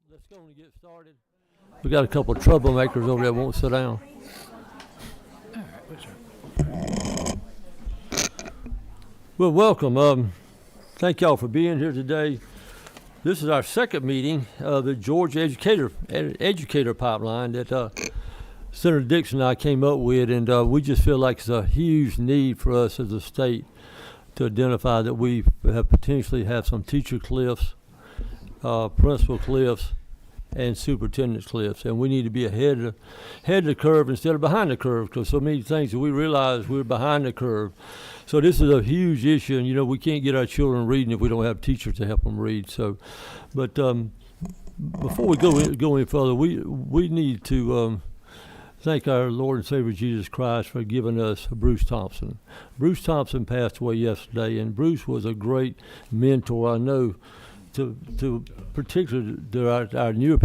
let's go and get started. We got a couple of troublemakers over there that won't sit down. Well, welcome. Thank y'all for being here today. This is our second meeting of the Georgia Educator Pipeline that Senator Dixon and I came up with, and we just feel like it's a huge need for us as a state to identify that we have potentially have some teacher cliffs, principal cliffs, and superintendent cliffs, and we need to be ahead of the curve instead of behind the curve, because so many things that we realize we're behind the curve. So this is a huge issue, and we can't get our children reading if we don't have teachers to help them read. So, but before we go any further, we need to thank our Lord and Savior Jesus Christ for giving us Bruce Thompson. Bruce Thompson passed away yesterday, and Bruce was a great mentor. I know to particularly our new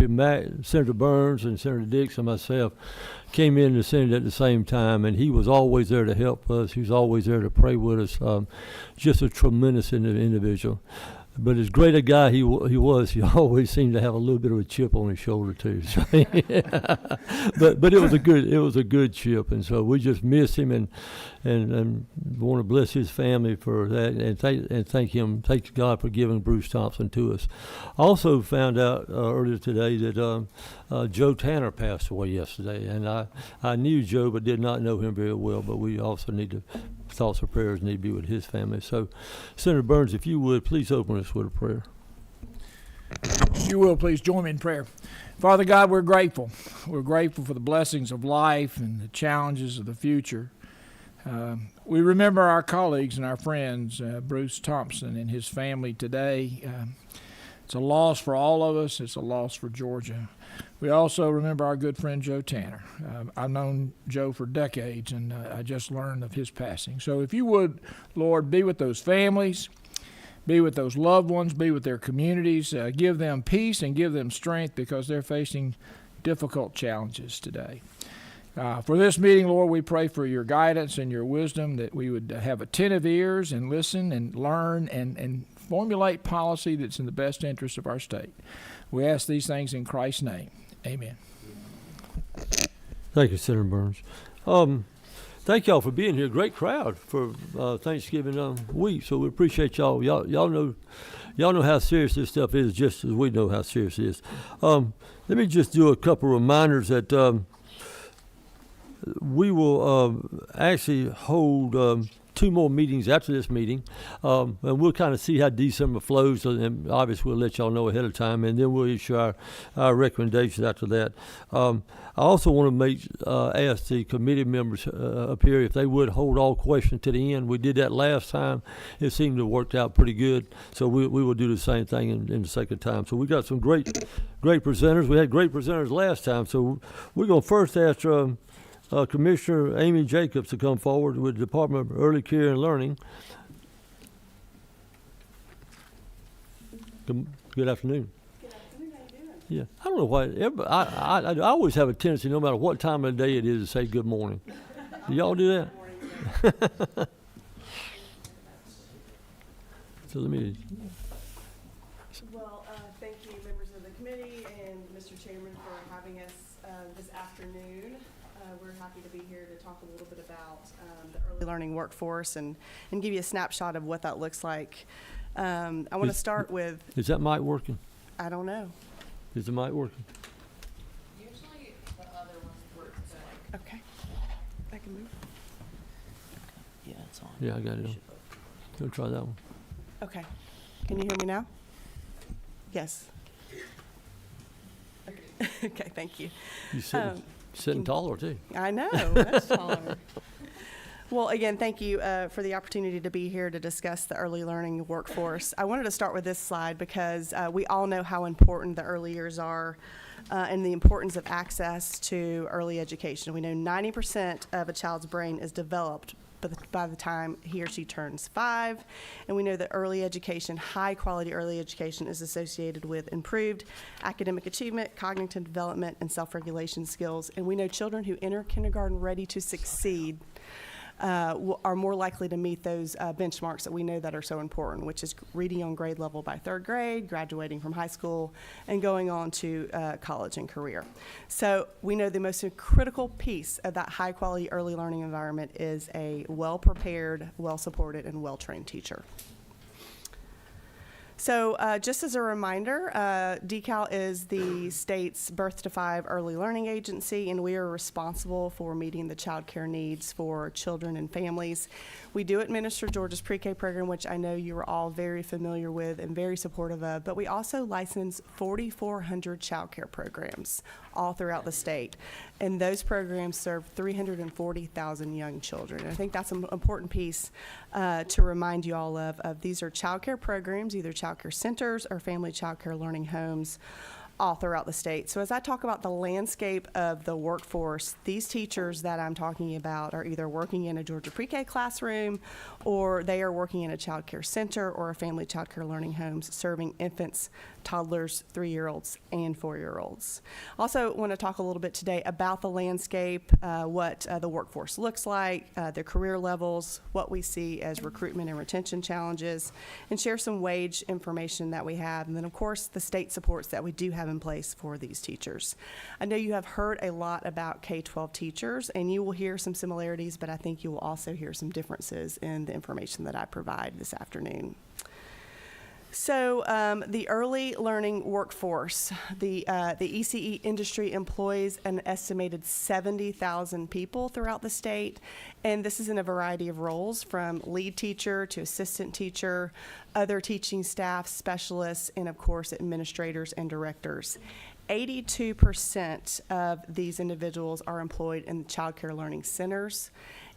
Senator Burns and Senator Dixon and myself came in the Senate at the same time, and he was always there to help us. He was always there to pray with us. Just a tremendous individual. But as great a guy he was, he always seemed to have a little bit of a chip on his shoulder too. So, but it was a good chip, and so we just miss him and want to bless his family for that, and thank God for giving Bruce Thompson to us. I also found out earlier today that Joe Tanner passed away yesterday, and I knew Joe but did not know him very well. But we also thoughts and prayers need to be with his family. So, Senator Burns, if you would, please open us with a prayer. If you will, please join me in prayer. Father God, we're grateful. We're grateful for the blessings of life and the challenges of the future. We remember our colleagues and our friends, Bruce Thompson and his family today. It's a loss for all of us. It's a loss for Georgia. We also remember our good friend Joe Tanner. I've known Joe for decades, and I just learned of his passing. So if you would, Lord, be with those families, be with those loved ones, be with their communities, give them peace and give them strength because they're facing difficult challenges today. For this meeting, Lord, we pray for your guidance and your wisdom, that we would have attentive ears and listen and learn and formulate policy that's in the best interest of our state. We ask these things in Christ's name. Amen. Thank you, Senator Burns. Thank y'all for being here. Great crowd for Thanksgiving week. So we appreciate y'all. Y'all know how serious this stuff is, just as we know how serious it is. Let me just do a couple of reminders that we will actually hold 2 more meetings after this meeting, and we'll kind of see how December flows, and obviously we'll let y'all know ahead of time, and then we'll issue our recommendations after that. I also want to ask the committee members up here if they would hold all questions to the end. We did that last time. It seemed to have worked out pretty good, so we will do the same thing in the second time. So we got some great presenters. We had great presenters last time, so we're going to first ask Commissioner Amy Jacobs to come forward with the Department of Early Care and Learning. Good afternoon. Good afternoon. How you doing? Yeah, I don't know why. I always have a tendency, no matter what time of the day it is, to say good morning. Do y'all do that? Good morning. So let me. Well, thank you, members of the committee and Mr. Chairman, for having us this afternoon. We're happy to be here to talk a little bit about the early learning workforce and give you a snapshot of what that looks like. I want to start with... Is that mic working? I don't know. Is the mic working? Usually the other ones work, but... Okay. I can move. Yeah, it's on. Yeah, I got it on. Go try that one. Okay. Can you hear me now? Yes. Okay, okay, thank you. You sitting taller too. I know, that's taller. Well, again, thank you for the opportunity to be here to discuss the early learning workforce. I wanted to start with this slide because we all know how important the early years are and the importance of access to early education. We know 90% of a child's brain is developed by the time he or she turns 5, and we know that early education, high quality early education, is associated with improved academic achievement, cognitive development, and self-regulation skills. And we know children who enter kindergarten ready to succeed are more likely to meet those benchmarks that we know that are so important, which is reading on grade level by third grade, graduating from high school, and going on to college and career. So we know the most critical piece of that high quality early learning environment is a well-prepared, well-supported, and well-trained teacher. So just as a reminder, DECAL is the state's Birth to 5 early learning agency, and we are responsible for meeting the child care needs for children and families. We do administer Georgia's pre-K program, which I know you are all very familiar with and very supportive of, but we also license 4,400 child care programs all throughout the state. And those programs serve 340,000 young children. And I think that's an important piece to remind you all of these are child care programs, either child care centers or family child care learning homes, all throughout the state. So as I talk about the landscape of the workforce, these teachers that I'm talking about are either working in a Georgia pre-K classroom, or they are working in a child care center or a family child care learning homes serving infants, toddlers, 3-year-olds, and 4-year-olds. Also want to talk a little bit today about the landscape, what the workforce looks like, the career levels, what we see as recruitment and retention challenges, and share some wage information that we have, and then of course the state supports that we do have in place for these teachers. I know you have heard a lot about K-12 teachers, and you will hear some similarities, but I think you will also hear some differences in the information that I provide this afternoon. So the early learning workforce, the ECE industry employs an estimated 70,000 people throughout the state, and this is in a variety of roles from lead teacher to assistant teacher, other teaching staff, specialists, and of course administrators and directors. 82% of these individuals are employed in child care learning centers,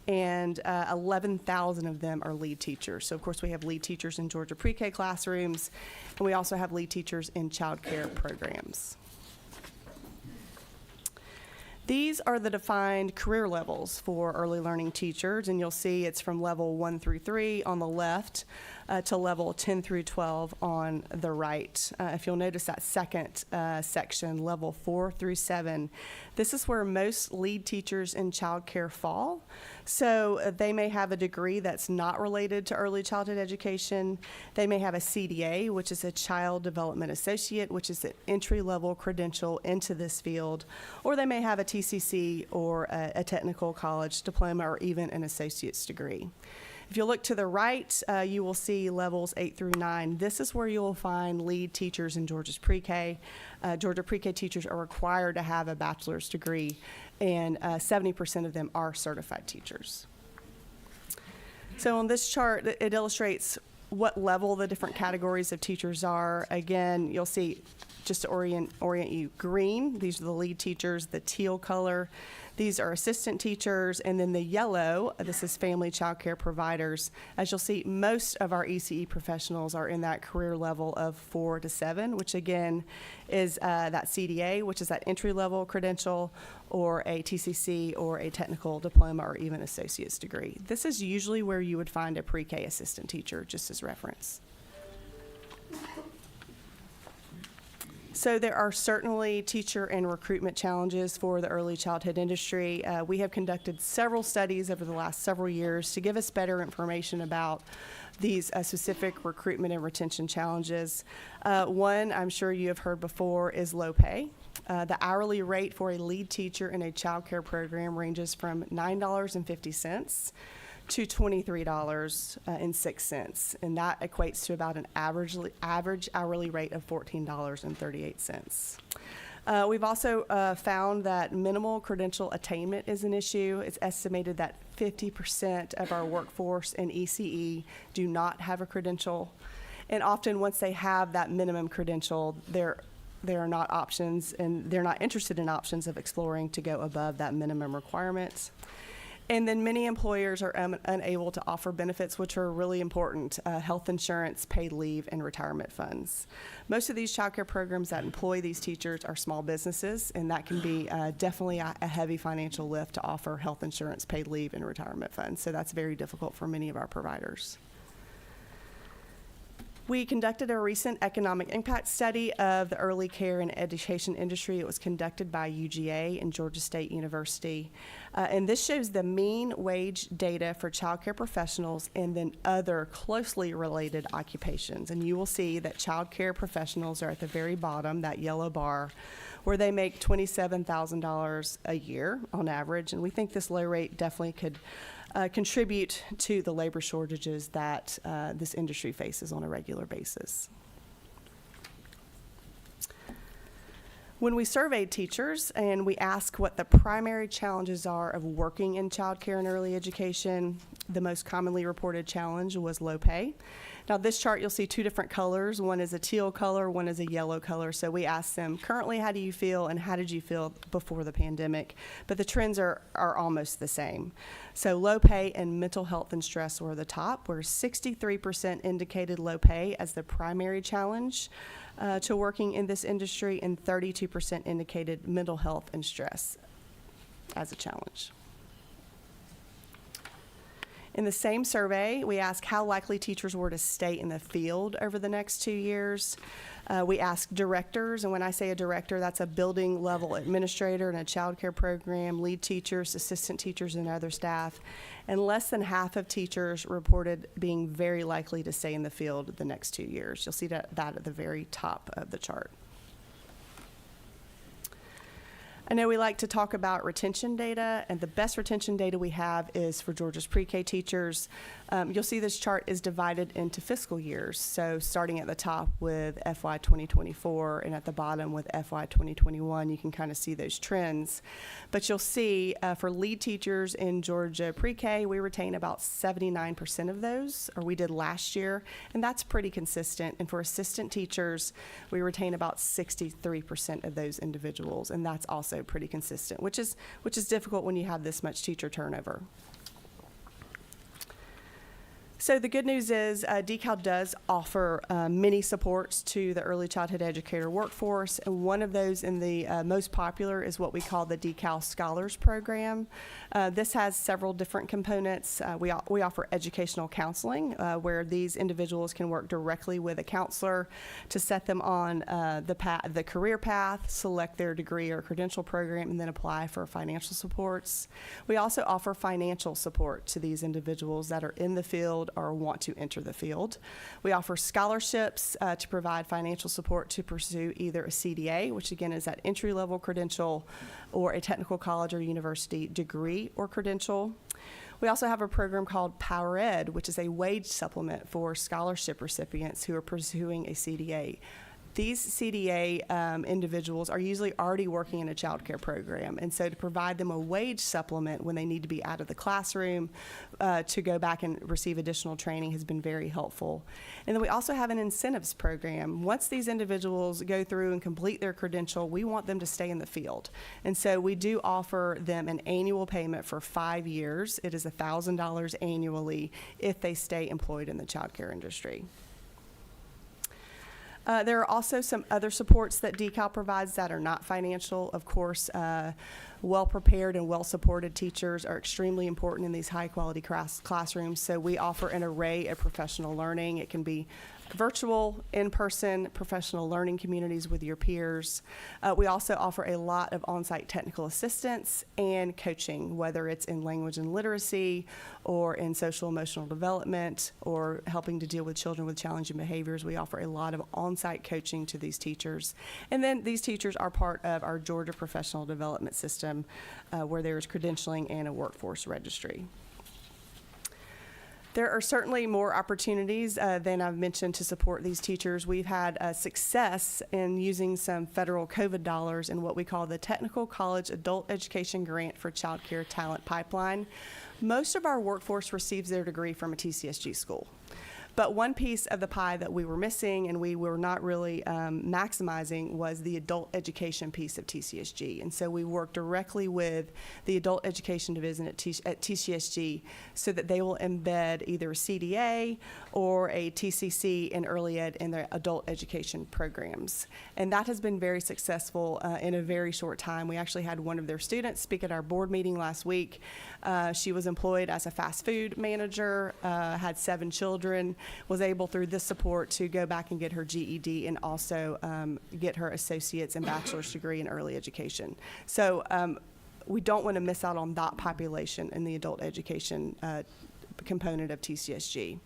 and 11,000 of them are lead teachers. So of course we have lead teachers in Georgia pre-K classrooms, and we also have lead teachers in child care programs. These are the defined career levels for early learning teachers, and you'll see it's from level 1 through 3 on the left to level 10 through 12 on the right. If you'll notice that second section, level 4 through 7, this is where most lead teachers in child care fall. So they may have a degree that's not related to early childhood education. They may have a CDA, which is a Child Development Associate, which is an entry-level credential into this field, or they may have a TCC or a technical college diploma or even an associate's degree. If you look to the right, you will see levels 8 through 9. This is where you will find lead teachers in Georgia's pre-K. Georgia pre-K teachers are required to have a bachelor's degree, and 70% of them are certified teachers. So on this chart, it illustrates what level the different categories of teachers are. Again, you'll see, just to orient you, green, these are the lead teachers, the teal color, these are assistant teachers, and then the yellow, this is family child care providers. As you'll see, most of our ECE professionals are in that career level of 4 to 7, which again is that CDA, which is that entry-level credential, or a TCC, or a technical diploma, or even associate's degree. This is usually where you would find a pre-K assistant teacher, just as reference. So there are certainly teacher and recruitment challenges for the early childhood industry. We have conducted several studies over the last several years to give us better information about these specific recruitment and retention challenges. One I'm sure you have heard before is low pay. The hourly rate for a lead teacher in a child care program ranges from $9.50 to $23.06, and that equates to about an average hourly rate of $14.38. We've also found that minimal credential attainment is an issue. It's estimated that 50% of our workforce in ECE do not have a credential, and often once they have that minimum credential, there are not options, and they're not interested in options of exploring to go above that minimum requirement. And then many employers are unable to offer benefits which are really important, health insurance, paid leave, and retirement funds. Most of these child care programs that employ these teachers are small businesses, and that can be definitely a heavy financial lift to offer health insurance, paid leave, and retirement funds. So that's very difficult for many of our providers. We conducted a recent economic impact study of the early care and education industry. It was conducted by UGA and Georgia State University. And this shows the mean wage data for childcare professionals and then other closely related occupations. And you will see that childcare professionals are at the very bottom, that yellow bar, where they make $27,000 a year on average. And we think this low rate definitely could contribute to the labor shortages that this industry faces on a regular basis. When we surveyed teachers and we asked what the primary challenges are of working in childcare and early education, the most commonly reported challenge was low pay. Now, this chart, you'll see two different colors. One is a teal color, one is a yellow color. So we asked them, currently, how do you feel, and how did you feel before the pandemic? But the trends are almost the same. So low pay and mental health and stress were the top, where 63% indicated low pay as the primary challenge to working in this industry, and 32% indicated mental health and stress as a challenge. In the same survey, we asked how likely teachers were to stay in the field over the next 2 years. We asked directors, and when I say a director, that's a building level administrator in a child care program, lead teachers, assistant teachers, and other staff. And less than half of teachers reported being very likely to stay in the field the next 2 years. You'll see that at the very top of the chart. I know we like to talk about retention data, and the best retention data we have is for Georgia's pre-K teachers. You'll see this chart is divided into fiscal years, so starting at the top with FY 2024 and at the bottom with FY 2021, you can kind of see those trends. But you'll see for lead teachers in Georgia pre-K, we retain about 79% of those, or we did last year, and that's pretty consistent. And for assistant teachers, we retain about 63% of those individuals, and that's also pretty consistent, which is difficult when you have this much teacher turnover. So the good news is DeKalb does offer many supports to the early childhood educator workforce, and one of those in the most popular is what we call the DeKalb Scholars Program. This has several different components. We offer educational counseling, where these individuals can work directly with a counselor to set them on the career path, select their degree or credential program, and then apply for financial supports. We also offer financial support to these individuals that are in the field or want to enter the field. We offer scholarships to provide financial support to pursue either a CDA, which again is that entry-level credential, or a technical college or university degree or credential. We also have a program called Power Ed, which is a wage supplement for scholarship recipients who are pursuing a CDA. These CDA individuals are usually already working in a child care program, and so to provide them a wage supplement when they need to be out of the classroom to go back and receive additional training has been very helpful. And then we also have an incentives program. Once these individuals go through and complete their credential, we want them to stay in the field. And so we do offer them an annual payment for 5 years. It is $1,000 annually if they stay employed in the child care industry. There are also some other supports that DeKalb provides that are not financial. Of course, well-prepared and well-supported teachers are extremely important in these high-quality classrooms, so we offer an array of professional learning. It can be virtual, in-person, professional learning communities with your peers. We also offer a lot of on-site technical assistance and coaching, whether it's in language and literacy or in social emotional development or helping to deal with children with challenging behaviors. We offer a lot of on-site coaching to these teachers. And then these teachers are part of our Georgia Professional Development System, where there is credentialing and a workforce registry. There are certainly more opportunities than I've mentioned to support these teachers. We've had success in using some federal COVID dollars in what we call the Technical College Adult Education Grant for Child Care Talent Pipeline. Most of our workforce receives their degree from a TCSG school. But one piece of the pie that we were missing and we were not really maximizing was the adult education piece of TCSG. And so we work directly with the adult education division at TCSG so that they will embed either a CDA or a TCC in early ed in their adult education programs. And that has been very successful in a very short time. We actually had one of their students speak at our board meeting last week. She was employed as a fast food manager, had 7 children, was able through this support to go back and get her GED and also get her associate's and bachelor's degree in early education. So we don't want to miss out on that population in the adult education component of TCSG.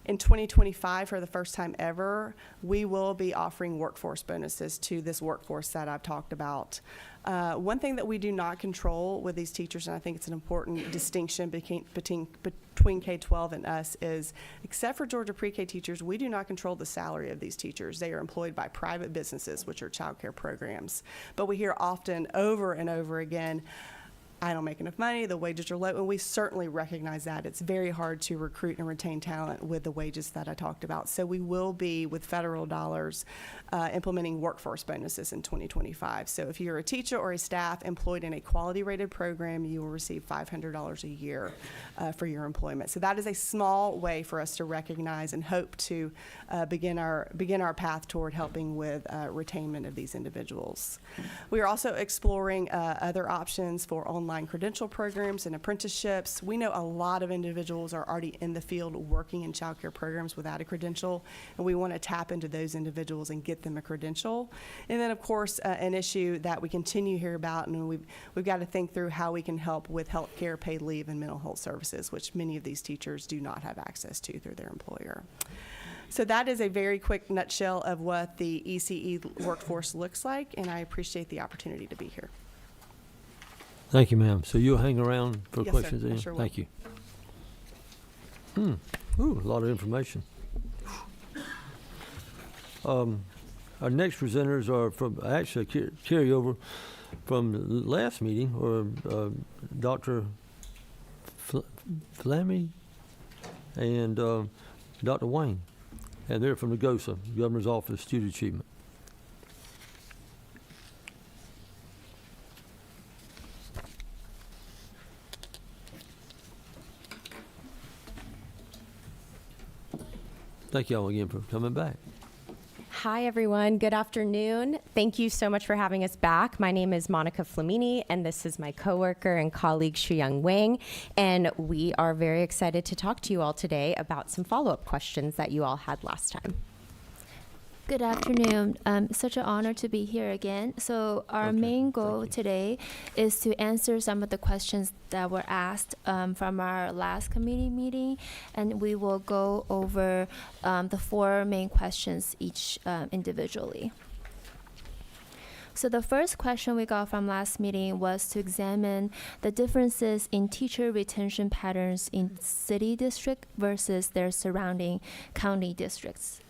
In 2025, for the first time ever, we will be offering workforce bonuses to this workforce that I've talked about. One thing that we do not control with these teachers, and I think it's an important distinction between K-12 and us, is except for Georgia pre-K teachers, we do not control the salary of these teachers. They are employed by private businesses, which are child care programs. But we hear often, over and over again, I don't make enough money, the wages are low, and we certainly recognize that. It's very hard to recruit and retain talent with the wages that I talked about. So we will be, with federal dollars, implementing workforce bonuses in 2025. So if you're a teacher or a staff employed in a quality-rated program, you will receive $500 a year for your employment. So that is a small way for us to recognize and hope to begin our path toward helping with retainment of these individuals. We are also exploring other options for online credential programs and apprenticeships. We know a lot of individuals are already in the field working in child care programs without a credential, and we want to tap into those individuals and get them a credential. And then, of course, an issue that we continue to hear about, and we've got to think through how we can help with health care, paid leave, and mental health services, which many of these teachers do not have access to through their employer. So that is a very quick nutshell of what the ECE workforce looks like, and I appreciate the opportunity to be here. Thank you, ma'am. So you'll hang around for Yes, questions? sir. I Then? sure will. Thank you. Ooh, a lot of information. Our next presenters are from, actually, carryover from the last meeting, or Dr. Flammy and Dr. Wayne. And they're from the GOSA, Governor's Office of Student Achievement. Thank you all again for coming back. Hi, everyone. Good afternoon. Thank you so much for having us back. My name is Monica Flamini, and this is my coworker and colleague, Shuyang Wang. And we are very excited to talk to you all today about some follow-up questions that you all had last time. Good afternoon. Such an honor to be here again. So our main goal today is to answer some of the questions that were asked from our last committee meeting, and we will go over the 4 main questions each individually. So the first question we got from last meeting was to examine the differences in teacher retention patterns in city district versus their surrounding county districts.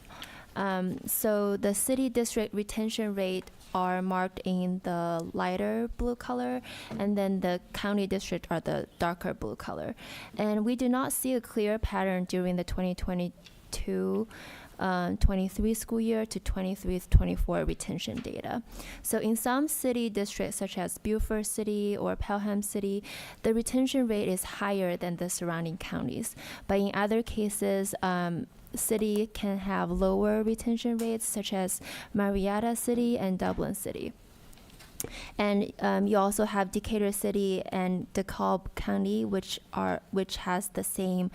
So the city district retention rate are marked in the lighter blue color, and then the county district are the darker blue color. And we do not see a clear pattern during the 2022-23 school year to 23-24 retention data. So in some city districts, such as Beaufort City or Pelham City, the retention rate is higher than the surrounding counties. But in other cases, city can have lower retention rates, such as Marietta City and Dublin City. And you also have Decatur City and DeKalb County, which has the same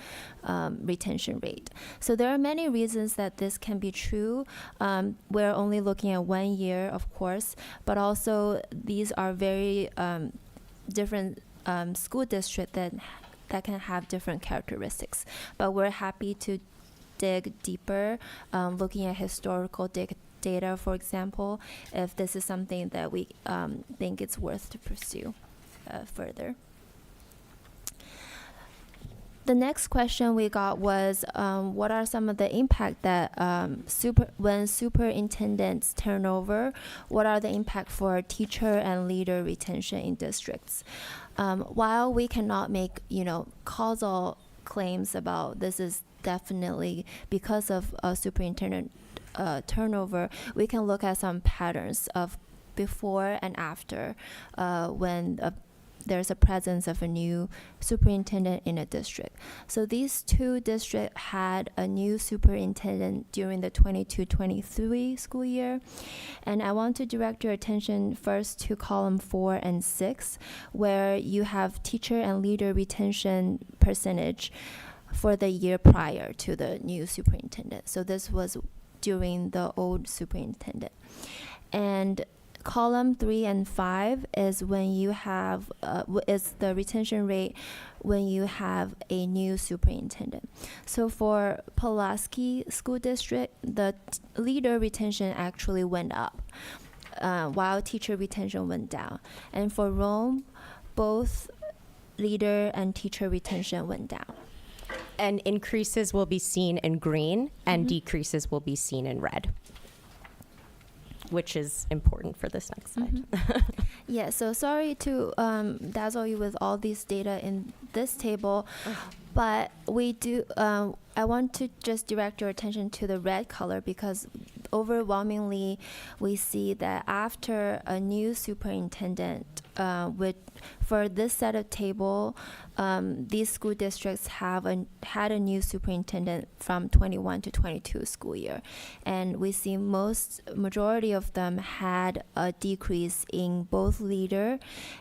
retention rate. So there are many reasons that this can be true. We're only looking at 1 year, of course, but also these are very different school districts that can have different characteristics. But we're happy to dig deeper, looking at historical data, for example, if this is something that we think it's worth to pursue further. The next question we got was, what are some of the impact that when superintendents turn over, what are the impact for teacher and leader retention in districts? While we cannot make causal claims about this is definitely because of superintendent turnover, we can look at some patterns of before and after when there's a presence of a new superintendent in a district. So these 2 districts had a new superintendent during the 22-23 school year. And I want to direct your attention first to column 4 and 6, where you have teacher and leader retention percentage for the year prior to the new superintendent. So this was during the old superintendent. And column 3 and 5 is when you have is the retention rate when you have a new superintendent. So for Pulaski School District, the leader retention actually went up, while teacher retention went down. And for Rome, both leader and teacher retention went down. And increases will be seen in green and decreases will be seen in red, which is important for this next slide. Yeah, so sorry to dazzle you with all these data in this table, but we do, I want to just direct your attention to the red color because overwhelmingly we see that after a new superintendent, for this set of table, these school districts have had a new superintendent from 21 to 22 school year. And we see majority of them had a decrease in both leader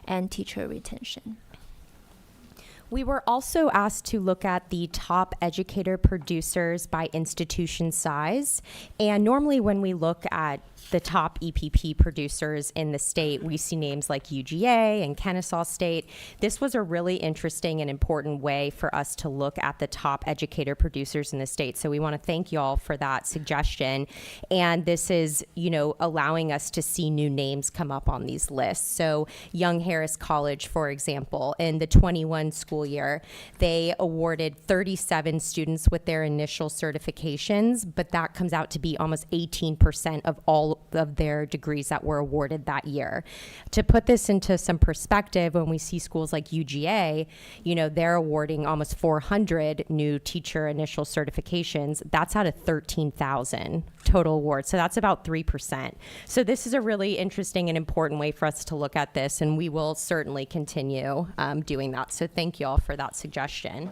and teacher retention. We were also asked to look at the top educator producers by institution size. And normally when we look at the top EPP producers in the state, we see names like UGA and Kennesaw State. This was a really interesting and important way for us to look at the top educator producers in the state. So we want to thank you all for that suggestion. And this is, allowing us to see new names come up on these lists. So Young Harris College, for example, in the 21 school year, they awarded 37 students with their initial certifications, but that comes out to be almost 18% of all of their degrees that were awarded that year. To put this into some perspective, when we see schools like UGA, they're awarding almost 400 new teacher initial certifications. That's out of 13,000 total awards. So that's about 3%. So this is a really interesting and important way for us to look at this, and we will certainly continue doing that. So thank you all for that suggestion.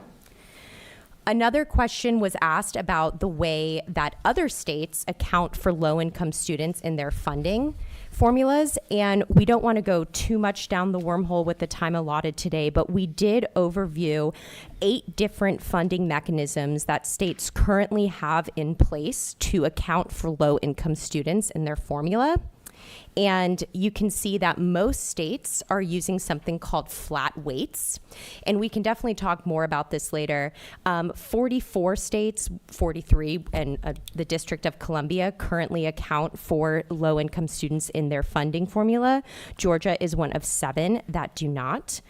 Another question was asked about the way that other states account for low-income students in their funding formulas, and we don't want to go too much down the wormhole with the time allotted today, but we did overview 8 different funding mechanisms that states currently have in place to account for low-income students in their formula. And you can see that most states are using something called flat weights. And we can definitely talk more about this later. 44 states, 43, and the District of Columbia currently account for low-income students in their funding formula. Georgia is one of 7 that do not.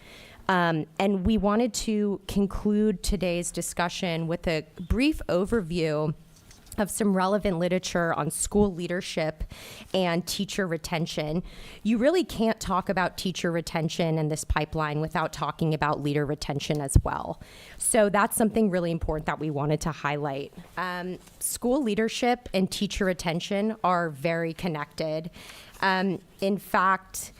And we wanted to conclude today's discussion with a brief overview of some relevant literature on school leadership and teacher retention. You really can't talk about teacher retention in this pipeline without talking about leader retention as well. So that's something really important that we wanted to highlight. School leadership and teacher retention are very connected. In fact,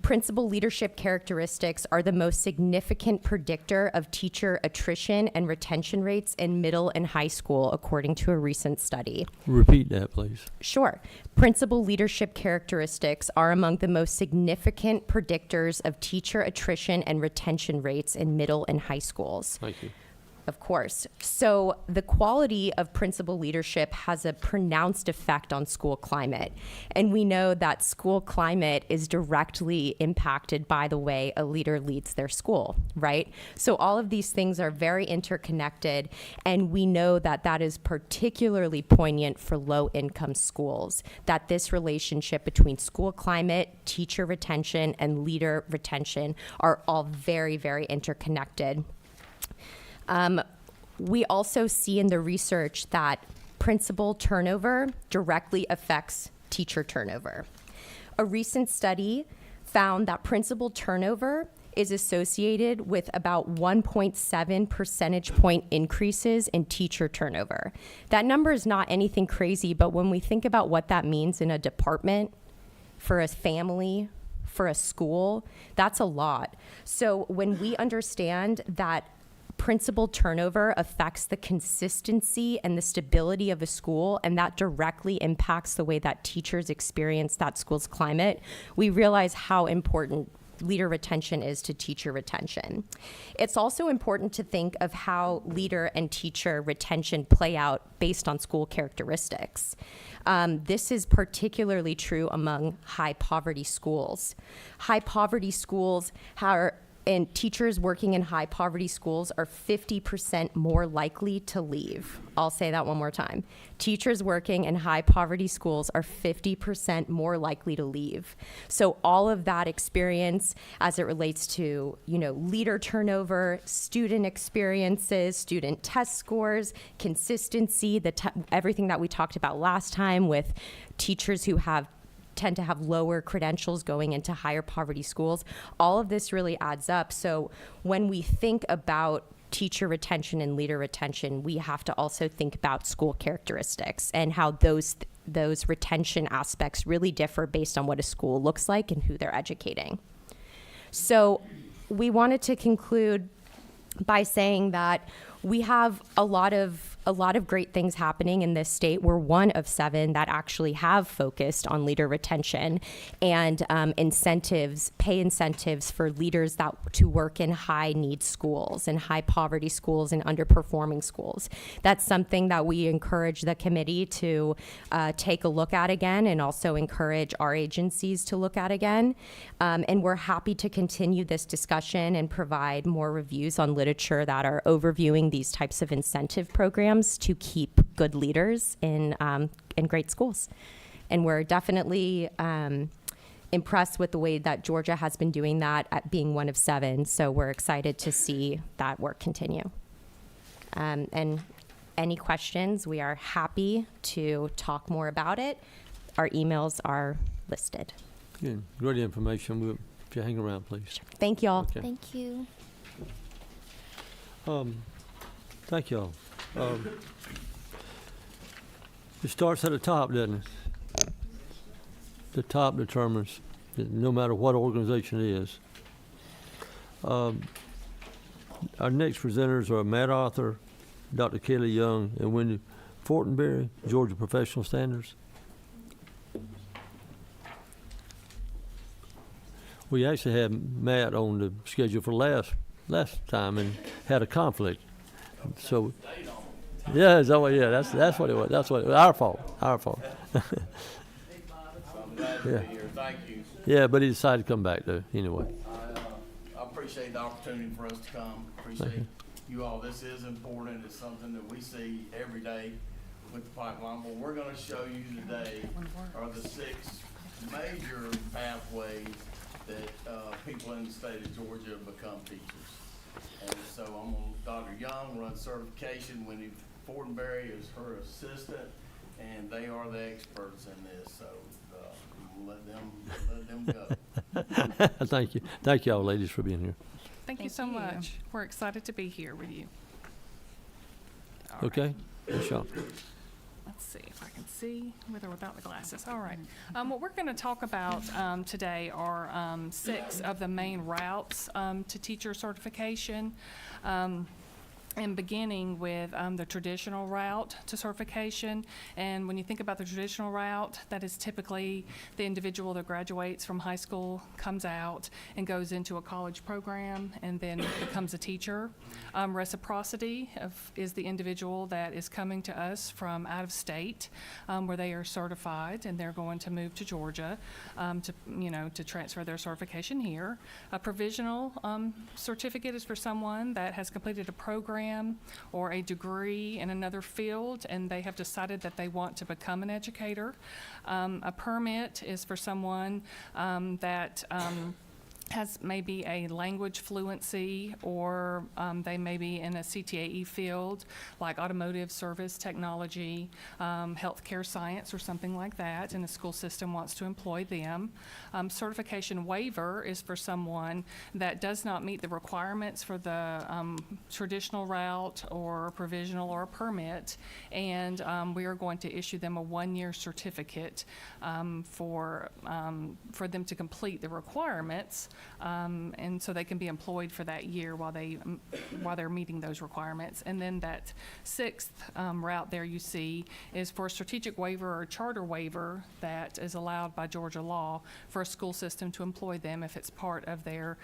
principal leadership characteristics are the most significant predictor of teacher attrition and retention rates in middle and high school, according to a recent study. Repeat that, please. Sure. Principal leadership characteristics are among the most significant predictors of teacher attrition and retention rates in middle and high schools. Thank you. Of course. So the quality of principal leadership has a pronounced effect on school climate. And we know that school climate is directly impacted by the way a leader leads their school, right? So all of these things are very interconnected. And we know that that is particularly poignant for low-income schools, that this relationship between school climate, teacher retention, and leader retention are all very, very interconnected. We also see in the research that principal turnover directly affects teacher turnover. A recent study found that principal turnover is associated with about 1.7 percentage point increases in teacher turnover. That number is not anything crazy, but when we think about what that means in a department, for a family, for a school, that's a lot. So when we understand that principal turnover affects the consistency and the stability of a school, and that directly impacts the way that teachers experience that school's climate, we realize how important leader retention is to teacher retention. It's also important to think of how leader and teacher retention play out based on school characteristics. This is particularly true among high poverty schools. High poverty schools and teachers working in high poverty schools are 50% more likely to leave. I'll say that one more time. Teachers working in high poverty schools are 50% more likely to leave. So all of that experience as it relates to, leader turnover, student experiences, student test scores, consistency, everything that we talked about last time with teachers who tend to have lower credentials going into higher poverty schools. All of this really adds up. So when we think about teacher retention and leader retention, we have to also think about school characteristics and how those retention aspects really differ based on what a school looks like and who they're educating. So we wanted to conclude by saying that we have a lot of great things happening in this state. We're one of 7 that actually have focused on leader retention and pay incentives for leaders to work in high need schools and high poverty schools and underperforming schools. That's something that we encourage the committee to take a look at again, and also encourage our agencies to look at again. And we're happy to continue this discussion and provide more reviews on literature that are overviewing these types of incentive programs to keep good leaders in great schools. And we're definitely impressed with the way that Georgia has been doing that at being one of 7. So we're excited to see that work continue. And any questions, we are happy to talk more about it. Our emails are listed. Good. Great information. If you hang around, please. Thank you all. Okay. Thank you. Thank y'all. It starts at the top, doesn't it? The top determines, no matter what organization it is. Our next presenters are Matt Arthur, Dr. Kelly Young, and Wendy Fortenberry, Georgia Professional Standards. We actually had Matt on the schedule for last time and had a conflict. So, yeah, that's what it was. That's what it was. Our fault. Yeah. Thank you. Yeah, but he decided to come back though. Anyway. I appreciate the opportunity for us to come. Appreciate you all. This is important. It's something that we see every day with the pipeline. What we're going to show you today are the 6 major pathways that people in the state of Georgia become teachers. And so I'm on Dr. Young, runs certification. Wendy Fortenberry is her assistant, and they are the experts in this. So we'll let them go. Thank you. Thank y'all ladies for being here. Thank you so much. We're excited to be here with you. All right. Okay? Yes, y'all. Let's see if I can see with or without the glasses. All right. What we're going to talk about today are 6 of the main routes to teacher certification. And beginning with the traditional route to certification. And when you think about the traditional route, that is typically the individual that graduates from high school, comes out and goes into a college program and then becomes a teacher. Reciprocity is the individual that is coming to us from out of state, where they are certified and they're going to move to Georgia to transfer their certification here. A provisional certificate is for someone that has completed a program or a degree in another field and they have decided that they want to become an educator. A permit is for someone that has maybe a language fluency, or they may be in a CTAE field like automotive, service, technology, healthcare science, or something like that, and the school system wants to employ them. Certification waiver is for someone that does not meet the requirements for the traditional route or provisional or a permit, and we are going to issue them a 1-year certificate for them to complete the requirements. and so they can be employed for that year while they're meeting those requirements. And then that sixth route there you see is for a strategic waiver or charter waiver that is allowed by Georgia law for a school system to employ them if it's part of their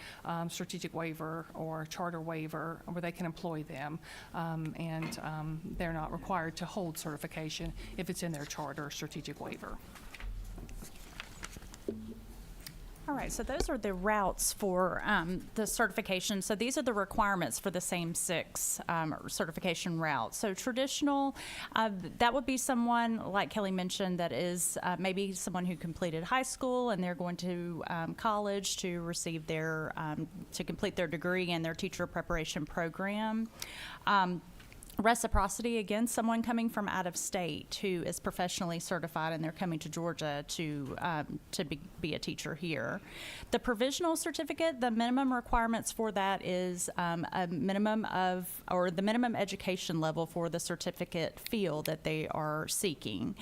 strategic waiver or charter waiver where they can employ them. And they're not required to hold certification if it's in their charter or strategic waiver. All right, so those are the routes for the certification. So these are the requirements for the same six certification routes. So traditional, that would be someone, like Kelly mentioned, that is maybe someone who completed high school and they're going to college to receive their, to complete their degree and their teacher preparation program. Reciprocity, again, someone coming from out of state who is professionally certified and they're coming to Georgia to be a teacher here. The provisional certificate, the minimum requirements for that is a minimum of, or the minimum education level for the certificate field that they are seeking.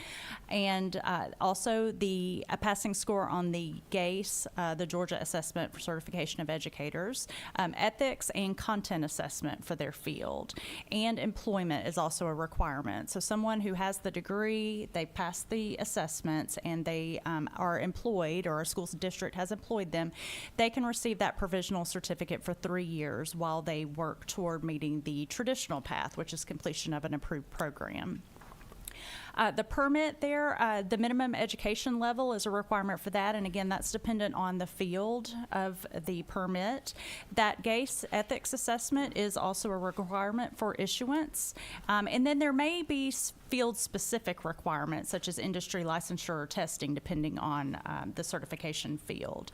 And also a passing score on the GACE, the Georgia Assessment for Certification of Educators, ethics and content assessment for their field, and employment is also a requirement. So someone who has the degree, they pass the assessments, and they are employed, or a school district has employed them, they can receive that provisional certificate for 3 years while they work toward meeting the traditional path, which is completion of an approved program. The permit there, the minimum education level is a requirement for that, and again, that's dependent on the field of the permit. That GACE ethics assessment is also a requirement for issuance, and then there may be field-specific requirements, such as industry licensure or testing, depending on the certification field.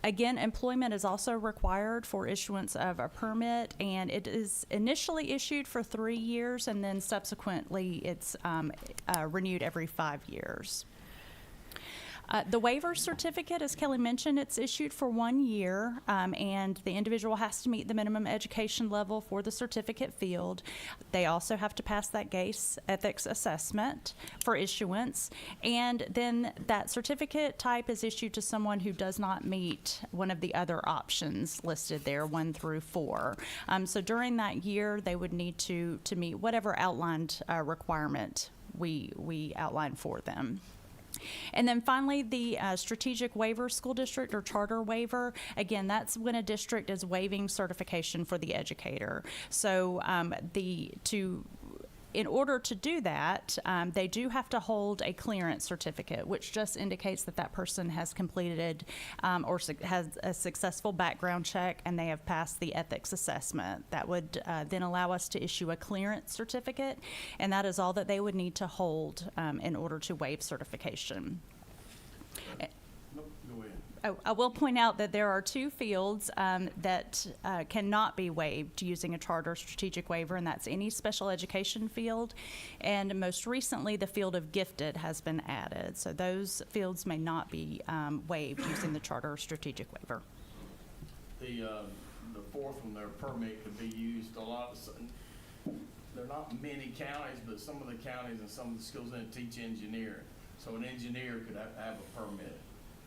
Again, employment is also required for issuance of a permit, and it is initially issued for 3 years, and then subsequently it's renewed every 5 years. The waiver certificate, as Kelly mentioned, it's issued for 1 year, and the individual has to meet the minimum education level for the certificate field. They also have to pass that GACE ethics assessment for issuance, and then that certificate type is issued to someone who does not meet one of the other options listed there, 1 through 4. So during that year, they would need to meet whatever outlined requirement we outline for them. And then finally, the strategic waiver school district or charter waiver, again, that's when a district is waiving certification for the educator. So in order to do that, they do have to hold a clearance certificate, which just indicates that that person has completed or has a successful background check and they have passed the ethics assessment. That would then allow us to issue a clearance certificate, and that is all that they would need to hold in order to waive certification. Nope, go ahead. Oh, I will point out that there are 2 fields that cannot be waived using a charter strategic waiver, and that's any special education field, and most recently the field of gifted has been added. So those fields may not be waived using the charter strategic waiver. The fourth one, their permit could be used a lot. There are not many counties, but some of the counties and some of the schools in it teach engineering. So an engineer could have a permit.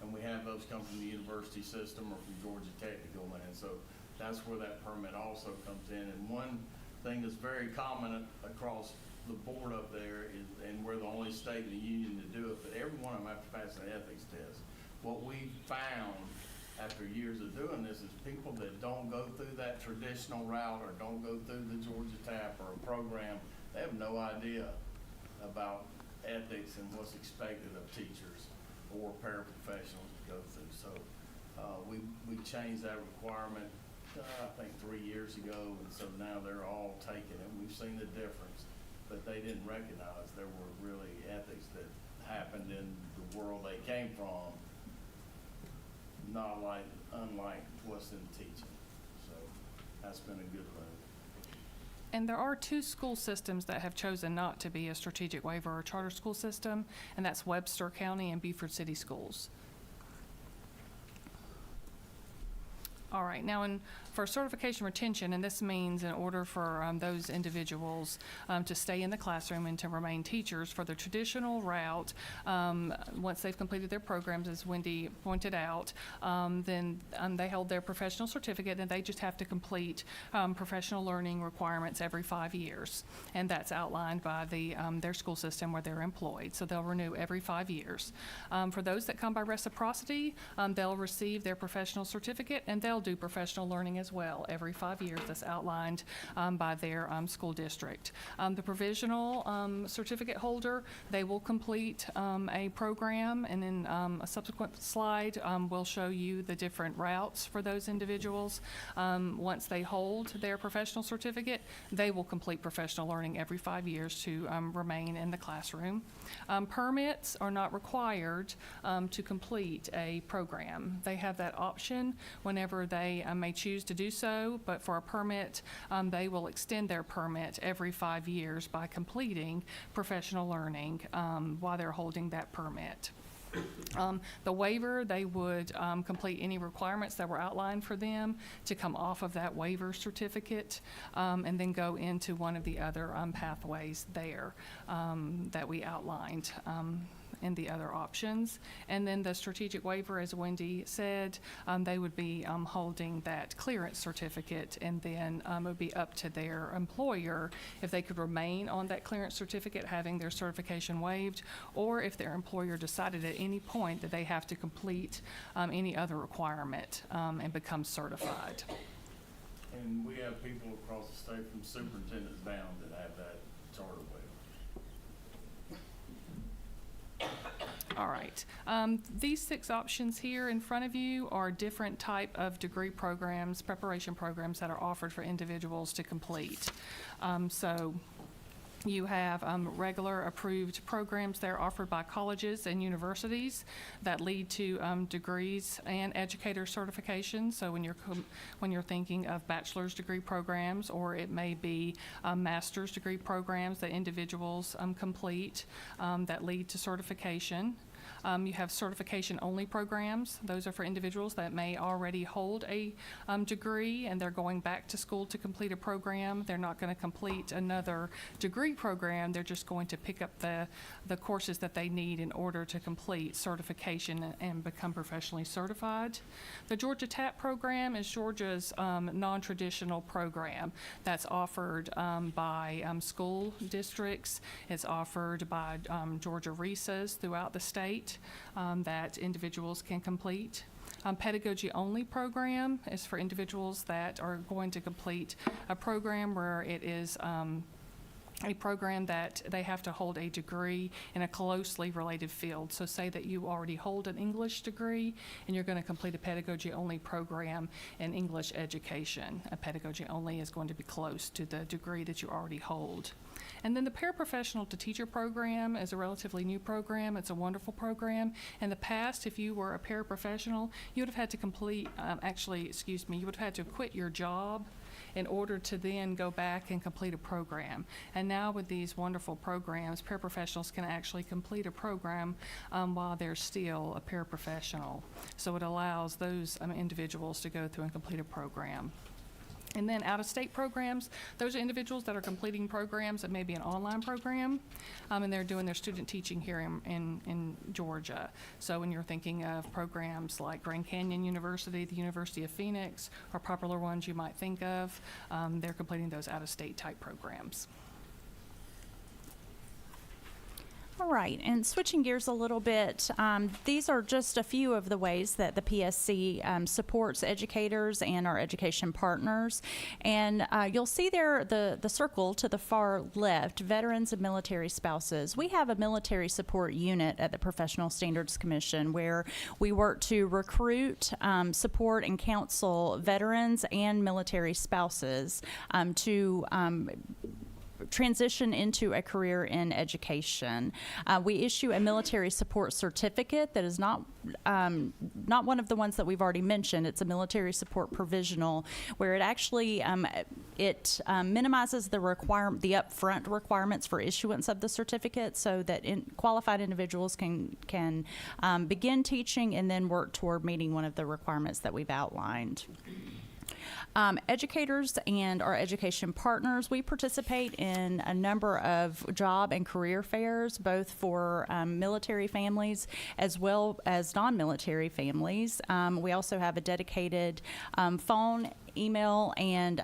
And we have those come from the university system or from Georgia Technical, and so that's where that permit also comes in. And one thing that's very common across the board up there is, and we're the only state in the union to do it, but every one of them have to pass an ethics test. What we found after years of doing this is people that don't go through that traditional route or don't go through the Georgia TAP or a program, they have no idea about ethics and what's expected of teachers or paraprofessionals to go through. So we changed that requirement, I think 3 years ago, and so now they're all taking it. We've seen the difference, but they didn't recognize there were really ethics that happened in the world they came from, unlike what's in teaching. So that's been a good move. And there are 2 school systems that have chosen not to be a strategic waiver or charter school system, and that's Webster County and Beaufort City Schools. All right, now for certification retention, and this means in order for those individuals to stay in the classroom and to remain teachers for the traditional route, once they've completed their programs, as Wendy pointed out, then they hold their professional certificate, and they just have to complete professional learning requirements every 5 years. And that's outlined by their school system where they're employed. So they'll renew every 5 years. For those that come by reciprocity, they'll receive their professional certificate, and they'll do professional learning as well every 5 years. That's outlined by their school district. The provisional certificate holder, they will complete a program, and then a subsequent slide will show you the different routes for those individuals. Once they hold their professional certificate, they will complete professional learning every 5 years to remain in the classroom. Permits are not required to complete a program. They have that option whenever they may choose to do so, but for a permit, they will extend their permit every 5 years by completing professional learning while they're holding that permit. The waiver, they would complete any requirements that were outlined for them to come off of that waiver certificate, and then go into one of the other pathways there that we outlined in the other options. And then the strategic waiver, as Wendy said, they would be holding that clearance certificate, and then it would be up to their employer if they could remain on that clearance certificate having their certification waived, or if their employer decided at any point that they have to complete any other requirement and become certified. And we have people across the state from superintendents down that have that charter waiver. All right. These 6 options here in front of you are different type of degree programs, preparation programs that are offered for individuals to complete. So you have regular approved programs that are offered by colleges and universities that lead to degrees and educator certification. So when you're thinking of bachelor's degree programs, or it may be master's degree programs that individuals complete that lead to certification. You have certification-only programs. Those are for individuals that may already hold a degree, and they're going back to school to complete a program. They're not going to complete another degree program. They're just going to pick up the courses that they need in order to complete certification and become professionally certified. The Georgia TAP program is Georgia's non-traditional program that's offered by school districts. It's offered by Georgia RESAs throughout the state. That individuals can complete. Pedagogy-only program is for individuals that are going to complete a program where it is a program that they have to hold a degree in a closely related field. So say that you already hold an English degree and you're going to complete a pedagogy-only program in English education. A pedagogy-only is going to be close to the degree that you already hold. And then the paraprofessional to teacher program is a relatively new program. It's a wonderful program. In the past, if you were a paraprofessional, you would have had to complete, you would have had to quit your job in order to then go back and complete a program. And now with these wonderful programs, paraprofessionals can actually complete a program while they're still a paraprofessional. So it allows those individuals to go through and complete a program. And then out-of-state programs, those are individuals that are completing programs that may be an online program, and they're doing their student teaching here in Georgia. So when you're thinking of programs like Grand Canyon University, the University of Phoenix, or popular ones you might think of, they're completing those out-of-state type programs. All right, and switching gears a little bit, these are just a few of the ways that the PSC supports educators and our education partners. And you'll see there the circle to the far left, veterans and military spouses. We have a military support unit at the Professional Standards Commission where we work to recruit, support, and counsel veterans and military spouses to transition into a career in education. We issue a military support certificate that is not one of the ones that we've already mentioned. It's a military support provisional, where it actually minimizes the upfront requirements for issuance of the certificate, so that qualified individuals can begin teaching and then work toward meeting one of the requirements that we've outlined. Educators and our education partners, we participate in a number of job and career fairs, both for military families as well as non-military families. We also have a dedicated phone, email, and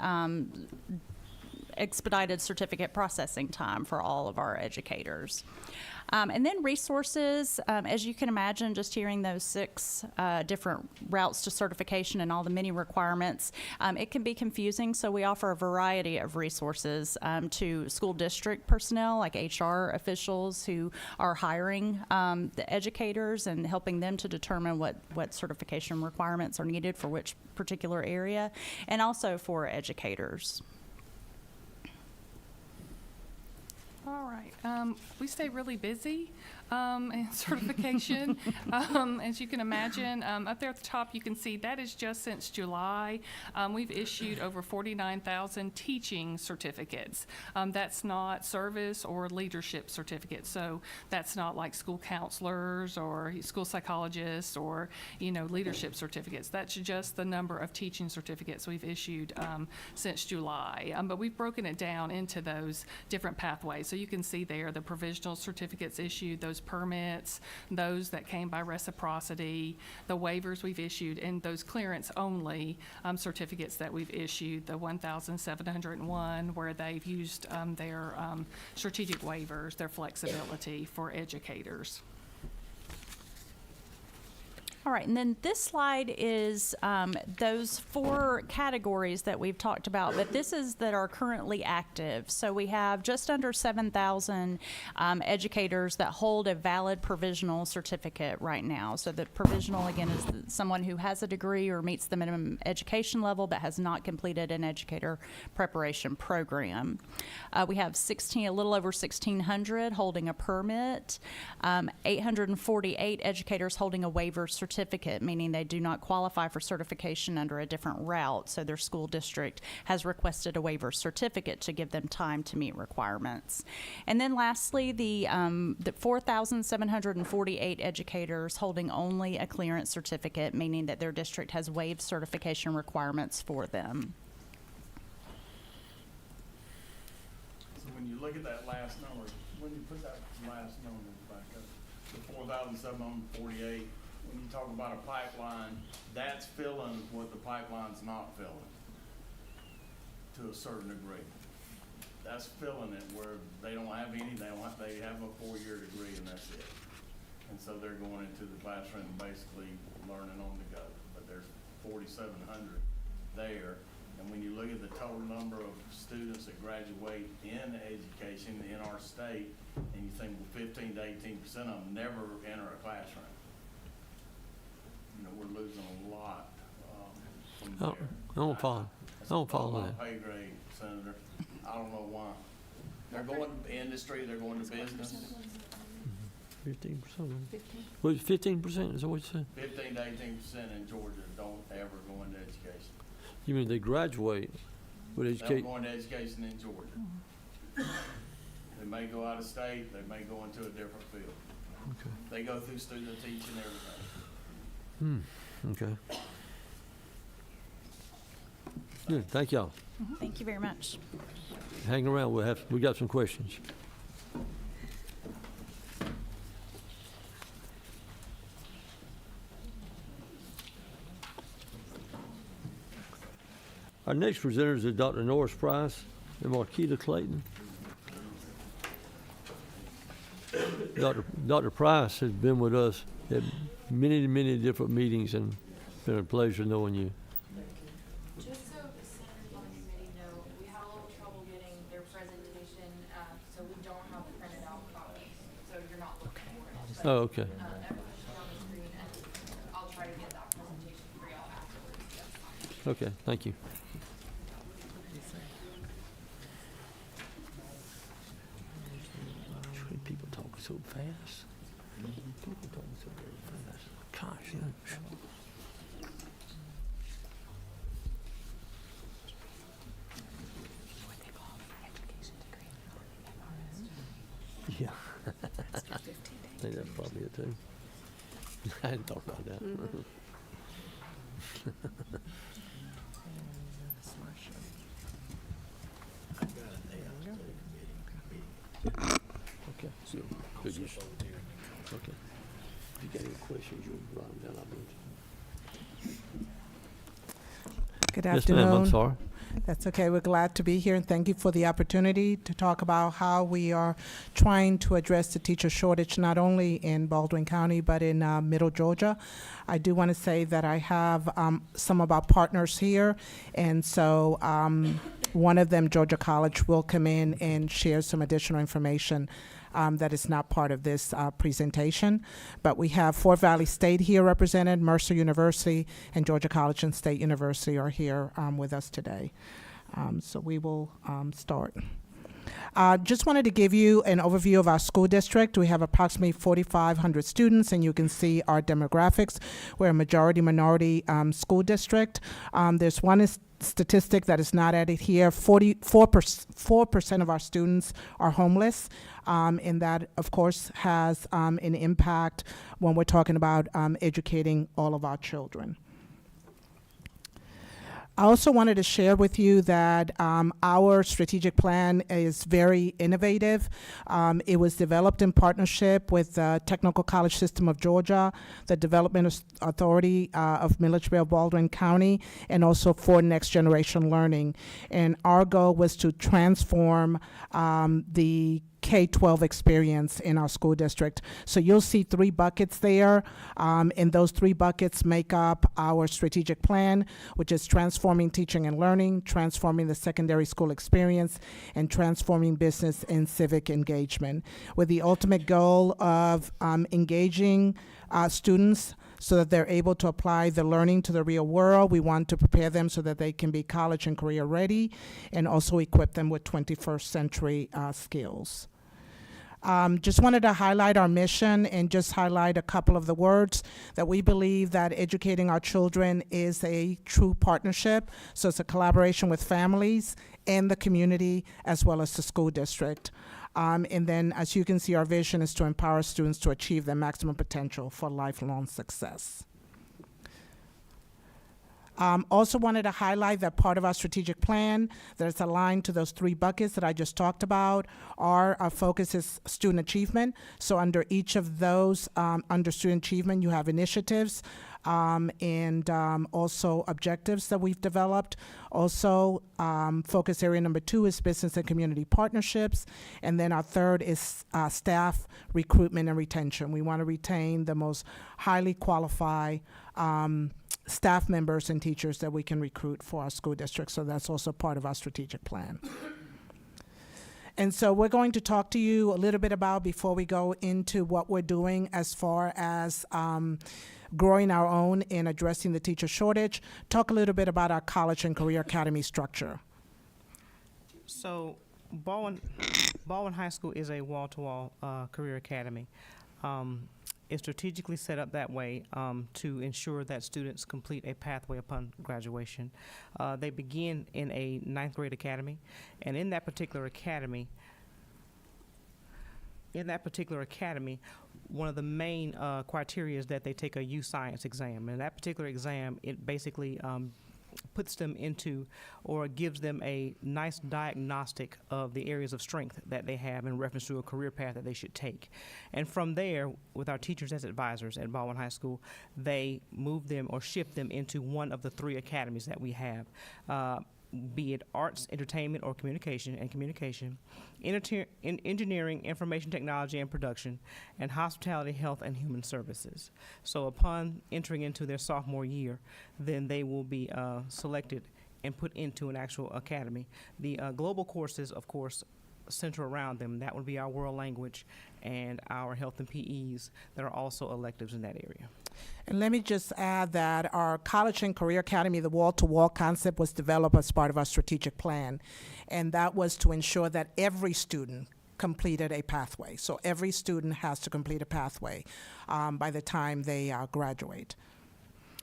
expedited certificate processing time for all of our educators. And then resources, as you can imagine, just hearing those 6 different routes to certification and all the many requirements, it can be confusing. So we offer a variety of resources to school district personnel, like HR officials who are hiring the educators and helping them to determine what certification requirements are needed for which particular area, and also for educators. All right. We stay really busy in certification. As you can imagine, up there at the top, you can see that is just since July. We've issued over 49,000 teaching certificates. That's not service or leadership certificates. So that's not like school counselors or school psychologists or, leadership certificates. That's just the number of teaching certificates we've issued since July. But we've broken it down into those different pathways. So you can see there the provisional certificates issued, those permits, those that came by reciprocity, the waivers we've issued, and those clearance only certificates that we've issued, the 1,701 where they've used their strategic waivers, their flexibility for educators. All right, and then this slide is those 4 categories that we've talked about, but this is that are currently active. So we have just under 7,000 educators that hold a valid provisional certificate right now. So the provisional, again, is someone who has a degree or meets the minimum education level but has not completed an educator preparation program. We have a little over 1,600 holding a permit, 848 educators holding a waiver certificate, meaning they do not qualify for certification under a different route, so their school district has requested a waiver certificate to give them time to meet requirements. And then lastly, the 4,748 educators holding only a clearance certificate, meaning that their district has waived certification requirements for them. So when you look at that last number, when you put that last number back up, the 4,748, when you talk about a pipeline, that's filling what the pipeline's not filling to a certain degree. That's filling it where they don't have any, they have a 4-year degree and that's it. And so they're going into the classroom basically learning on the go. But there's 4,700 there. And when you look at the total number of students that graduate in education in our state, and you think, well, 15 to 18% of them never enter a classroom. We're losing a lot from there. I don't follow that. Pay grade, Senator. I don't know why. They're going to industry, they're going to business. 15%. Well, 15% is what you said? 15 to 18% in Georgia don't ever go into education. You mean they graduate with They education? don't go into education in Georgia. They may go out of state, they may go into a different field. Okay. They go through student teaching, everything. Okay. Good, thank y'all. Thank you very much. Hang around, we got some questions. Our next presenter is Dr. Norris Price and Marquita Clayton. Dr. Price has been with us at many different meetings, and it's been a pleasure knowing you. Just so the senators on the committee know, we had a little trouble getting their presentation, so we don't have the printed out copies, so you're not looking for it. But, Oh, okay. everything's on the screen, and I'll try to get that presentation for y'all afterwards. Yes. Okay, thank you. So fast. People talking so very fast. Gosh, yeah. I think that's probably it too. I hadn't thought about that. Okay, so, good use. Okay. If you got any questions, you'll write them down, Good Yes, ma'am, I'm afternoon. sorry. That's okay. We're glad to be here, and thank you for the opportunity to talk about how we are trying to address the teacher shortage, not only in Baldwin County, but in Middle Georgia. I do want to say that I have some of our partners here, and so one of them, Georgia College, will come in and share some additional information that is not part of this presentation. But we have Fort Valley State here represented, Mercer University, and Georgia College and State University are here with us today. So we will start. Just wanted to give you an overview of our school district. We have approximately 4,500 students, and you can see our demographics. We're a majority minority school district. There's one statistic that is not added here. 4% of our students are homeless, and that, of course, has an impact when we're talking about educating all of our children. I also wanted to share with you that our strategic plan is very innovative. It was developed in partnership with the Technical College System of Georgia, the Development Authority of Milledgeville, Baldwin County, and also for Next Generation Learning. And our goal was to transform the K-12 experience in our school district. So you'll see 3 buckets there, and those 3 buckets make up our strategic plan, which is transforming teaching and learning, transforming the secondary school experience, and transforming business and civic engagement, with the ultimate goal of engaging students so that they're able to apply the learning to the real world. We want to prepare them so that they can be college and career ready, and also equip them with 21st century skills. Just wanted to highlight our mission and just highlight a couple of the words that we believe that educating our children is a true partnership. So it's a collaboration with families and the community as well as the school district. And then, as you can see, our vision is to empower students to achieve their maximum potential for lifelong success. Also wanted to highlight that part of our strategic plan that is aligned to those 3 buckets that I just talked about. Our focus is student achievement. So under each of those, under student achievement, you have initiatives and also objectives that we've developed. Also, focus area number 2 is business and community partnerships. And then our third is staff recruitment and retention. We want to retain the most highly qualified staff members and teachers that we can recruit for our school district. So that's also part of our strategic plan. And so we're going to talk to you a little bit about, before we go into what we're doing as far as growing our own in addressing the teacher shortage, talk a little bit about our college and career academy structure. So Baldwin High School is a wall-to-wall career academy. It's strategically set up that way to ensure that students complete a pathway upon graduation. They begin in a 9th grade academy, and in that particular academy, one of the main criteria is that they take a youth science exam. And that particular exam, it basically puts them into, or gives them a nice diagnostic of the areas of strength that they have in reference to a career path that they should take. And from there, with our teachers as advisors at Baldwin High School, they move them or shift them into one of the 3 academies that we have. Be it arts, entertainment, or communication, engineering, information technology and production, and hospitality, health, and human services. So upon entering into their sophomore year, then they will be selected and put into an actual academy. The global courses, of course, center around them. That would be our world language and our health and PEs that are also electives in that area. And let me just add that our College and Career Academy, the wall-to-wall concept, was developed as part of our strategic plan. And that was to ensure that every student completed a pathway. So every student has to complete a pathway by the time they graduate.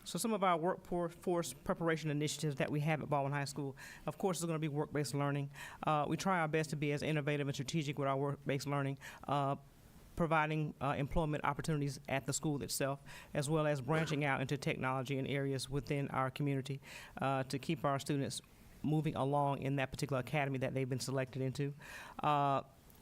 So some of our workforce preparation initiatives that we have at Baldwin High School, of course, is going to be work-based learning. We try our best to be as innovative and strategic with our work-based learning, providing employment opportunities at the school itself, as well as branching out into technology in areas within our community to keep our students moving along in that particular academy that they've been selected into.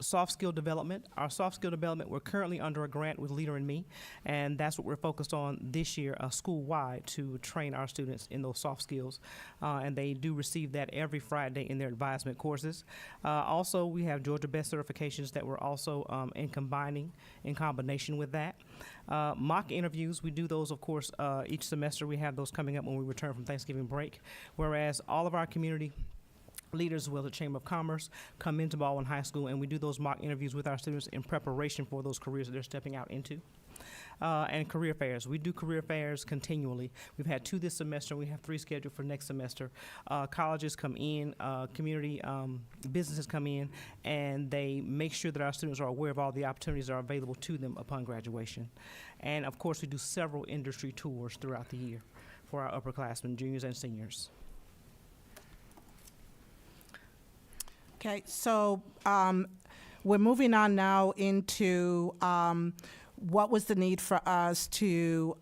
Soft skill development. Our soft skill development, we're currently under a grant with Leader in Me, and that's what we're focused on this year, school-wide, to train our students in those soft skills. And they do receive that every Friday in their advisement courses. Also, we have Georgia Best certifications that we're also in combination with that. Mock interviews, we do those, of course, each semester. We have those coming up when we return from Thanksgiving break, whereas all of our community leaders, as well as the Chamber of Commerce, come into Baldwin High School, and we do those mock interviews with our students in preparation for those careers that they're stepping out into. And career fairs. We do career fairs continually. We've had 2 this semester. We have 3 scheduled for next semester. Colleges come in, community businesses come in, and they make sure that our students are aware of all the opportunities that are available to them upon graduation. And, of course, we do several industry tours throughout the year for our upperclassmen, juniors, and seniors. Okay, so we're moving on now into what was the need for us to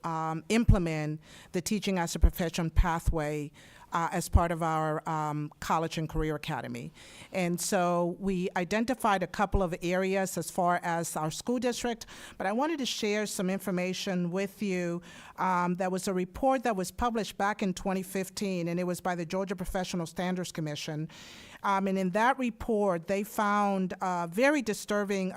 implement the Teaching as a Profession pathway as part of our College and Career Academy. And so we identified a couple of areas as far as our school district, but I wanted to share some information with you. That was a report that was published back in 2015, and it was by the Georgia Professional Standards Commission. And in that report, they found a very disturbing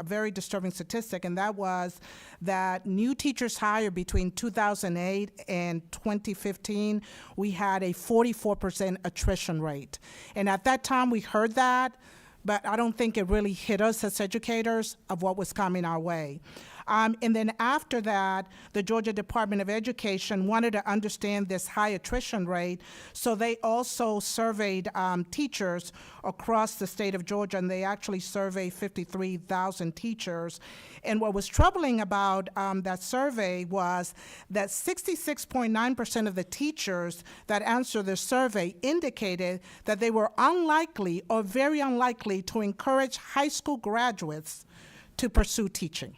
statistic, and that was that new teachers hired between 2008 and 2015, we had a 44% attrition rate. And at that time, we heard that, but I don't think it really hit us as educators of what was coming our way. And then after that, the Georgia Department of Education wanted to understand this high attrition rate, so they also surveyed teachers across the state of Georgia, and they actually surveyed 53,000 teachers. And what was troubling about that survey was that 66.9% of the teachers that answered the survey indicated that they were unlikely or very unlikely to encourage high school graduates to pursue teaching.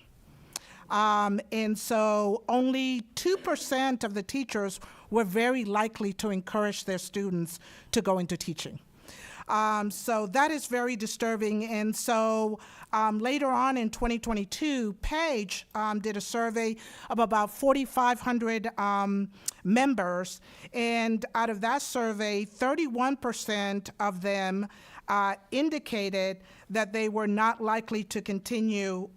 And so only 2% of the teachers were very likely to encourage their students to go into teaching. So that is very disturbing. And so later on in 2022, Page did a survey of about 4,500 members. And out of that survey, 31% of them indicated that they were not likely to continue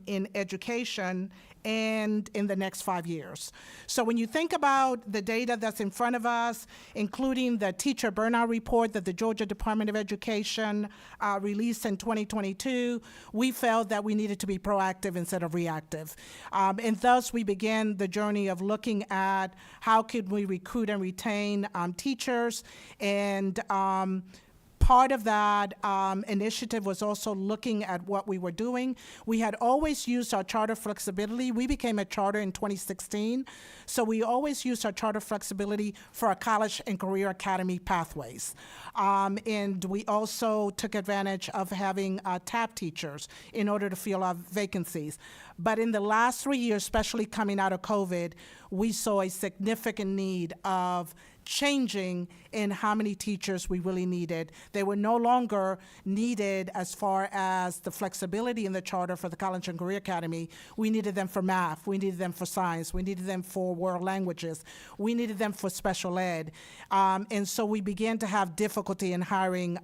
in education and in the next 5 years. So when you think about the data that's in front of us, including the teacher burnout report that the Georgia Department of Education released in 2022, we felt that we needed to be proactive instead of reactive. And thus we began the journey of looking at how could we recruit and retain teachers, and part of that initiative was also looking at what we were doing. We had always used our charter flexibility. We became a charter in 2016, so we always used our charter flexibility for our College and Career Academy pathways. And we also took advantage of having TAP teachers in order to fill our vacancies. But in the last 3 years, especially coming out of COVID, we saw a significant need of changing in how many teachers we really needed. They were no longer needed as far as the flexibility in the charter for the College and Career Academy. We needed them for math. We needed them for science. We needed them for world languages. We needed them for special ed. And so we began to have difficulty in hiring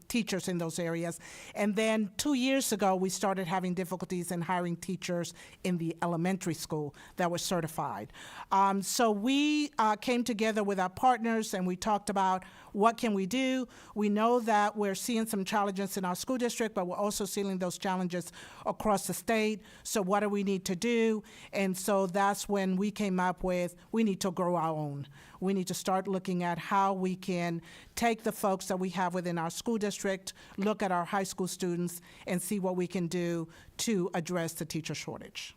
teachers in those areas. And then 2 years ago, we started having difficulties in hiring teachers in the elementary school that were certified. So we came together with our partners and we talked about what can we do. We know that we're seeing some challenges in our school district, but we're also seeing those challenges across the state. So what do we need to do? And so that's when we came up with, we need to grow our own. We need to start looking at how we can take the folks that we have within our school district, look at our high school students, and see what we can do to address the teacher shortage.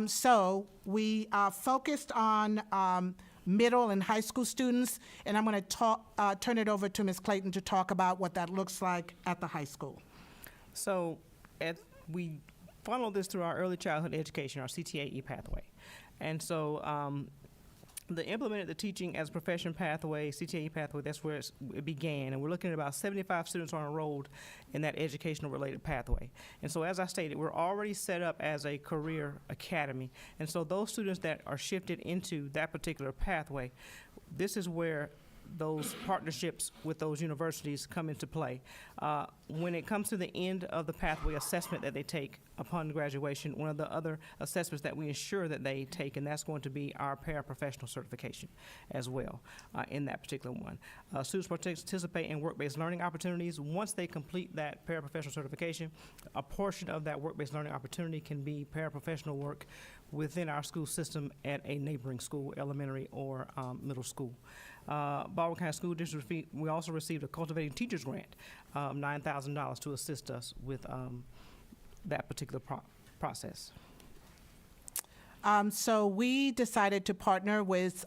So we focused on middle and high school students, and I'm going to turn it over to Ms. Clayton to talk about what that looks like at the high school. So we funnel this through our early childhood education, our CTAE pathway. And so the implemented the teaching as a profession pathway, CTAE pathway, that's where it began. And we're looking at about 75 students are enrolled in that educational related pathway. And so as I stated, we're already set up as a career academy. And so those students that are shifted into that particular pathway, this is where those partnerships with those universities come into play. When it comes to the end of the pathway assessment that they take upon graduation, one of the other assessments that we ensure that they take, and that's going to be our paraprofessional certification as well in that particular one. Students participate in work-based learning opportunities. Once they complete that paraprofessional certification, a portion of that work-based learning opportunity can be paraprofessional work within our school system at a neighboring school, elementary or middle school. Baldwin County School District, we also received a Cultivating Teachers grant, $9,000 to assist us with that particular process. So we decided to partner with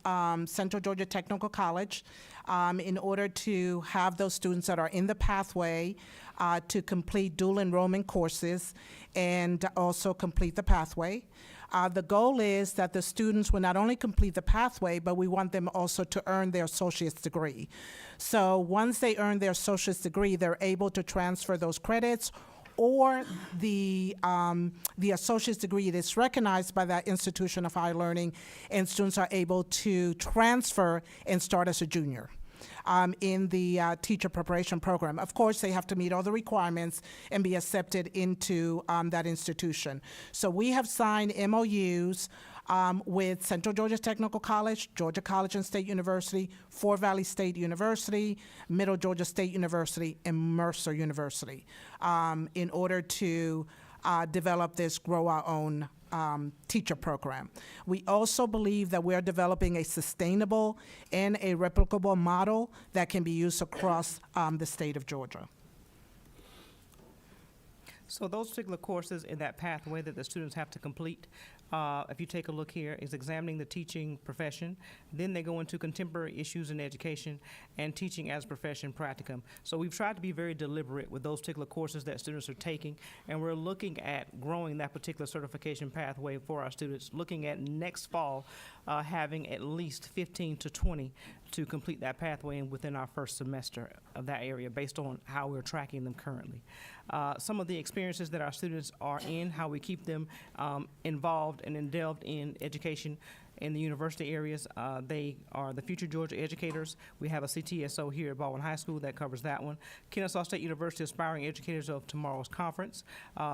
Central Georgia Technical College in order to have those students that are in the pathway to complete dual enrollment courses and also complete the pathway. The goal is that the students will not only complete the pathway, but we want them also to earn their associate's degree. So once they earn their associate's degree, they're able to transfer those credits, or the associate's degree that's recognized by that institution of higher learning, and students are able to transfer and start as a junior in the teacher preparation program. Of course, they have to meet all the requirements and be accepted into that institution. So we have signed MOUs with Central Georgia Technical College, Georgia College and State University, Fort Valley State University, Middle Georgia State University, and Mercer University in order to develop this Grow Our Own teacher program. We also believe that we are developing a sustainable and a replicable model that can be used across the state of Georgia. So those particular courses in that pathway that the students have to complete, if you take a look here, is examining the teaching profession. Then they go into contemporary issues in education and teaching as a profession practicum. So we've tried to be very deliberate with those particular courses that students are taking, and we're looking at growing that particular certification pathway for our students, looking at next fall having at least 15 to 20 to complete that pathway and within our first semester of that area based on how we're tracking them currently. Some of the experiences that our students are in, how we keep them involved and delved in education in the university areas. They are the Future Georgia Educators. We have a CTSO here at Baldwin High School that covers that one. Kennesaw State University Aspiring Educators of Tomorrow's Conference,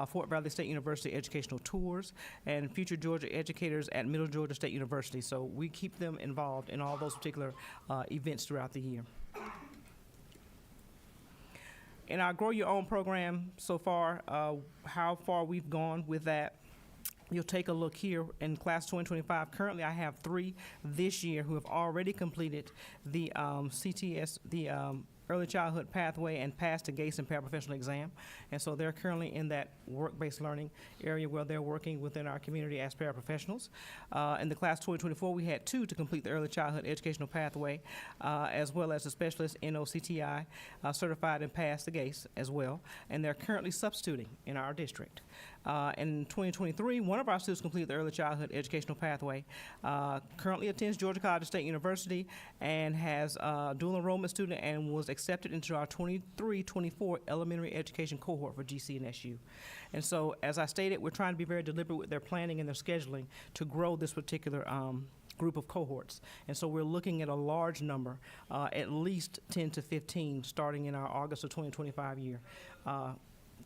Fort Valley State University Educational Tours, and Future Georgia Educators at Middle Georgia State University. So we keep them involved in all those particular events throughout the year. In our Grow Your Own program so far, how far we've gone with that, you'll take a look here in class 2025. Currently, I have 3 this year who have already completed the CTS, the early childhood pathway, and passed the GACE and paraprofessional exam. And so they're currently in that work-based learning area where they're working within our community as paraprofessionals. In the class 2024, we had 2 to complete the early childhood educational pathway, as well as a specialist NOCTI certified and passed the GACE as well. And they're currently substituting in our district. In 2023, one of our students completed the early childhood educational pathway, currently attends Georgia College State University, and has a dual enrollment student and was accepted into our 23-24 elementary education cohort for GCNSU. And so, as I stated, we're trying to be very deliberate with their planning and their scheduling to grow this particular group of cohorts. And so we're looking at a large number, at least 10 to 15, starting in our August of 2025 year.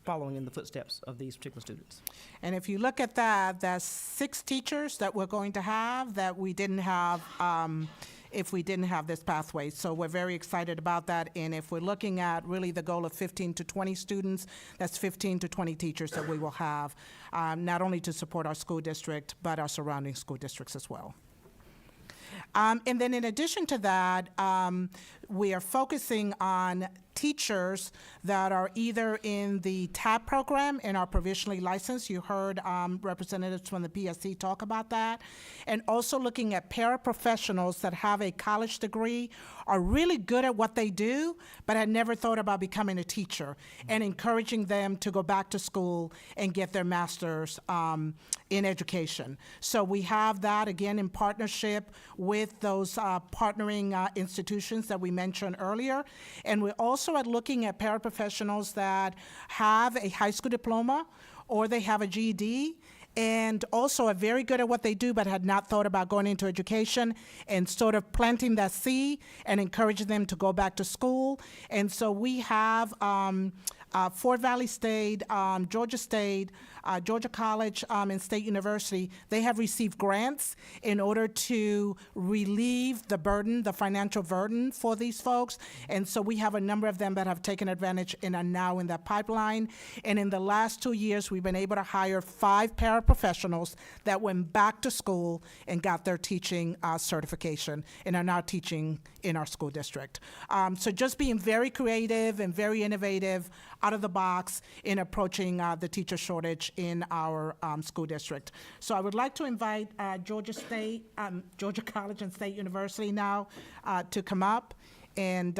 following in the footsteps of these particular students. And if you look at that, that's 6 teachers that we're going to have that we didn't have if we didn't have this pathway. So we're very excited about that. And if we're looking at really the goal of 15 to 20 students, that's 15 to 20 teachers that we will have, not only to support our school district, but our surrounding school districts as well. And then in addition to that, we are focusing on teachers that are either in the TAP program and are provisionally licensed. You heard representatives from the PSC talk about that. And also looking at paraprofessionals that have a college degree, are really good at what they do, but had never thought about becoming a teacher, and encouraging them to go back to school and get their master's in education. So we have that, again, in partnership with those partnering institutions that we mentioned earlier. And we're also looking at paraprofessionals that have a high school diploma or they have a GED and also are very good at what they do but had not thought about going into education, and sort of planting that seed and encouraging them to go back to school. And so we have Fort Valley State, Georgia State, Georgia College, and State University. They have received grants in order to relieve the burden, the financial burden for these folks. And so we have a number of them that have taken advantage and are now in that pipeline. And in the last 2 years, we've been able to hire 5 paraprofessionals that went back to school and got their teaching certification and are now teaching in our school district. So just being very creative and very innovative, out of the box in approaching the teacher shortage in our school district. So I would like to invite Georgia College and State University now to come up and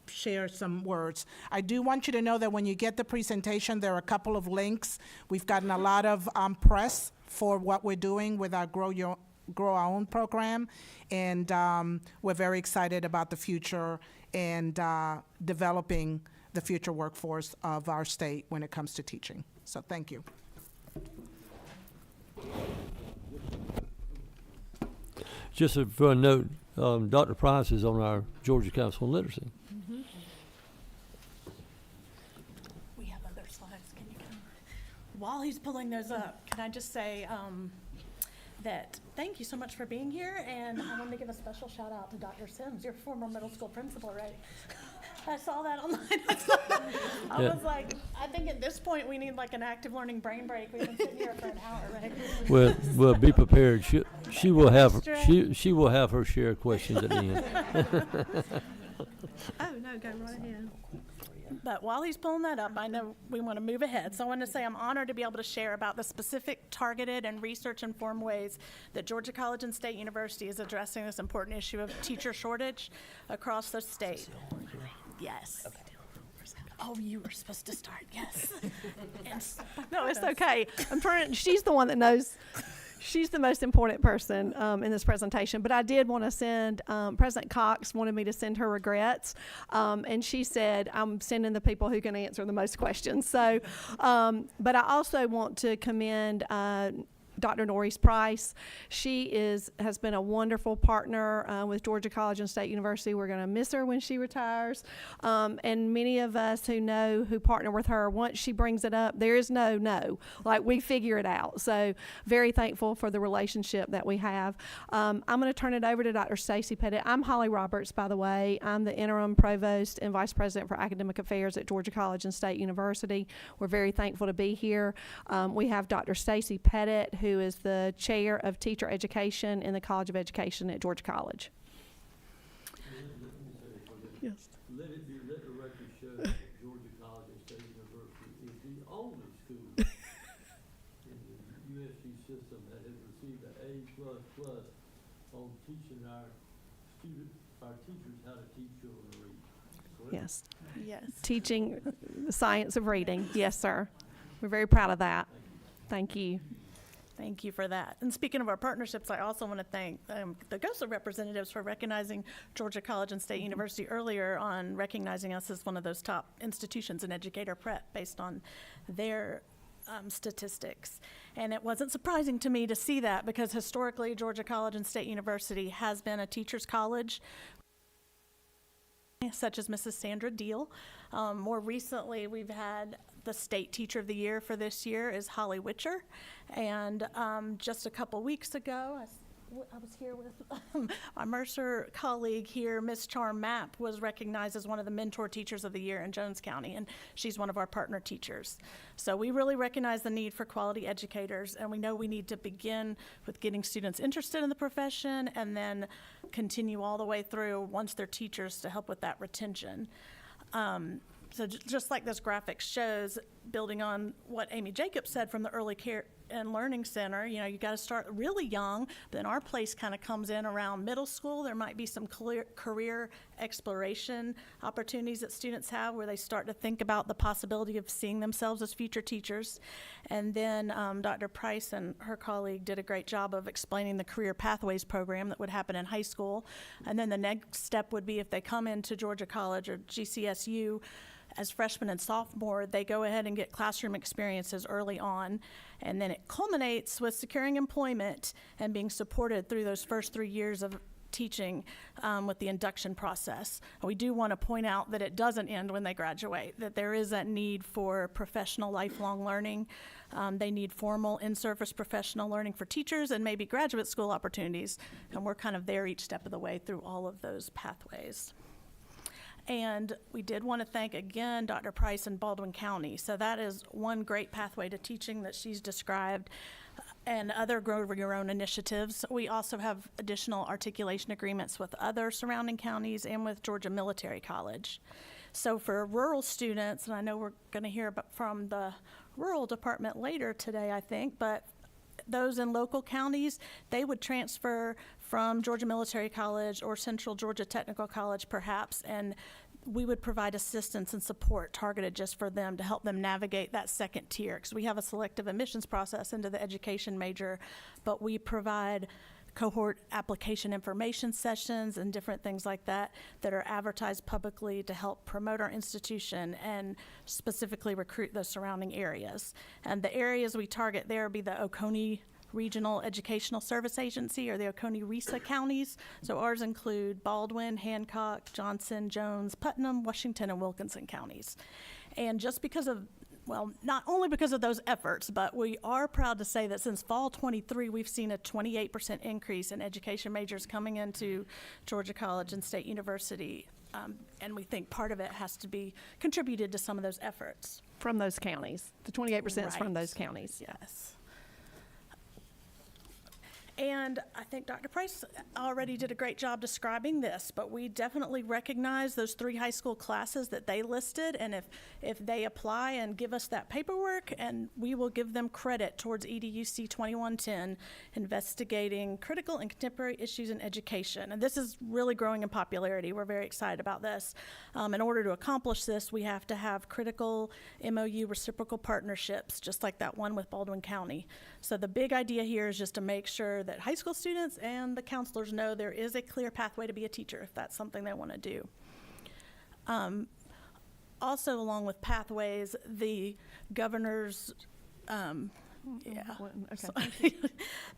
share some words. I do want you to know that when you get the presentation, there are a couple of links. We've gotten a lot of press for what we're doing with our Grow Our Own program, and we're very excited about the future and developing the future workforce of our state when it comes to teaching. So thank you. Just for a note, Dr. Price is on our Georgia Council on Literacy. We have other slides. Can you come? While he's pulling those up, can I just say that thank you so much for being here, and I wanted to give a special shout out to Dr. Sims, your former middle school principal, right? I saw that online. I was like, I think at this point we need like an active learning brain break. We've been sitting here for an hour, right? Well, be prepared. She will have she will have her share of questions at the end. Oh no, go right ahead. But while he's pulling that up, I know we want to move ahead. So I want to say I'm honored to be able to share about the specific, targeted, and research-informed ways that Georgia College and State University is addressing this important issue of teacher shortage across the state. Yes. Oh, you were supposed to start, yes. No, it's okay. I'm trying. She's the one that knows. She's the most important person in this presentation. But I did want to send, President Cox wanted me to send her regrets. And she said, I'm sending the people who can answer the most questions. So, but I also want to commend Dr. Norris Price. She has been a wonderful partner with Georgia College and State University. We're going to miss her when she retires. And many of us who partner with her, once she brings it up, there is no. Like, we figure it out. So very thankful for the relationship that we have. I'm going to turn it over to Dr. Stacy Pettit. I'm Holly Roberts, by the way. I'm the interim provost and vice president for academic affairs at Georgia College and State University. We're very thankful to be here. We have Dr. Stacy Pettit, who is the chair of teacher education in the College of Education at Georgia College. Yes. Let the record show that Georgia College and State University is the only school in the USG system that has received an A++ on teaching our teachers how to teach children to read. Correct? Yes. Yes. Teaching the science of reading. Yes, sir. We're very proud of that. Thank you. Thank you for that. And speaking of our partnerships, I also want to thank the GOSA representatives for recognizing Georgia College and State University earlier on, recognizing us as one of those top institutions in educator prep based on their statistics. And it wasn't surprising to me to see that, because historically Georgia College and State University has been a teacher's college. alumni, such as Mrs. Sandra Deal. More recently, we've had the State Teacher of the Year for this year is Holly Witcher. And just a couple weeks ago, I was here with my Mercer colleague here, Miss Charm Mapp, was recognized as one of the Mentor Teachers of the Year in Jones County, and she's one of our partner teachers. So we really recognize the need for quality educators, and we know we need to begin with getting students interested in the profession and then continue all the way through once they're teachers to help with that retention. So just like this graphic shows, building on what Amy Jacobs said from the Early Care and Learning Center, you know, you got to start really young. Then our place kind of comes in around middle school. There might be some career exploration opportunities that students have where they start to think about the possibility of seeing themselves as future teachers. And then Dr. Price and her colleague did a great job of explaining the Career Pathways program that would happen in high school. And then the next step would be if they come into Georgia College or GCSU, as freshmen and sophomore, they go ahead and get classroom experiences early on, and then it culminates with securing employment and being supported through those first 3 years of teaching with the induction process. We do want to point out that it doesn't end when they graduate, that there is that need for professional lifelong learning. They need formal in-service professional learning for teachers and maybe graduate school opportunities, and we're kind of there each step of the way through all of those pathways. And we did want to thank again Dr. Price in Baldwin County. So that is one great pathway to teaching that she's described, and other Grow Your Own initiatives. We also have additional articulation agreements with other surrounding counties and with Georgia Military College. So for rural students, and I know we're going to hear from the rural department later today, I think, but those in local counties, they would transfer from Georgia Military College or Central Georgia Technical College perhaps, and we would provide assistance and support targeted just for them to help them navigate that second tier, because we have a selective admissions process into the education major, but we provide cohort application information sessions and different things like that that are advertised publicly to help promote our institution and specifically recruit those surrounding areas. And the areas we target there would be the Oconee Regional Educational Service Agency, or the Oconee RESA counties. So ours include Baldwin, Hancock, Johnson, Jones, Putnam, Washington, and Wilkinson counties. And just because of, well, not only because of those efforts, but we are proud to say that since fall 23, we've seen a 28% increase in education majors coming into Georgia College and State University. And we think part of it has to be contributed to some of those efforts. From those counties. The 28% is from Right. those counties. Yes. And I think Dr. Price already did a great job describing this, but we definitely recognize those 3 high school classes that they listed, and if they apply and give us that paperwork, and we will give them credit towards EDUC 2110, investigating critical and contemporary issues in education. And this is really growing in popularity. We're very excited about this. In order to accomplish this, we have to have critical MOU reciprocal partnerships, just like that one with Baldwin County. So the big idea here is just to make sure that high school students and the counselors know there is a clear pathway to be a teacher if that's something they want to do. Also, along with pathways, the governor's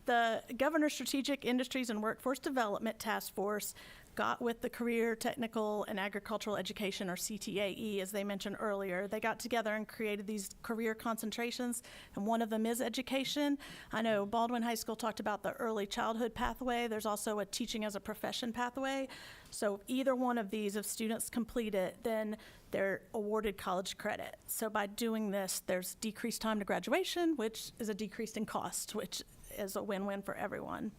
the Governor's Strategic Industries and Workforce Development Task Force got with the Career, Technical, and Agricultural Education, or CTAE, as they mentioned earlier. They got together and created these career concentrations, and one of them is education. I know Baldwin High School talked about the early childhood pathway. There's also a teaching as a profession pathway. So either one of these, if students complete it, then they're awarded college credit. So by doing this, there's decreased time to graduation, which is a decrease in cost, which is a win-win for everyone.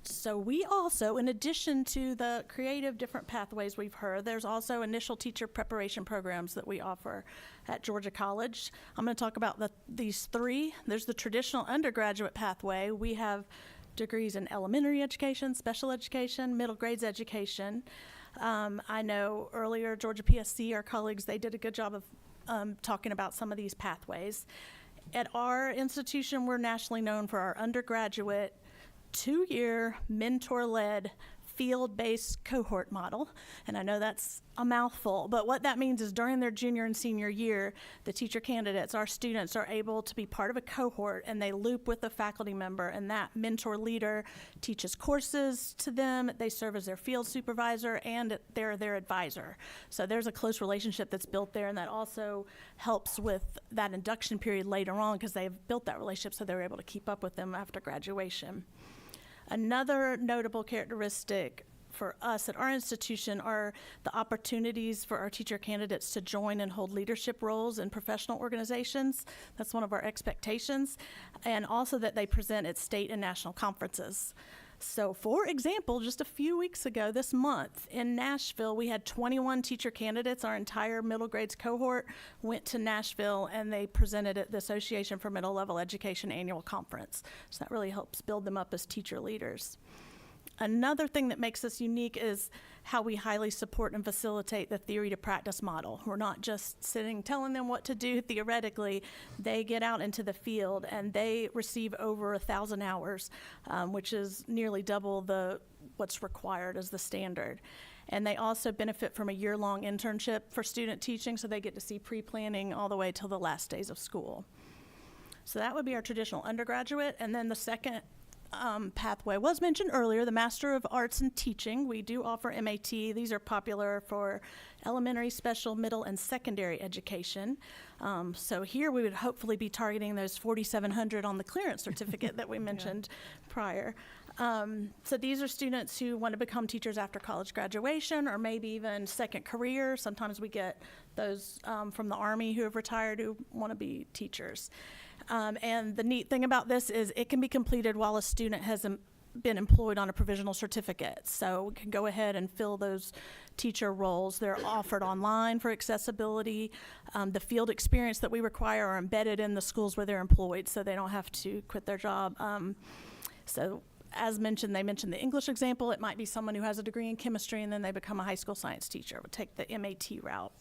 So we also, in addition to the creative different pathways we've heard, there's also initial teacher preparation programs that we offer at Georgia College. I'm going to talk about these 3. There's the traditional undergraduate pathway. We have degrees in elementary education, special education, middle grades education. I know earlier Georgia PSC, our colleagues, they did a good job of talking about some of these pathways. At our institution, we're nationally known for our undergraduate 2-year mentor-led field-based cohort model. And I know that's a mouthful, but what that means is during their junior and senior year, the teacher candidates, our students, are able to be part of a cohort, and they loop with a faculty member, and that mentor leader teaches courses to them. They serve as their field supervisor, and they're their advisor. So there's a close relationship that's built there, and that also helps with that induction period later on because they've built that relationship, so they're able to keep up with them after graduation. Another notable characteristic for us at our institution are the opportunities for our teacher candidates to join and hold leadership roles in professional organizations. That's one of our expectations, and also that they present at state and national conferences. So, for example, just a few weeks ago this month in Nashville, we had 21 teacher candidates. Our entire middle grades cohort went to Nashville, and they presented at the Association for Middle Level Education annual conference. So that really helps build them up as teacher leaders. Another thing that makes us unique is how we highly support and facilitate the theory to practice model. We're not just sitting telling them what to do theoretically. They get out into the field and they receive over 1,000 hours, which is nearly double what's required as the standard. And they also benefit from a year-long internship for student teaching, so they get to see pre-planning all the way till the last days of school. So that would be our traditional undergraduate. And then the second pathway was mentioned earlier, the Master of Arts in Teaching. We do offer MAT. These are popular for elementary, special, middle, and secondary education. So here we would hopefully be targeting those 4,700 on the clearance certificate that we mentioned prior. So these are students who want to become teachers after college graduation or maybe even second career. Sometimes we get those from the Army who have retired who want to be teachers. And the neat thing about this is it can be completed while a student has been employed on a provisional certificate. So we can go ahead and fill those teacher roles. They're offered online for accessibility. The field experience that we require are embedded in the schools where they're employed, so they don't have to quit their job. So as mentioned, they mentioned the English example. It might be someone who has a degree in chemistry and then they become a high school science teacher, would take the MAT route.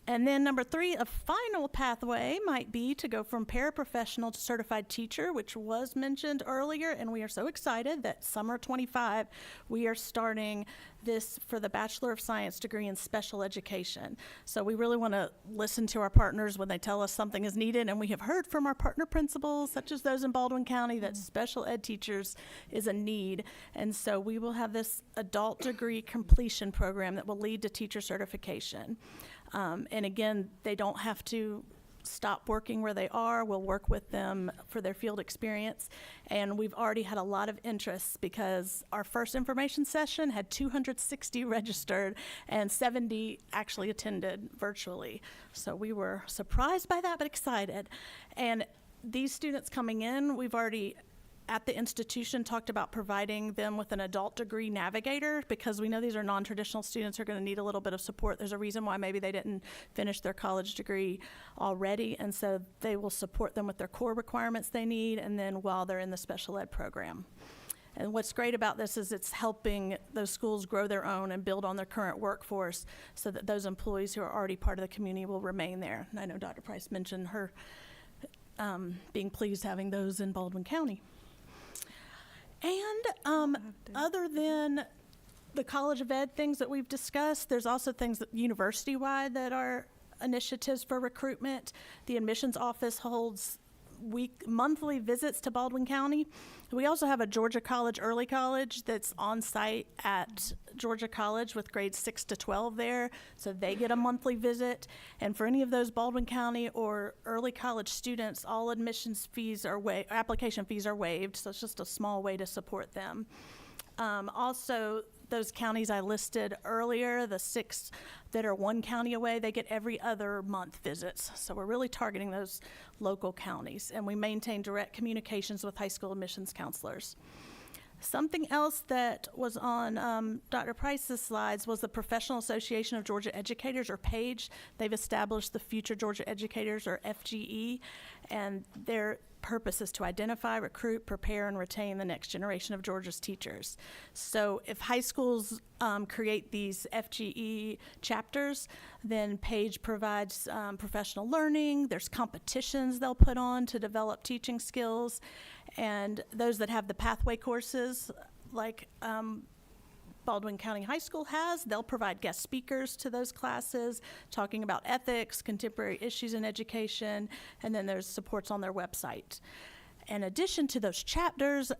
And then number 3, a final pathway might be to go from paraprofessional to certified teacher, which was mentioned earlier, and we are so excited that summer 25, we are starting this for the Bachelor of Science degree in special education. So we really want to listen to our partners when they tell us something is needed, and we have heard from our partner principals, such as those in Baldwin County, that special ed teachers is a need. And so we will have this adult degree completion program that will lead to teacher certification. And again, they don't have to stop working where they are. We'll work with them for their field experience. And we've already had a lot of interest because our first information session had 260 registered and 70 actually attended virtually. So we were surprised by that, but excited. And these students coming in, we've already at the institution talked about providing them with an adult degree navigator because we know these are non-traditional students who are going to need a little bit of support. There's a reason why maybe they didn't finish their college degree already, and so they will support them with their core requirements they need and then while they're in the special ed program. And what's great about this is it's helping those schools grow their own and build on their current workforce so that those employees who are already part of the community will remain there. And I know Dr. Price mentioned her being pleased having those in Baldwin County. And other than the College of Ed things that we've discussed, there's also things that university-wide that are initiatives for recruitment. The admissions office holds monthly visits to Baldwin County. We also have a Georgia College Early College that's on site at Georgia College with grades 6 to 12 there, so they get a monthly visit. And for any of those Baldwin County or early college students, all admissions fees are application fees are waived, so it's just a small way to support them. Also, those counties I listed earlier, the 6 that are one county away, they get every other month visits. So we're really targeting those local counties, and we maintain direct communications with high school admissions counselors. Something else that was on Dr. Price's slides was the Professional Association of Georgia Educators, or PAGE. They've established the Future Georgia Educators, or FGE, and their purpose is to identify, recruit, prepare, and retain the next generation of Georgia's teachers. So if high schools create these FGE chapters, then PAGE provides professional learning. There's competitions they'll put on to develop teaching skills. And those that have the pathway courses, like Baldwin County High School has. They'll provide guest speakers to those classes, talking about ethics, contemporary issues in education, and then there's supports on their website. In addition to those chapters,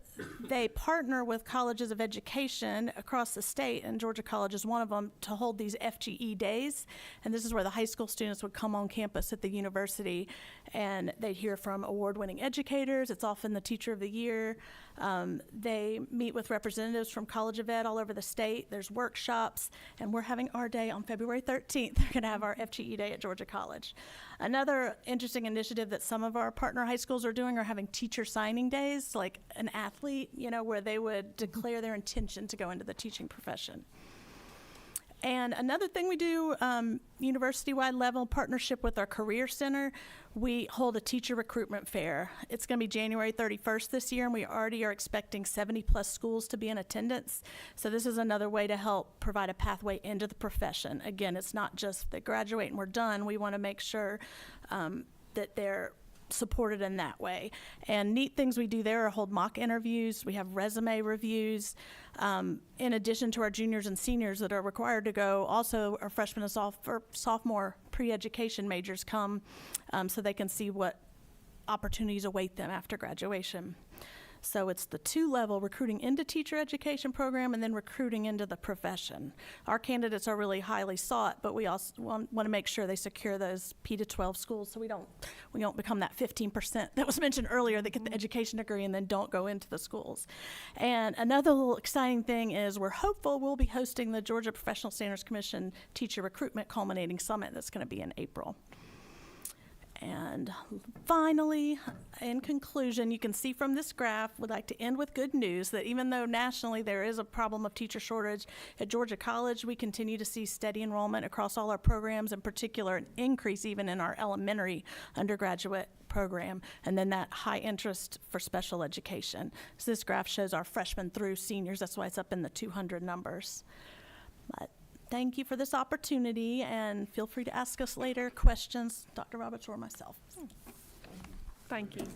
they partner with colleges of education across the state, and Georgia College is one of them, to hold these FGE days. And this is where the high school students would come on campus at the university, and they'd hear from award-winning educators. It's often the teacher of the year. They meet with representatives from College of Ed all over the state. There's workshops, and we're having our day on February 13th. We're going to have our FGE day at Georgia College. Another interesting initiative that some of our partner high schools are doing are having teacher signing days, like an athlete, where they would declare their intention to go into the teaching profession. And another thing we do, university-wide level partnership with our Career Center, we hold a teacher recruitment fair. It's going to be January 31st this year, and we already are expecting 70-plus schools to be in attendance. So this is another way to help provide a pathway into the profession. Again, it's not just that graduate and we're done. We want to make sure that they're supported in that way. And neat things we do there are hold mock interviews. We have resume reviews. In addition to our juniors and seniors that are required to go, also our freshmen and sophomore pre-education majors come so they can see what opportunities await them after graduation. So it's the two-level recruiting into teacher education program and then recruiting into the profession. Our candidates are really highly sought, but we also want to make sure they secure those P to 12 schools so we don't become that 15% that was mentioned earlier that get the education degree and then don't go into the schools. And another little exciting thing is we're hopeful we'll be hosting the Georgia Professional Standards Commission Teacher Recruitment Culminating Summit that's going to be in April. And finally, in conclusion, you can see from this graph, we'd like to end with good news that even though nationally there is a problem of teacher shortage, at Georgia College we continue to see steady enrollment across all our programs, in particular an increase even in our elementary undergraduate program, and then that high interest for special education. So this graph shows our freshmen through seniors. That's why it's up in the 200 numbers. But thank you for this opportunity, and feel free to ask us later questions, Dr. Roberts or myself. Thank you.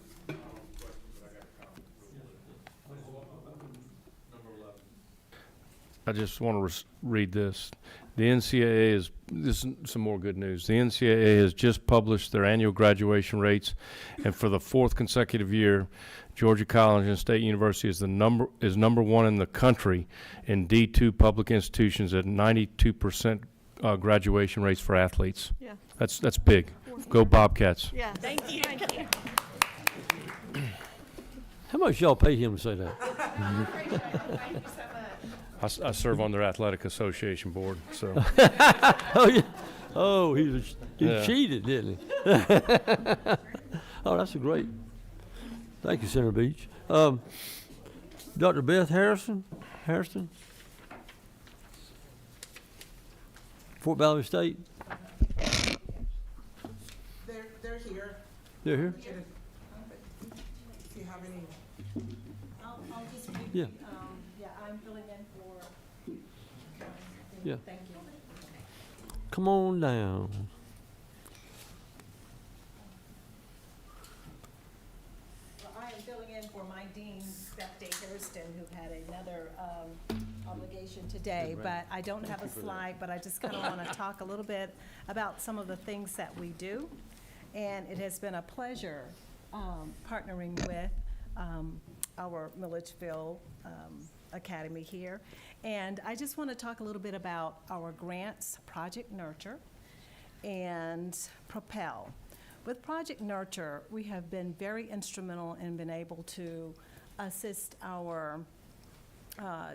I just want to read this. The NCAA this is some more good news. The NCAA has just published their annual graduation rates, and for the fourth consecutive year, Georgia College and State University is number one in the country in D2 public institutions at 92% graduation rates for athletes. Yeah. That's big. Go Bobcats. Yeah. Thank you. Thank you. How much y'all pay him to say that? Thank you so much. I serve on their athletic association board, so. Oh, yeah. Oh, he Yeah. cheated, didn't he? Oh, that's a great. Thank you, Senator Beach. Dr. Beth Harrison, Fort Valley State. They're here. They're here? If you have any. I'll just read. Yeah. Yeah, I'm filling in for. Yeah. Thank you. Come on down. Well, I am filling in for my dean, Beth Day Hurston, who had another obligation today, but I don't have a slide, but I just kind of want to talk a little bit about some of the things that we do. And it has been a pleasure partnering with our Milledgeville Academy here. And I just want to talk a little bit about our grants, Project Nurture and Propel. With Project Nurture, we have been very instrumental in being able to assist our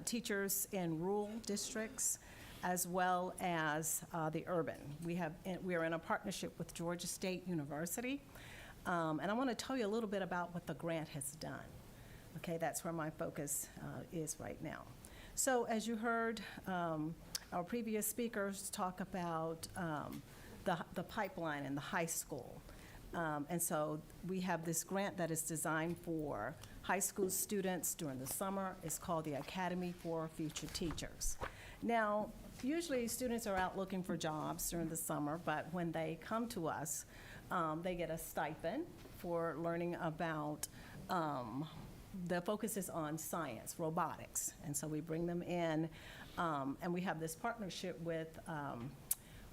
teachers in rural districts as well as the urban. We are in a partnership with Georgia State University. And I want to tell you a little bit about what the grant has done. Okay, that's where my focus is right now. So as you heard our previous speakers talk about the pipeline in the high school. And so we have this grant that is designed for high school students during the summer. It's called the Academy for Future Teachers. Now, usually students are out looking for jobs during the summer, but when they come to us, they get a stipend for learning about, the focus is on science, robotics. And so we bring them in And we have this partnership with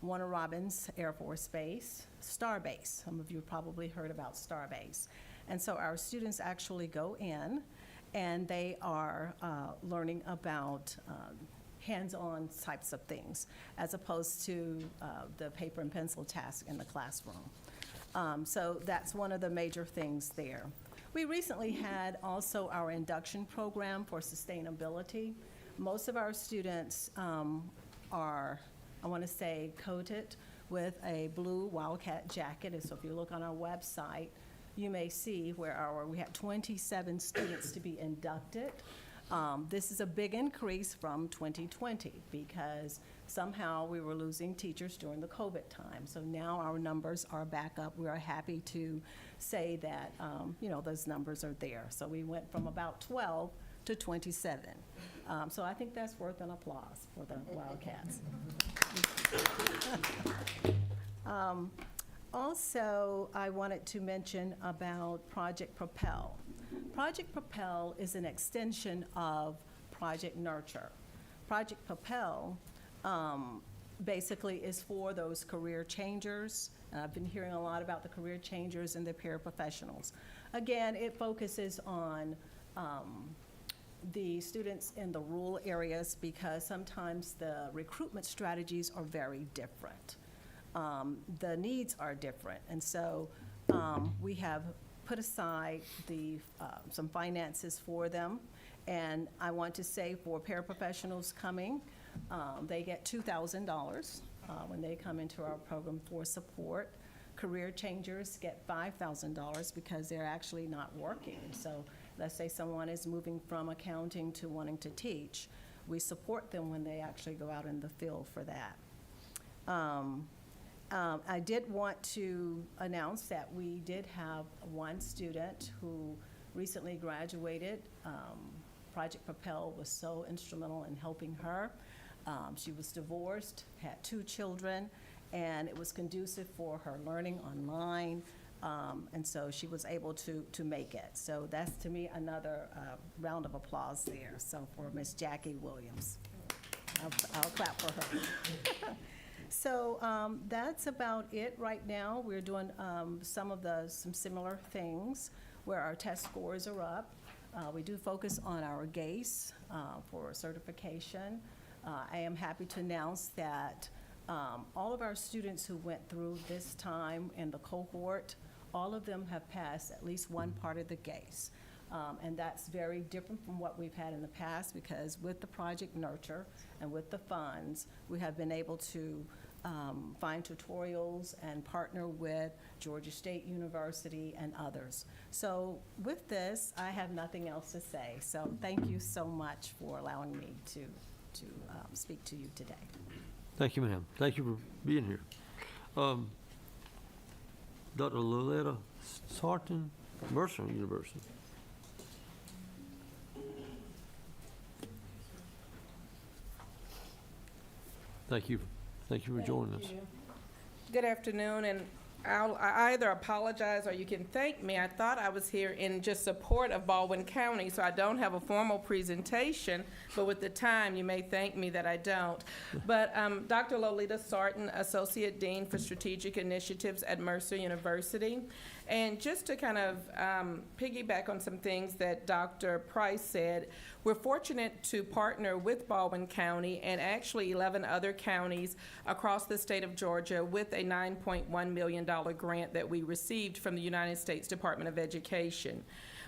Warner Robins Air Force Base, Starbase. Some of you have probably heard about Starbase. And so our students actually go in and they are learning about hands-on types of things as opposed to the paper and pencil task in the classroom. So that's one of the major things there. We recently had also our induction program for sustainability. Most of our students are, I want to say, coated with a blue Wildcat jacket. And so if you look on our website, you may see where we had 27 students to be inducted. This is a big increase from 2020 because somehow we were losing teachers during the COVID time. So now our numbers are back up. We are happy to say that, those numbers are there. So we went from about 12 to 27. So I think that's worth an applause for the Wildcats. Also, I wanted to mention about Project Propel. Project Propel is an extension of Project Nurture. Project Propel basically is for those career changers. I've been hearing a lot about the career changers and the paraprofessionals. Again, it focuses on the students in the rural areas because sometimes the recruitment strategies are very different. The needs are different, and so we have put aside some finances for them. And I want to say for paraprofessionals coming, they get $2,000 when they come into our program for support. Career changers get $5,000 because they're actually not working. So let's say someone is moving from accounting to wanting to teach. We support them when they actually go out in the field for that. I did want to announce that we did have one student who recently graduated. Project Propel was so instrumental in helping her. She was divorced, had 2 children, and it was conducive for her learning online, and so she was able to make it. So that's, to me, another round of applause there. So for Miss Jackie Williams, I'll clap for her. So that's about it right now. We're doing some similar things where our test scores are up. We do focus on our GACE for certification. I am happy to announce that all of our students who went through this time in the cohort, all of them have passed at least one part of the GACE. And that's very different from what we've had in the past because with the Project Nurture and with the funds, we have been able to find tutorials and partner with Georgia State University and others. So with this, I have nothing else to say. So thank you so much for allowing me to speak to you today. Thank you, ma'am. Thank you for being here. Dr. Loletta Sarton, Mercer University. Thank you. Thank you for joining us. Good afternoon, and I either apologize or you can thank me. I thought I was here in just support of Baldwin County, so I don't have a formal presentation, but with the time, you may thank me that I don't. But Dr. Loletta Sarton, Associate Dean for Strategic Initiatives at Mercer University. And just to kind of piggyback on some things that Dr. Price said, we're fortunate to partner with Baldwin County and actually 11 other counties across the state of Georgia with a $9.1 million grant that we received from the United States Department of Education.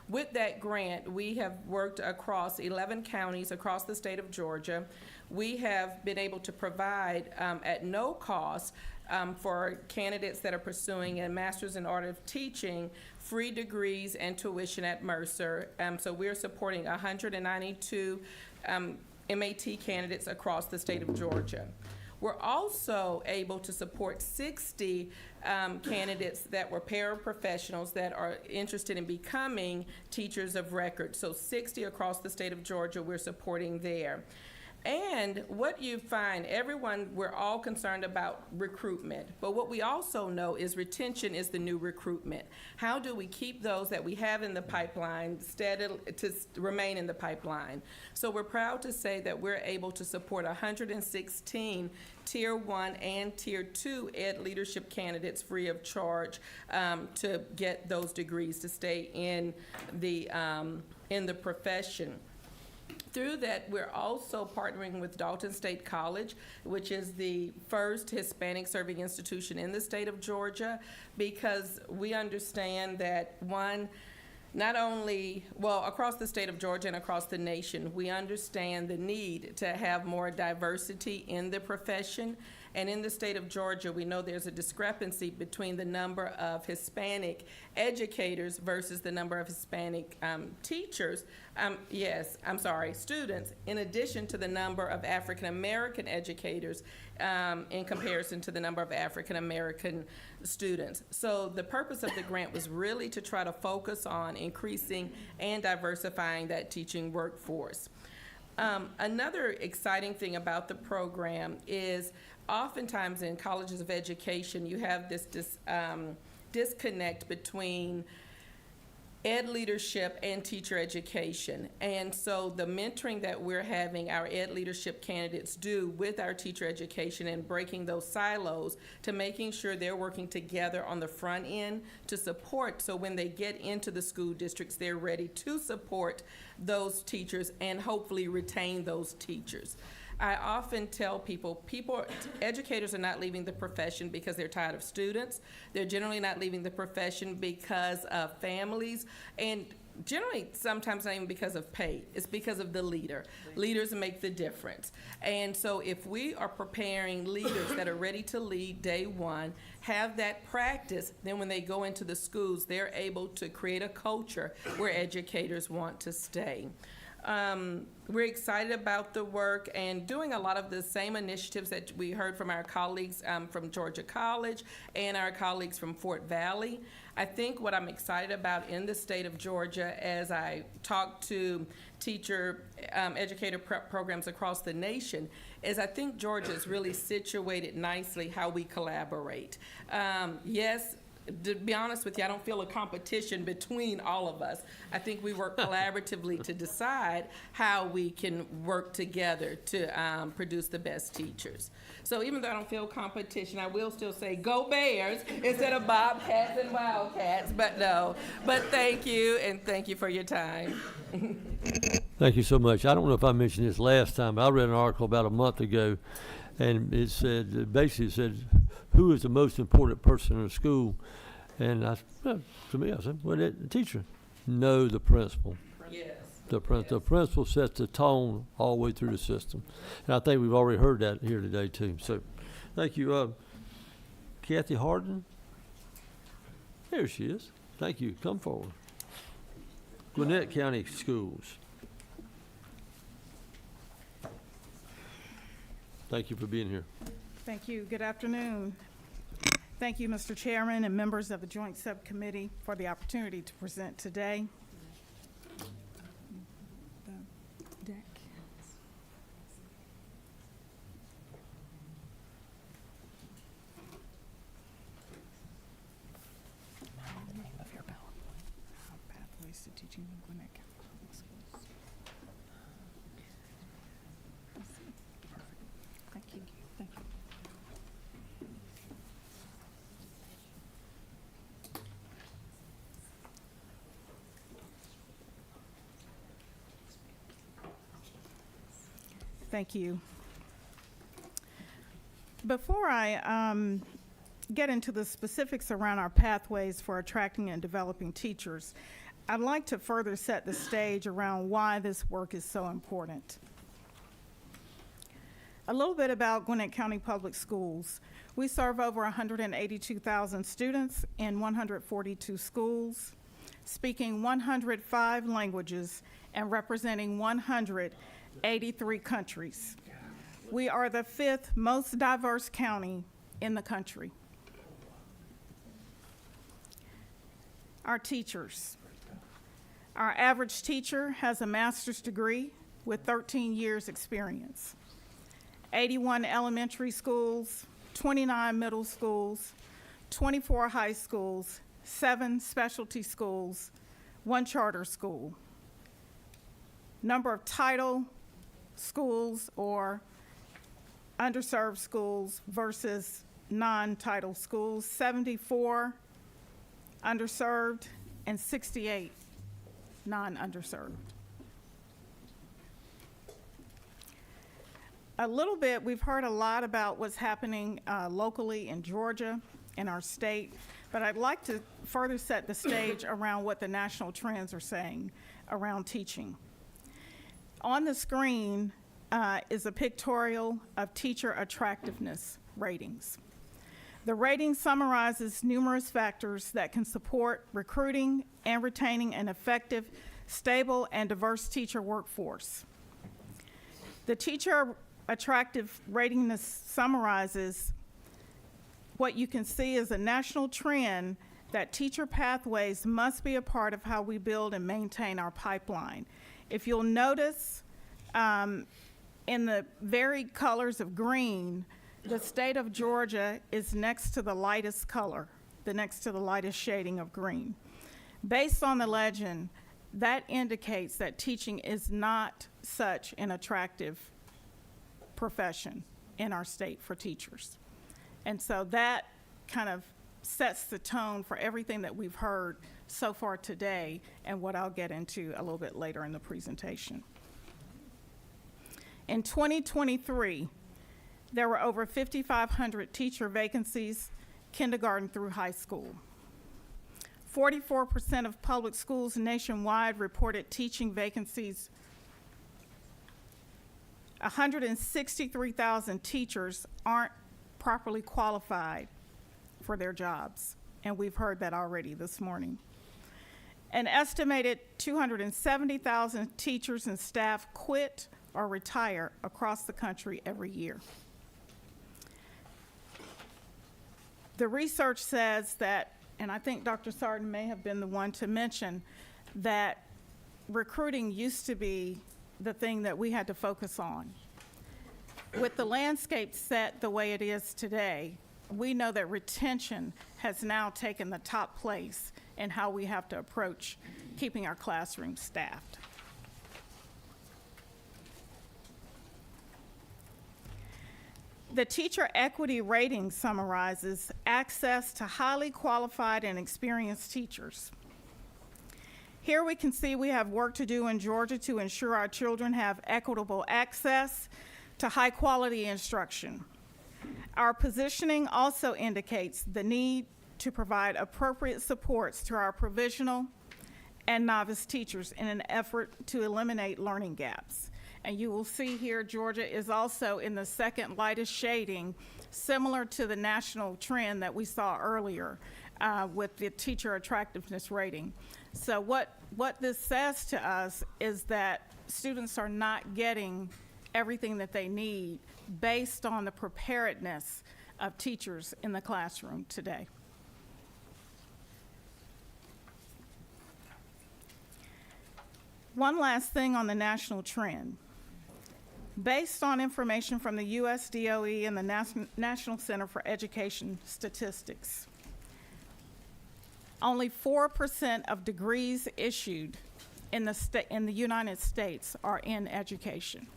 With that grant, we have worked across 11 counties across the state of Georgia. We have been able to provide at no cost for candidates that are pursuing a Master's in Art of Teaching, free degrees and tuition at Mercer. So we're supporting 192 MAT candidates across the state of Georgia. We're also able to support 60 candidates that were paraprofessionals that are interested in becoming teachers of record. So 60 across the state of Georgia we're supporting there. And what you find, we're all concerned about recruitment, but what we also know is retention is the new recruitment. How do we keep those that we have in the pipeline steady to remain in the pipeline? So we're proud to say that we're able to support 116 Tier 1 and Tier 2 Ed leadership candidates free of charge to get those degrees to stay in the profession. Through that, we're also partnering with Dalton State College, which is the first Hispanic serving institution in the state of Georgia, because we understand that not only, across the state of Georgia and across the nation, we understand the need to have more diversity in the profession. And in the state of Georgia, we know there's a discrepancy between the number of Hispanic educators versus the number of Hispanic students, in addition to the number of African American educators in comparison to the number of African American students. So the purpose of the grant was really to try to focus on increasing and diversifying that teaching workforce. Another exciting thing about the program is oftentimes in colleges of education, you have this disconnect between ed leadership and teacher education. And so the mentoring that we're having our ed leadership candidates do with our teacher education and breaking those silos to making sure they're working together on the front end to support, so when they get into the school districts, they're ready to support those teachers and hopefully retain those teachers. I often tell educators are not leaving the profession because they're tired of students. They're generally not leaving the profession because of families, and generally sometimes not even because of pay. It's because of the leader. Leaders make the difference. And so if we are preparing leaders that are ready to lead day one, have that practice, then when they go into the schools, they're able to create a culture where educators want to stay. We're excited about the work and doing a lot of the same initiatives that we heard from our colleagues from Georgia College and our colleagues from Fort Valley. I think what I'm excited about in the state of Georgia, as I talk to educator programs across the nation, is I think Georgia is really situated nicely how we collaborate. Yes, to be honest with you, I don't feel a competition between all of us. I think we work collaboratively to decide how we can work together to produce the best teachers. So even though I don't feel competition, I will still say go Bears instead of Bobcats and Wildcats, but no. But thank you, and thank you for your time. Thank you so much. I don't know if I mentioned this last time, but I read an article about a month ago, and it said, who is the most important person in the school? And to me, I said, well, the teacher. No, the principal. Yes. The principal sets the tone all the way through the system. And I think we've already heard that here today, too. So thank you. Kathy Harden. There she is. Thank you. Come forward. Gwinnett County Schools. Thank you for being here. Thank you. Good afternoon. Thank you, Mr. Chairman and members of the Joint Subcommittee, for the opportunity to present today. The deck. Pathways to teaching in Gwinnett County Public Schools. Thank you. Thank you. Thank you. Before I get into the specifics around our pathways for attracting and developing teachers, I'd like to further set the stage around why this work is so important. A little bit about Gwinnett County Public Schools. We serve over 182,000 students in 142 schools, speaking 105 languages and representing 183 countries. We are the 5th most diverse county in the country. Our teachers. Our average teacher has a master's degree with 13 years experience. 81 elementary schools, 29 middle schools, 24 high schools, 7 specialty schools, 1 charter school. Number of title schools or underserved schools versus non-title schools, 74 underserved and 68 non-underserved. A little bit, we've heard a lot about what's happening locally in Georgia, in our state, but I'd like to further set the stage around what the national trends are saying around teaching. On the screen is a pictorial of teacher attractiveness ratings. The rating summarizes numerous factors that can support recruiting and retaining an effective, stable, and diverse teacher workforce. The teacher attractive rating summarizes what you can see is a national trend that teacher pathways must be a part of how we build and maintain our pipeline. If you'll notice, in the varied colors of green, the state of Georgia is next to the lightest color, next to the lightest shading of green. Based on the legend, that indicates that teaching is not such an attractive profession in our state for teachers. And so that kind of sets the tone for everything that we've heard so far today and what I'll get into a little bit later in the presentation. In 2023, there were over 5,500 teacher vacancies, kindergarten through high school. 44% of public schools nationwide reported teaching vacancies. 163,000 teachers aren't properly qualified for their jobs, and we've heard that already this morning. An estimated 270,000 teachers and staff quit or retire across the country every year. The research says that, and I think Dr. Sarton may have been the one to mention, that recruiting used to be the thing that we had to focus on. With the landscape set the way it is today, we know that retention has now taken the top place in how we have to approach keeping our classrooms staffed. The teacher equity rating summarizes access to highly qualified and experienced teachers. Here we can see we have work to do in Georgia to ensure our children have equitable access to high quality instruction. Our positioning also indicates the need to provide appropriate supports to our provisional and novice teachers in an effort to eliminate learning gaps. And you will see here Georgia is also in the second lightest shading, similar to the national trend that we saw earlier with the teacher attractiveness rating. So what this says to us is that students are not getting everything that they need based on the preparedness of teachers in the classroom today. One last thing on the national trend. Based on information from the US DOE and the National Center for Education Statistics, only 4% of degrees issued in the United States are in education.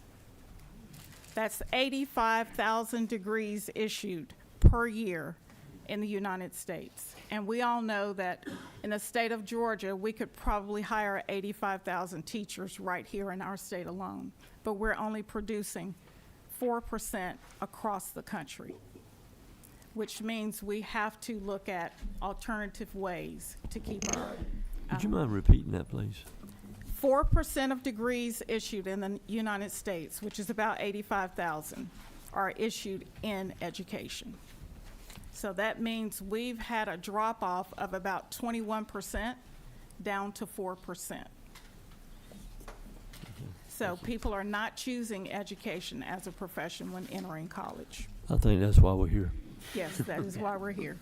That's 85,000 degrees issued per year in the United States. And we all know that in the state of Georgia, we could probably hire 85,000 teachers right here in our state alone, but we're only producing 4% across the country, which means we have to look at alternative ways to keep our. Would you mind repeating that, please? 4% of degrees issued in the United States, which is about 85,000, are issued in education. So that means we've had a drop off of about 21% down to 4%. So people are not choosing education as a profession when entering college. I think that's why we're here. Yes, that is why we're here.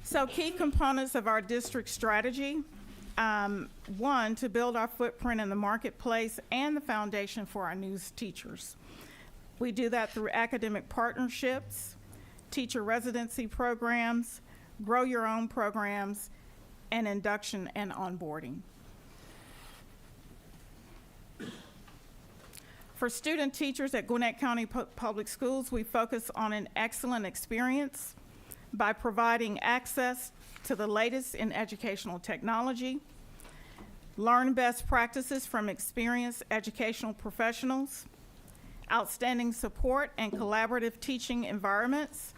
So key components of our district strategy one, to build our footprint in the marketplace and the foundation for our new teachers. We do that through academic partnerships, teacher residency programs, grow your own programs, and induction and onboarding. For student teachers at Gwinnett County Public Schools, we focus on an excellent experience by providing access to the latest in educational technology, learn best practices from experienced educational professionals, outstanding support and collaborative teaching environments,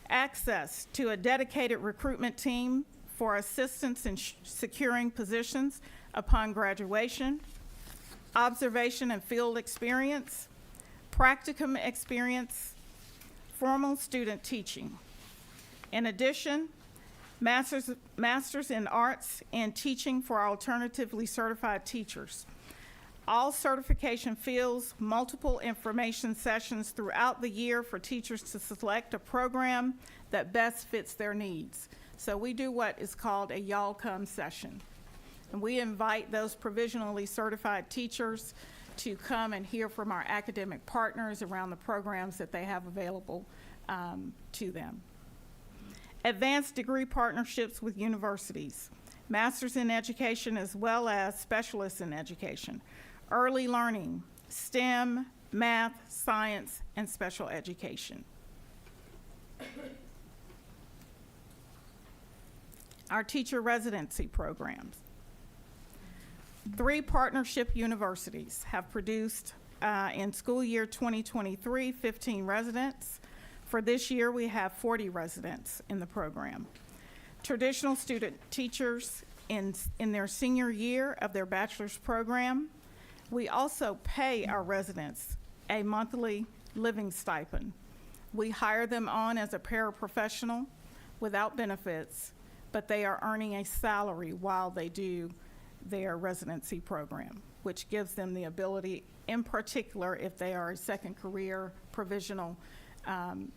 access to a dedicated recruitment team for assistance in securing positions upon graduation, observation and field experience, practicum experience, formal student teaching. In addition, Masters in Arts and Teaching for Alternatively Certified Teachers. All certification fields multiple information sessions throughout the year for teachers to select a program that best fits their needs. So we do what is called a Y'all Come session. And we invite those provisionally certified teachers to come and hear from our academic partners around the programs that they have available to them. Advanced degree partnerships with universities, masters in education as well as specialists in education, early learning, STEM, math, science, and special education. Our teacher residency programs. 3 partnership universities have produced in school year 2023, 15 residents. For this year, we have 40 residents in the program. Traditional student teachers in their senior year of their bachelor's program. We also pay our residents a monthly living stipend. We hire them on as a paraprofessional without benefits, but they are earning a salary while they do their residency program, which gives them the ability, in particular, if they are a second career provisional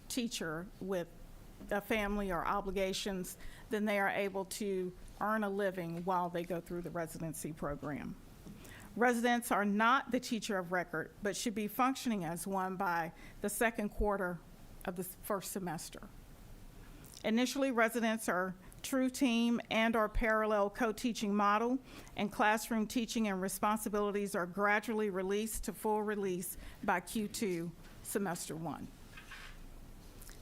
teacher with a family or obligations, then they are able to earn a living while they go through the residency program. Residents are not the teacher of record, but should be functioning as one by the second quarter of the first semester. Initially, residents are true team and or parallel co-teaching model, and classroom teaching and responsibilities are gradually released to full release by Q2 semester 1.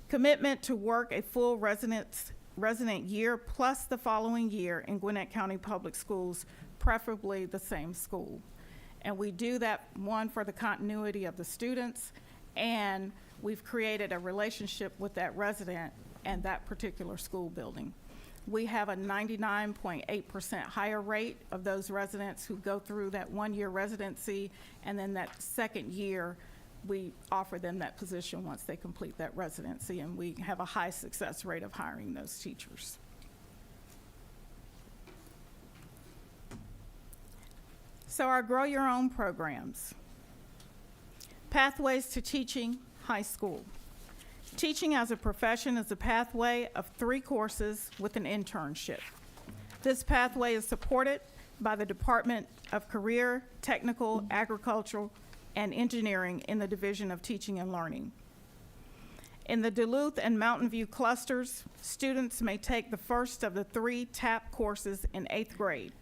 Commitment to work a full resident year plus the following year in Gwinnett County Public Schools, preferably the same school. And we do that, one, for the continuity of the students, and we've created a relationship with that resident and that particular school building. We have a 99.8% higher rate of those residents who go through that 1-year residency, and then that second year, we offer them that position once they complete that residency, and we have a high success rate of hiring those teachers. So our Grow Your Own programs. Pathways to Teaching High School. Teaching as a profession is a pathway of 3 courses with an internship. This pathway is supported by the Department of Career, Technical, Agricultural, and Engineering in the Division of Teaching and Learning. In the Duluth and Mountain View clusters, students may take the first of the 3 TAP courses in 8th grade.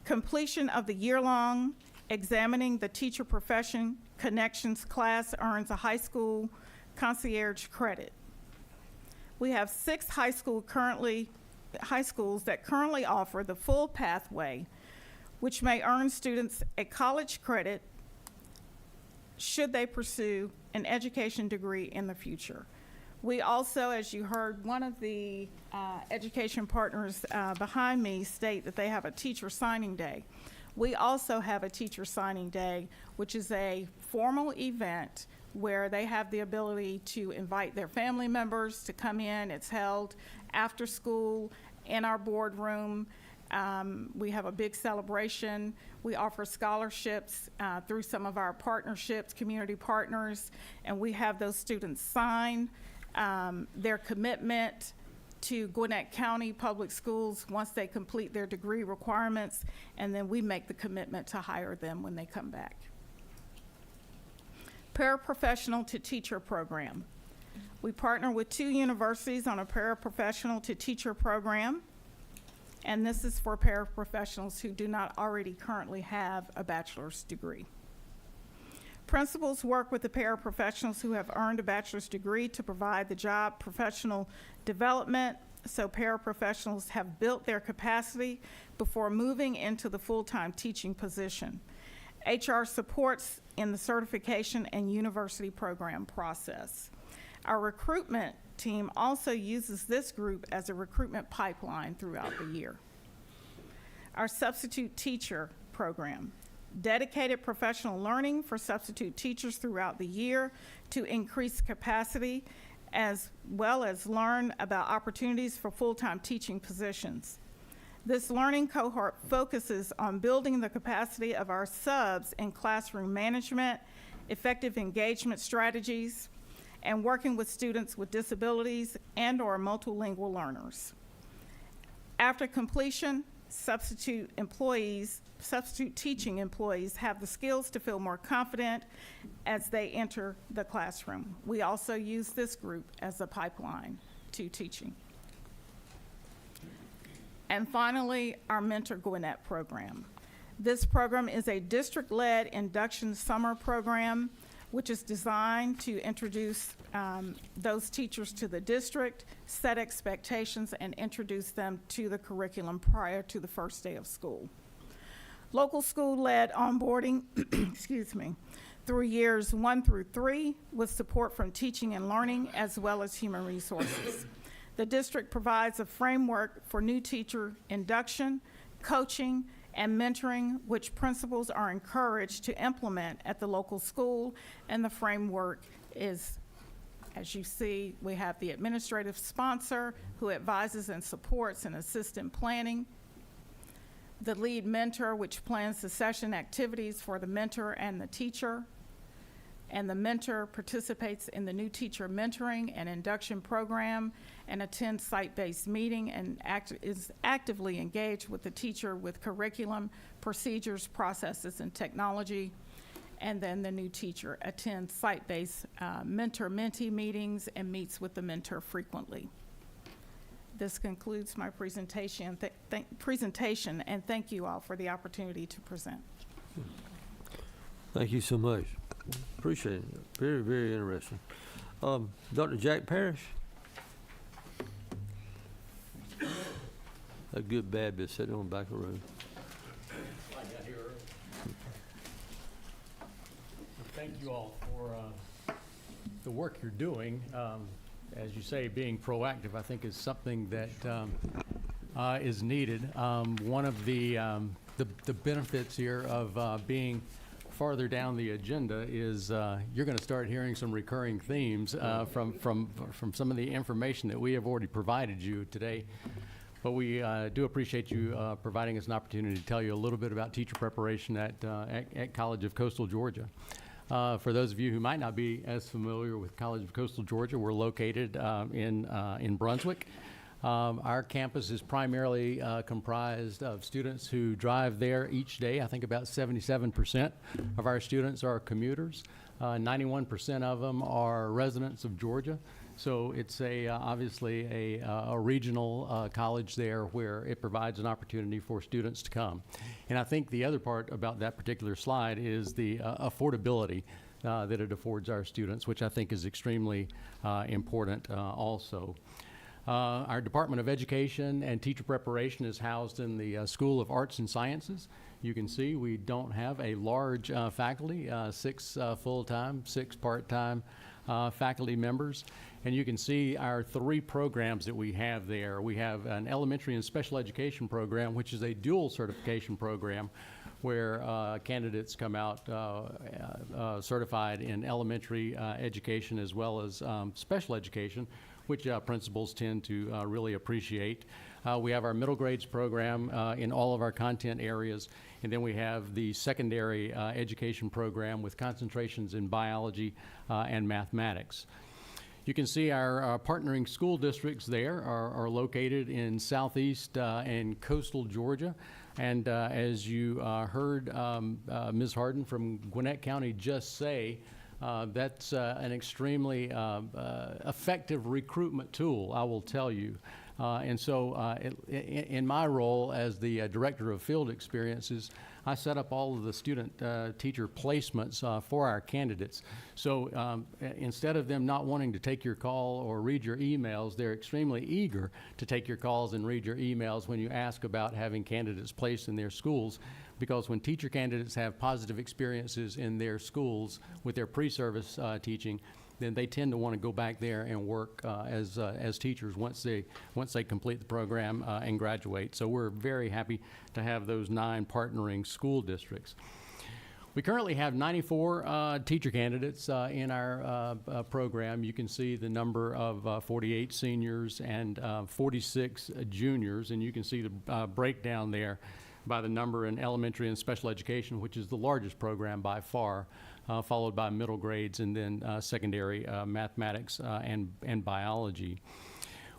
Completion of the year-long Examining the Teacher Profession Connections class earns a high school concierge credit. We have 6 high schools that currently offer the full pathway, which may earn students a college credit should they pursue an education degree in the future. We also, as you heard, one of the education partners behind me state that they have a teacher signing day. We also have a teacher signing day, which is a formal event where they have the ability to invite their family members to come in. It's held after school in our boardroom. We have a big celebration. We offer scholarships through some of our partnerships, community partners, and we have those students sign their commitment to Gwinnett County Public Schools once they complete their degree requirements, and then we make the commitment to hire them when they come back. Paraprofessional to Teacher Program. We partner with 2 universities on a paraprofessional to teacher program, and this is for paraprofessionals who do not already currently have a bachelor's degree. Principals work with the paraprofessionals who have earned a bachelor's degree to provide the job professional development, so paraprofessionals have built their capacity before moving into the full-time teaching position. HR supports in the certification and university program process. Our recruitment team also uses this group as a recruitment pipeline throughout the year. Our substitute teacher program. Dedicated professional learning for substitute teachers throughout the year to increase capacity, as well as learn about opportunities for full-time teaching positions. This learning cohort focuses on building the capacity of our subs in classroom management, effective engagement strategies, and working with students with disabilities and/or multilingual learners. After completion, substitute teaching employees have the skills to feel more confident as they enter the classroom. We also use this group as a pipeline to teaching. And finally, our Mentor Gwinnett program. This program is a district-led induction summer program which is designed to introduce those teachers to the district, set expectations, and introduce them to the curriculum prior to the first day of school. Local school-led onboarding, excuse me, through years 1 through 3 with support from teaching and learning as well as human resources. The district provides a framework for new teacher induction, coaching, and mentoring, which principals are encouraged to implement at the local school. And the framework is, as you see, we have the administrative sponsor who advises and supports and assists in planning, the lead mentor, which plans the session activities for the mentor and the teacher, and the mentor participates in the new teacher mentoring and induction program and attends site-based meeting and is actively engaged with the teacher with curriculum, procedures, processes, and technology. And then the new teacher attends site-based mentor-mentee meetings and meets with the mentor frequently. This concludes my presentation, and thank you all for the opportunity to present. Thank you so much. Appreciate it. Very, very interesting. Dr. Jack Parrish? A good Baptist sitting on the back of the room. Thank you all for the work you're doing. As you say, being proactive, I think, is something that is needed. One of the benefits here of being farther down the agenda is you're going to start hearing some recurring themes from some of the information that we have already provided you today. But we do appreciate you providing us an opportunity to tell you a little bit about teacher preparation at College of Coastal Georgia. For those of you who might not be as familiar with College of Coastal Georgia, we're located in Brunswick. Our campus is primarily comprised of students who drive there each day. I think about 77% of our students are commuters. 91% of them are residents of Georgia. So it's obviously a regional college there where it provides an opportunity for students to come. And I think the other part about that particular slide is the affordability that it affords our students, which I think is extremely important also. Our Department of Education and Teacher Preparation is housed in the School of Arts and Sciences. You can see we don't have a large faculty, 6 full-time, 6 part-time faculty members. And you can see our 3 programs that we have there. We have an elementary and special education program, which is a dual certification program where candidates come out certified in elementary education as well as special education, which principals tend to really appreciate. We have our middle grades program in all of our content areas, and then we have the secondary education program with concentrations in biology and mathematics. You can see our partnering school districts there are located in southeast and coastal Georgia. And as you heard Ms. Harden from Gwinnett County just say, that's an extremely effective recruitment tool, I will tell you. And so in my role as the Director of Field Experiences, I set up all of the student teacher placements for our candidates. So instead of them not wanting to take your call or read your emails, they're extremely eager to take your calls and read your emails when you ask about having candidates placed in their schools. Because when teacher candidates have positive experiences in their schools with their pre-service teaching, then they tend to want to go back there and work as teachers once they complete the program and graduate. So we're very happy to have those 9 partnering school districts. We currently have 94 teacher candidates in our program. You can see the number of 48 seniors and 46 juniors, and you can see the breakdown there by the number in elementary and special education, which is the largest program by far, followed by middle grades and then secondary mathematics and biology.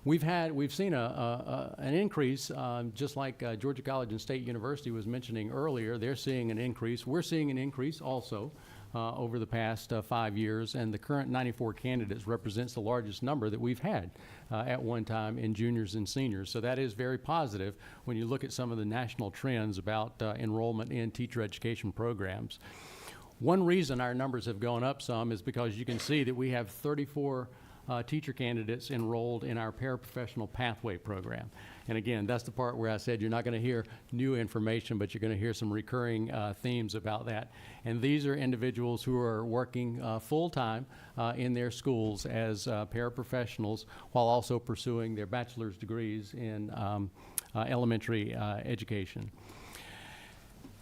We've seen an increase, just like Georgia College and State University was mentioning earlier. They're seeing an increase. We're seeing an increase also over the past 5 years, and the current 94 candidates represents the largest number that we've had at one time in juniors and seniors. So that is very positive when you look at some of the national trends about enrollment in teacher education programs. One reason our numbers have gone up some is because you can see that we have 34 teacher candidates enrolled in our paraprofessional pathway program. And again, that's the part where I said you're not going to hear new information, but you're going to hear some recurring themes about that. And these are individuals who are working full-time in their schools as paraprofessionals while also pursuing their bachelor's degrees in elementary education.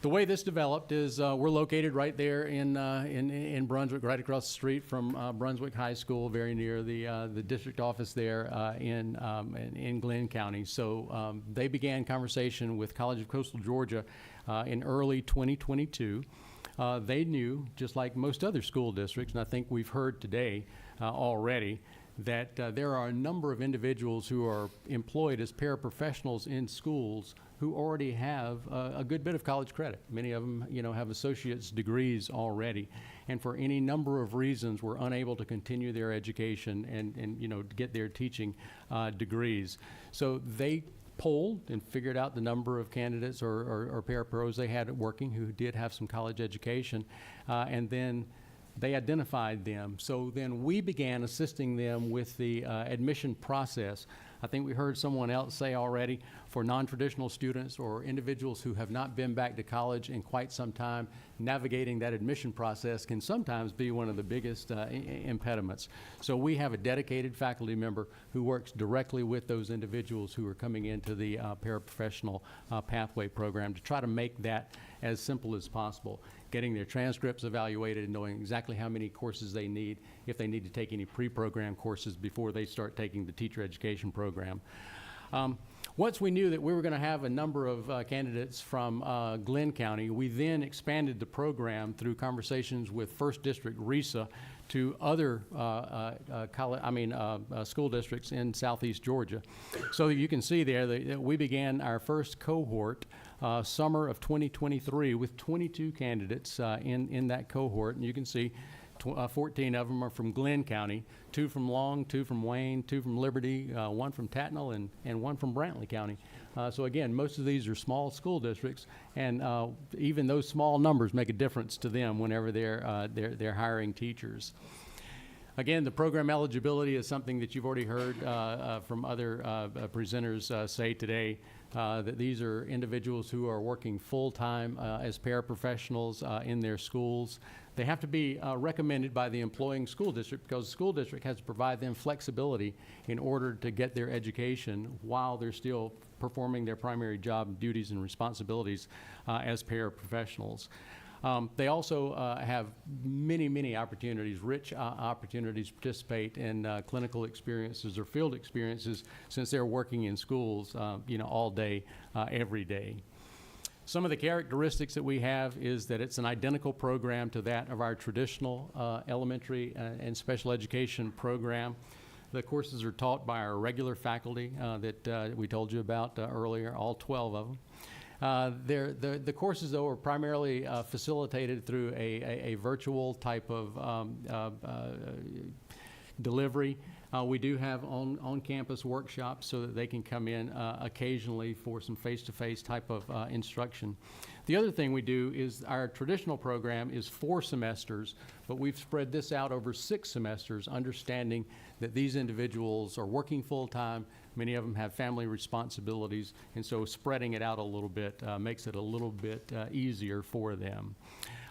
The way this developed is we're located right there in Brunswick, right across the street from Brunswick High School, very near the district office there in Glenn County. So they began conversation with College of Coastal Georgia in early 2022. They knew, just like most other school districts, and I think we've heard today already, that there are a number of individuals who are employed as paraprofessionals in schools who already have a good bit of college credit. Many of them, have associate's degrees already, and for any number of reasons were unable to continue their education and get their teaching degrees. So they polled and figured out the number of candidates or parapros they had working who did have some college education, and then they identified them. So then we began assisting them with the admission process. I think we heard someone else say already, for non-traditional students or individuals who have not been back to college in quite some time, navigating that admission process can sometimes be one of the biggest impediments. So we have a dedicated faculty member who works directly with those individuals who are coming into the paraprofessional pathway program to try to make that as simple as possible, getting their transcripts evaluated and knowing exactly how many courses they need, if they need to take any pre-program courses before they start taking the teacher education program. Once we knew that we were going to have a number of candidates from Glenn County, we then expanded the program through conversations with First District RESA to other school districts in southeast Georgia. So you can see there that we began our first cohort summer of 2023 with 22 candidates in that cohort, and you can see 14 of them are from Glenn County, 2 from Long, 2 from Wayne, 2 from Liberty, 1 from Tatnall, and 1 from Brantley County. So again, most of these are small school districts, and even those small numbers make a difference to them whenever they're hiring teachers. Again, the program eligibility is something that you've already heard from other presenters say today, that these are individuals who are working full-time as paraprofessionals in their schools. They have to be recommended by the employing school district because the school district has to provide them flexibility in order to get their education while they're still performing their primary job duties and responsibilities as paraprofessionals. They also have many opportunities, rich opportunities to participate in clinical experiences or field experiences since they're working in schools, all day, every day. Some of the characteristics that we have is that it's an identical program to that of our traditional elementary and special education program. The courses are taught by our regular faculty that we told you about earlier, all 12 of them. The courses, though, are primarily facilitated through a virtual type of delivery. We do have on-campus workshops so that they can come in occasionally for some face-to-face type of instruction. The other thing we do is our traditional program is 4 semesters, but we've spread this out over 6 semesters, understanding that these individuals are working full-time. Many of them have family responsibilities, and so spreading it out a little bit makes it a little bit easier for them.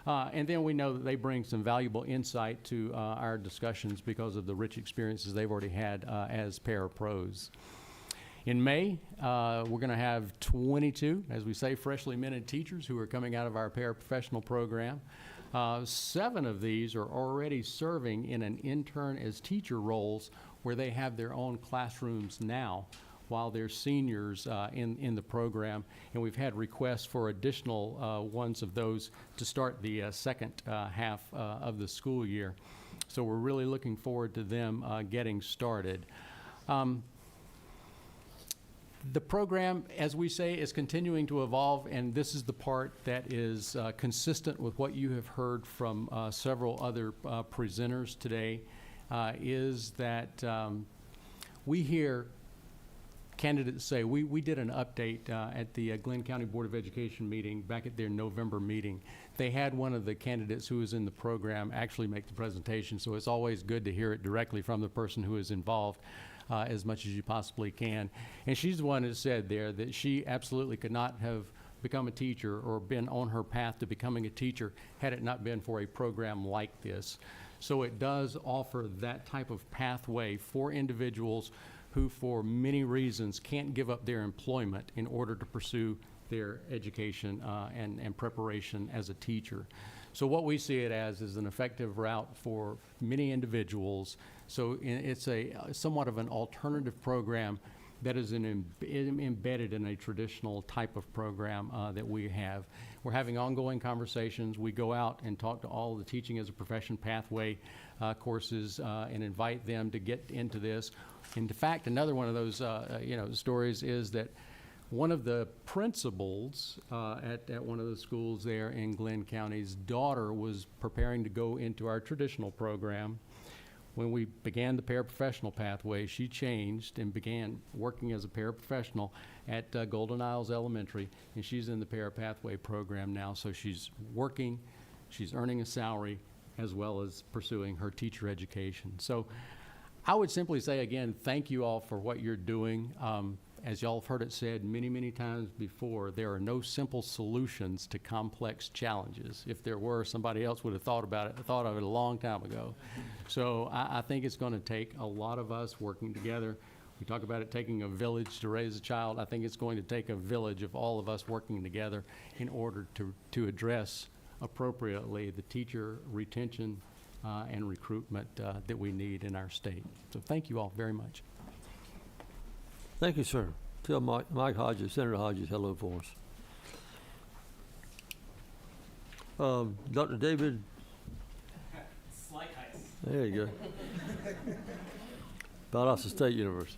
And then we know that they bring some valuable insight to our discussions because of the rich experiences they've already had as parapros. In May, we're going to have 22, as we say, freshly minted teachers who are coming out of our paraprofessional program. 7 of these are already serving in an intern as teacher roles where they have their own classrooms now while they're seniors in the program. And we've had requests for additional ones of those to start the second half of the school year. So we're really looking forward to them getting started. The program, as we say, is continuing to evolve, and this is the part that is consistent with what you have heard from several other presenters today, is that we hear candidates say, we did an update at the Glenn County Board of Education meeting back at their November meeting. They had one of the candidates who was in the program actually make the presentation, so it's always good to hear it directly from the person who is involved as much as you possibly can. And she's the one that said there that she absolutely could not have become a teacher or been on her path to becoming a teacher had it not been for a program like this. So it does offer that type of pathway for individuals who for many reasons can't give up their employment in order to pursue their education and preparation as a teacher. So what we see it as is an effective route for many individuals. So it's a somewhat of an alternative program that is embedded in a traditional type of program that we have. We're having ongoing conversations. We go out and talk to all the Teaching as a Profession pathway courses and invite them to get into this. In fact, another one of those stories is that one of the principals at one of the schools there in Glenn County's daughter was preparing to go into our traditional program. When we began the paraprofessional pathway, she changed and began working as a paraprofessional at Golden Isles Elementary, and she's in the parapathway program now. So she's working, she's earning a salary, as well as pursuing her teacher education. So I would simply say again, thank you all for what you're doing. As y'all have heard it said many, many times before, there are no simple solutions to complex challenges. If there were, somebody else would have thought of it a long time ago. So I think it's going to take a lot of us working together. We talk about it taking a village to raise a child. I think it's going to take a village of all of us working together in order to address appropriately the teacher retention and recruitment that we need in our state. So thank you all very much. Thank you, sir. Tell Mike Hodges, Senator Hodges, hello for us. Dr. David. There you go. Valdosta State University.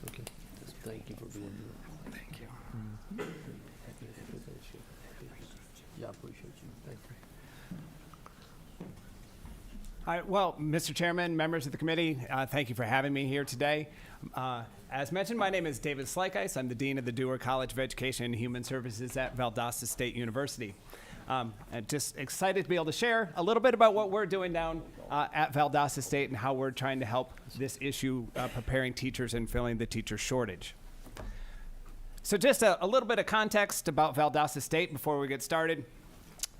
Okay. Thank you for being here. Thank you. Yeah, I appreciate you. Thank you. All right, well, Mr. Chairman, members of the committee, thank you for having me here today. As mentioned, my name is David Slykeis. I'm the Dean of the Dewar College of Education and Human Services at Valdosta State University. I'm just excited to be able to share a little bit about what we're doing down at Valdosta State and how we're trying to help this issue preparing teachers and filling the teacher shortage. So just a little bit of context about Valdosta State before we get started.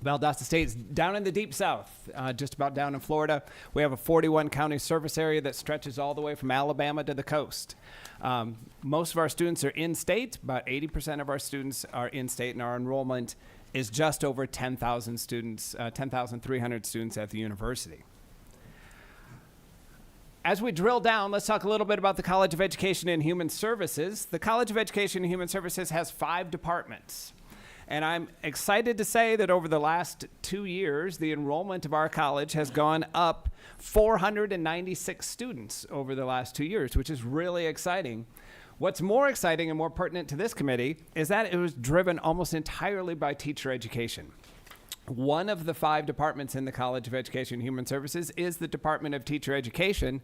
Valdosta State is down in the deep south, just about down in Florida. We have a 41 county service area that stretches all the way from Alabama to the coast. Most of our students are in-state. About 80% of our students are in-state, and our enrollment is just over 10,000 students, 10,300 students at the university. as we drill down, let's talk a little bit about the College of Education and Human Services. The College of Education and Human Services has 5 departments. And I'm excited to say that over the last 2 years, the enrollment of our college has gone up 496 students over the last 2 years, which is really exciting. What's more exciting and more pertinent to this committee is that it was driven almost entirely by teacher education. One of the 5 departments in the College of Education and Human Services is the Department of Teacher Education,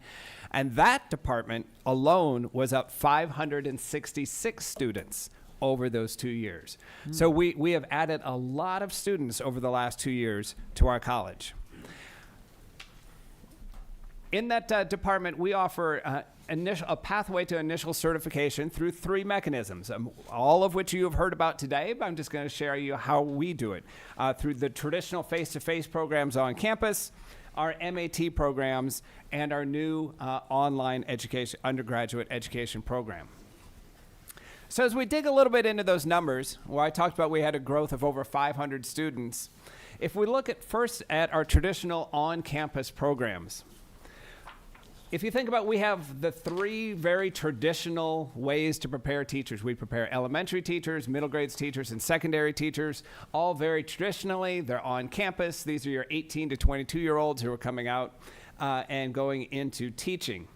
and that department alone was up 566 students over those 2 years. So we have added a lot of students over the last 2 years to our college. In that department, we offer a pathway to initial certification through 3 mechanisms, all of which you have heard about today, but I'm just going to share you how we do it. Through the traditional face-to-face programs on campus, our MAT programs, and our new online education, undergraduate education program. So as we dig a little bit into those numbers, where I talked about we had a growth of over 500 students, if we look at first at our traditional on-campus programs, if you think about, we have the 3 very traditional ways to prepare teachers. We prepare elementary teachers, middle grades teachers, and secondary teachers, all very traditionally. They're on campus. These are your 18 to 22-year-olds who are coming out and going into teaching.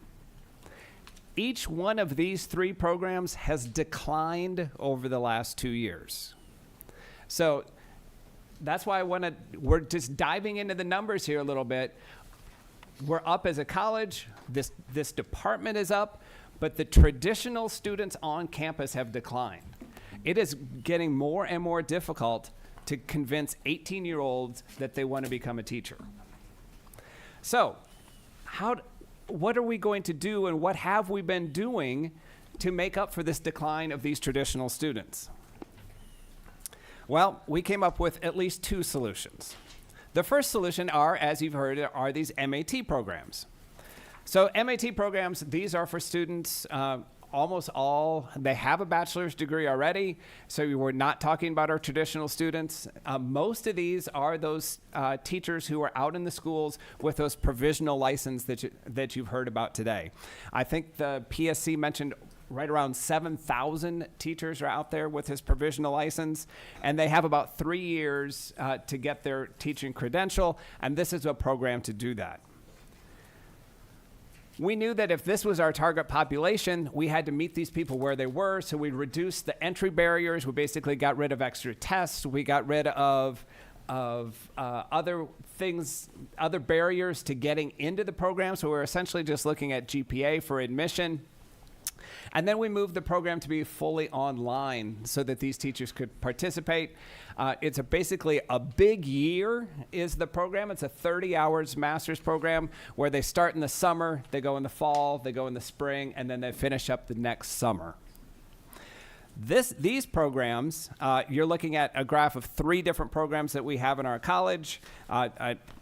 Each one of these 3 programs has declined over the last 2 years. So that's why we're just diving into the numbers here a little bit. We're up as a college, this department is up, but the traditional students on campus have declined. It is getting more and more difficult to convince 18-year-olds that they want to become a teacher. So what are we going to do, and what have we been doing to make up for this decline of these traditional students? Well, we came up with at least 2 solutions. The first solution as you've heard, are these MAT programs. So MAT programs, these are for students, almost all, they have a bachelor's degree already, so we're not talking about our traditional students. Most of these are those teachers who are out in the schools with those provisional license that you've heard about today. I think the PSC mentioned right around 7,000 teachers are out there with his provisional license, and they have about 3 years to get their teaching credential, and this is a program to do that. We knew that if this was our target population, we had to meet these people where they were, so we reduced the entry barriers. We basically got rid of extra tests. We got rid of other things, other barriers to getting into the program, so we're essentially just looking at GPA for admission. And then we moved the program to be fully online so that these teachers could participate. It's basically a big year is the program. It's a 30 hours master's program where they start in the summer, they go in the fall, they go in the spring, and then they finish up the next summer. These programs, you're looking at a graph of 3 different programs that we have in our college,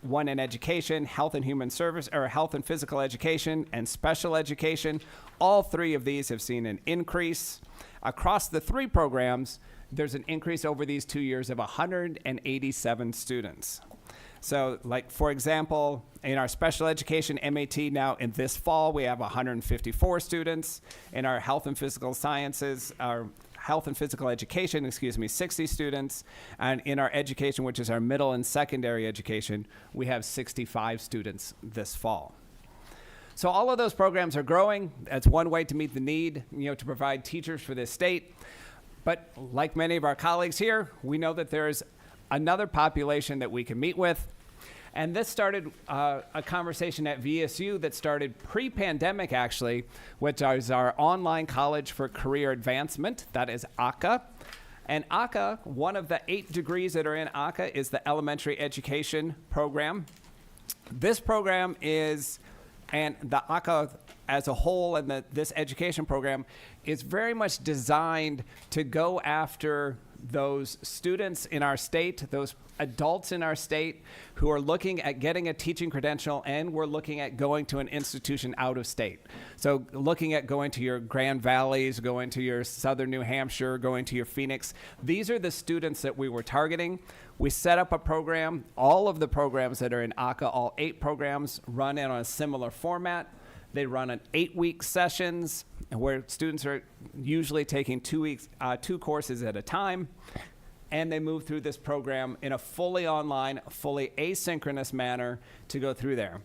one in education, health and human service, or health and physical education, and special education. All 3 of these have seen an increase. Across the 3 programs, there's an increase over these 2 years of 187 students. So, like, for example, in our special education MAT now in this fall, we have 154 students. In our health and physical sciences, our health and physical education, 60 students. And in our education, which is our middle and secondary education, we have 65 students this fall. So all of those programs are growing. That's one way to meet the need, to provide teachers for this state. But like many of our colleagues here, we know that there's another population that we can meet with. And this started a conversation at VSU that started pre-pandemic, actually, which is our Online College for Career Advancement. That is ACA. And ACA, one of the 8 degrees that are in ACA is the Elementary Education Program. This program and the ACA as a whole and this education program is very much designed to go after those students in our state, those adults in our state who are looking at getting a teaching credential, and we're looking at going to an institution out of state. So looking at going to your Grand Valleys, going to your Southern New Hampshire, going to your Phoenix. These are the students that we were targeting. We set up a program. All of the programs that are in ACA, all 8 programs, run in on a similar format. They run an 8-week sessions where students are usually taking 2 courses at a time. And they move through this program in a fully online, fully asynchronous manner to go through there.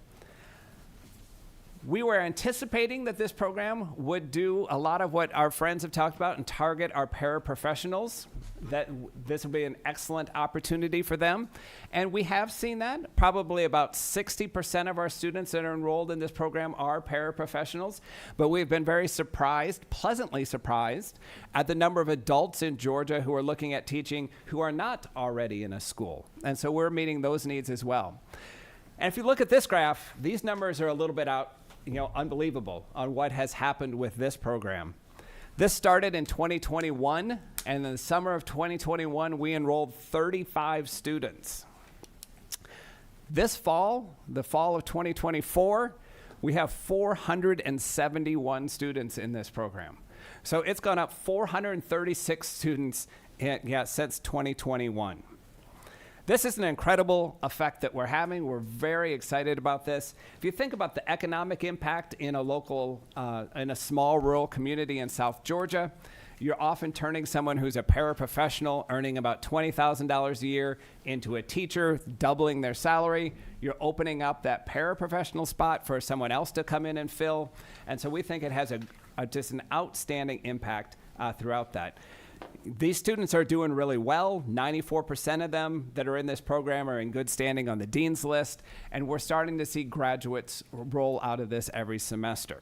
We were anticipating that this program would do a lot of what our friends have talked about and target our paraprofessionals, that this would be an excellent opportunity for them. And we have seen that. Probably about 60% of our students that are enrolled in this program are paraprofessionals, but we've been very surprised, pleasantly surprised, at the number of adults in Georgia who are looking at teaching who are not already in a school. And so we're meeting those needs as well. And if you look at this graph, these numbers are a little bit unbelievable on what has happened with this program. This started in 2021, and in the summer of 2021, we enrolled 35 students. This fall, the fall of 2024, we have 471 students in this program. So it's gone up 436 students since 2021. This is an incredible effect that we're having. We're very excited about this. If you think about the economic impact in a small rural community in South Georgia, you're often turning someone who's a paraprofessional earning about $20,000 a year into a teacher, doubling their salary. You're opening up that paraprofessional spot for someone else to come in and fill. And so we think it has just an outstanding impact throughout that. These students are doing really well. 94% of them that are in this program are in good standing on the dean's list, and we're starting to see graduates roll out of this every semester.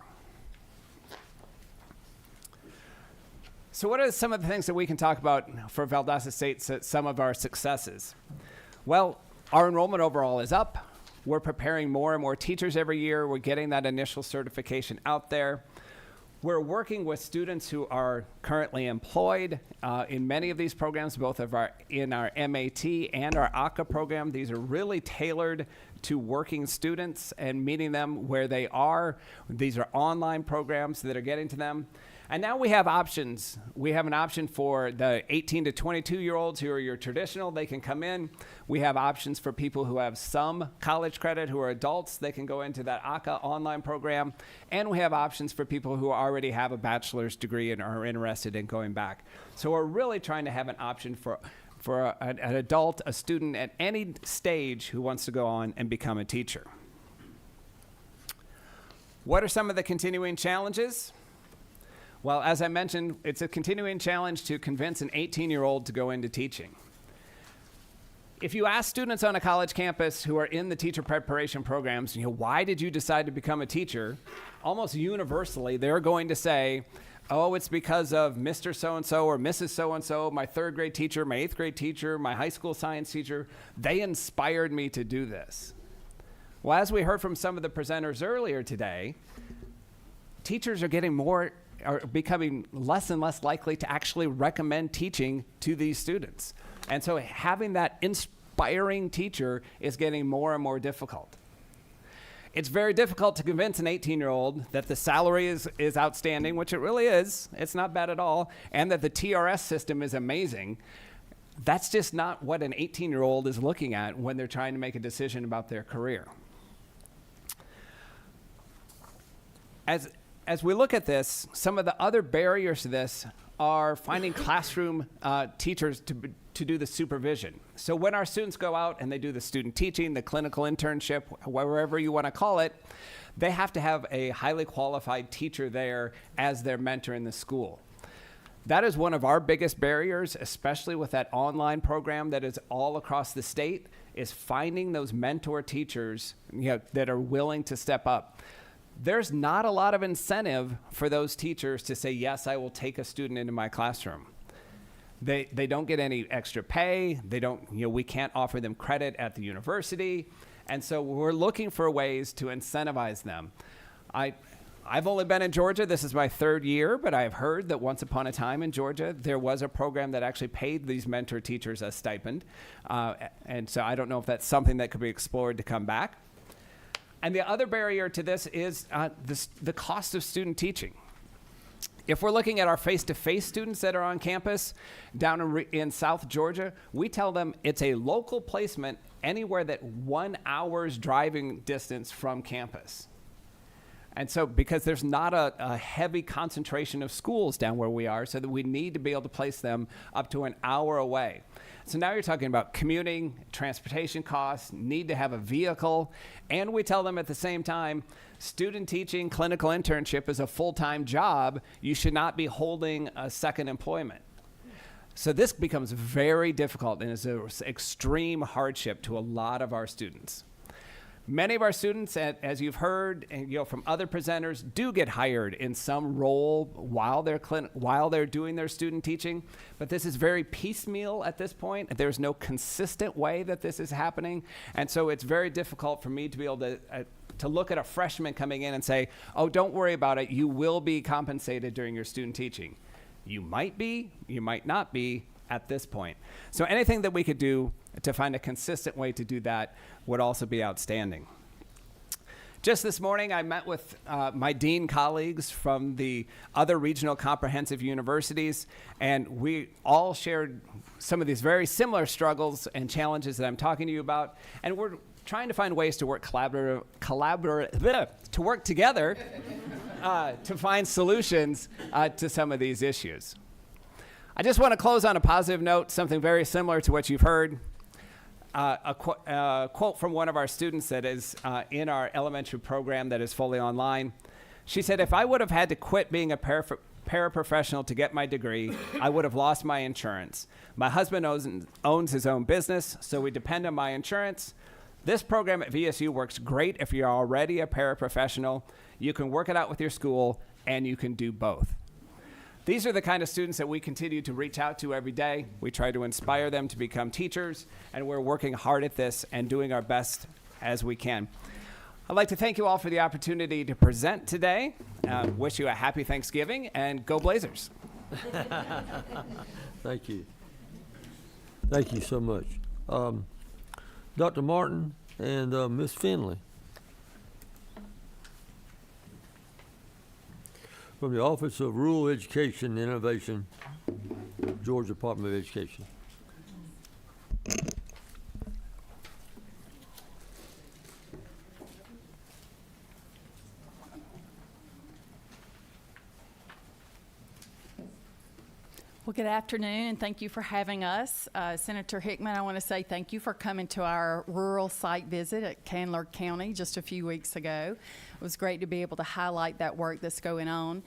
So what are some of the things that we can talk about for Valdosta State, some of our successes? Well, our enrollment overall is up. We're preparing more and more teachers every year. We're getting that initial certification out there. We're working with students who are currently employed in many of these programs, both in our MAT and our ACA program. These are really tailored to working students and meeting them where they are. These are online programs that are getting to them. And now we have options. We have an option for the 18 to 22-year-olds who are your traditional. They can come in. We have options for people who have some college credit, who are adults. They can go into that ACA online program. And we have options for people who already have a bachelor's degree and are interested in going back. So we're really trying to have an option for an adult, a student at any stage who wants to go on and become a teacher. What are some of the continuing challenges? Well, as I mentioned, it's a continuing challenge to convince an 18-year-old to go into teaching. If you ask students on a college campus who are in the teacher preparation programs, why did you decide to become a teacher? Almost universally, they're going to say, oh, it's because of Mr. So-and-so or Mrs. So-and-so, my third grade teacher, my eighth grade teacher, my high school science teacher. They inspired me to do this. Well, as we heard from some of the presenters earlier today, teachers are becoming less and less likely to actually recommend teaching to these students. And so having that inspiring teacher is getting more and more difficult. It's very difficult to convince an 18-year-old that the salary is outstanding, which it really is. It's not bad at all. And that the TRS system is amazing. That's just not what an 18-year-old is looking at when they're trying to make a decision about their career. As we look at this, some of the other barriers to this are finding classroom teachers to do the supervision. So when our students go out and they do the student teaching, the clinical internship, wherever you want to call it, they have to have a highly qualified teacher there as their mentor in the school. That is one of our biggest barriers, especially with that online program that is all across the state, is finding those mentor teachers that are willing to step up. There's not a lot of incentive for those teachers to say, yes, I will take a student into my classroom. They don't get any extra pay. They don't, we can't offer them credit at the university. And so we're looking for ways to incentivize them. I've only been in Georgia. This is my third year, but I've heard that once upon a time in Georgia, there was a program that actually paid these mentor teachers a stipend. And so I don't know if that's something that could be explored to come back. And the other barrier to this is the cost of student teaching. If we're looking at our face-to-face students that are on campus down in South Georgia, we tell them it's a local placement anywhere that 1 hour's driving distance from campus. And so, because there's not a heavy concentration of schools down where we are, so that we need to be able to place them up to an hour away. So now you're talking about commuting, transportation costs, need to have a vehicle, and we tell them at the same time, student teaching, clinical internship is a full-time job. You should not be holding a second employment. So this becomes very difficult and is an extreme hardship to a lot of our students. Many of our students, as you've heard from other presenters, do get hired in some role while they're doing their student teaching, but this is very piecemeal at this point. There's no consistent way that this is happening, and so it's very difficult for me to be able to look at a freshman coming in and say, oh, don't worry about it, you will be compensated during your student teaching. You might be, you might not be at this point. So anything that we could do to find a consistent way to do that would also be outstanding. Just this morning, I met with my dean colleagues from the other regional comprehensive universities, and we all shared some of these very similar struggles and challenges that I'm talking to you about, and we're trying to find ways to work to work together to find solutions to some of these issues. I just want to close on a positive note, something very similar to what you've heard. A quote from one of our students that is in our elementary program that is fully online. She said, if I would have had to quit being a paraprofessional to get my degree, I would have lost my insurance. My husband owns his own business, so we depend on my insurance. This program at VSU works great if you're already a paraprofessional. You can work it out with your school, and you can do both. These are the kind of students that we continue to reach out to every day. We try to inspire them to become teachers, and we're working hard at this and doing our best as we can. I'd like to thank you all for the opportunity to present today. Wish you a happy Thanksgiving, and go Blazers. Thank you. Thank you so much. Dr. Martin and Ms. Finley. From the Office of Rural Education and Innovation, Georgia Department of Education. Well, good afternoon, and thank you for having us. Senator Hickman, I want to say thank you for coming to our rural site visit at Candler County just a few weeks ago. It was great to be able to highlight that work that's going on.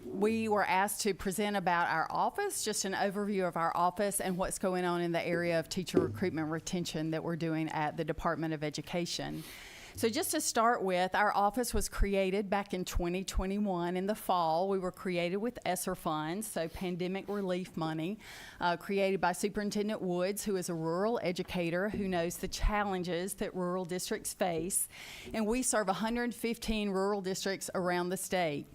We were asked to present about our office, just an overview of our office and what's going on in the area of teacher recruitment retention that we're doing at the Department of Education. So just to start with, our office was created back in 2021 in the fall. We were created with ESSER funds, so pandemic relief money, created by Superintendent Woods, who is a rural educator who knows the challenges that rural districts face. And we serve 115 rural districts around the state.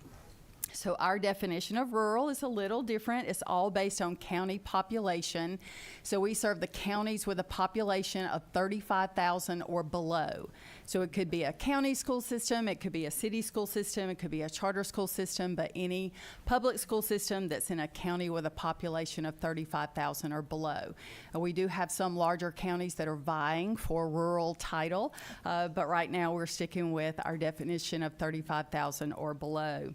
So our definition of rural is a little different. It's all based on county population. So we serve the counties with a population of 35,000 or below. So it could be a county school system, it could be a city school system, it could be a charter school system, but any public school system that's in a county with a population of 35,000 or below. We do have some larger counties that are vying for rural title, but right now we're sticking with our definition of 35,000 or below.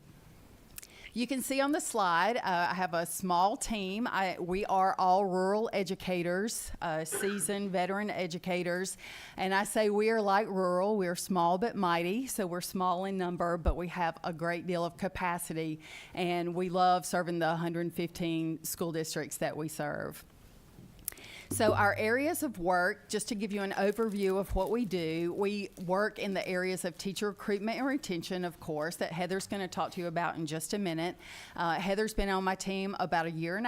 You can see on the slide, I have a small team. We are all rural educators, seasoned veteran educators. And I say we are like rural. We are small but mighty. So we're small in number, but we have a great deal of capacity. And we love serving the 115 school districts that we serve. So our areas of work, just to give you an overview of what we do, we work in the areas of teacher recruitment and retention, of course, that Heather's going to talk to you about in just a minute. Heather's been on my team about 1.5 years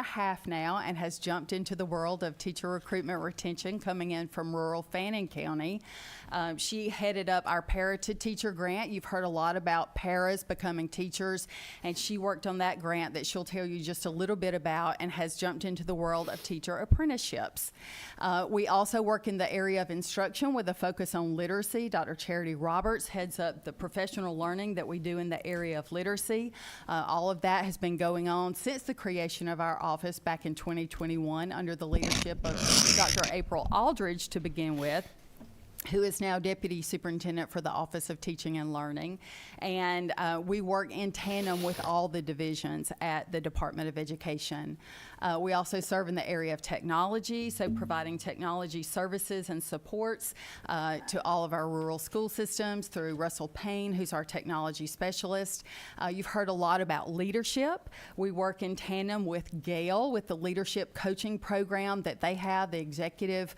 now and has jumped into the world of teacher recruitment retention, coming in from rural Fannin County. She headed up our Para to Teacher grant. You've heard a lot about paras becoming teachers, and she worked on that grant that she'll tell you just a little bit about and has jumped into the world of teacher apprenticeships. We also work in the area of instruction with a focus on literacy. Dr. Charity Roberts heads up the professional learning that we do in the area of literacy. All of that has been going on since the creation of our office back in 2021 under the leadership of Dr. April Aldridge to begin with. who is now Deputy Superintendent for the Office of Teaching and Learning. And we work in tandem with all the divisions at the Department of Education. We also serve in the area of technology, so providing technology services and supports to all of our rural school systems through Russell Payne, who's our technology specialist. You've heard a lot about leadership. We work in tandem with Gale, with the leadership coaching program that they have, the executive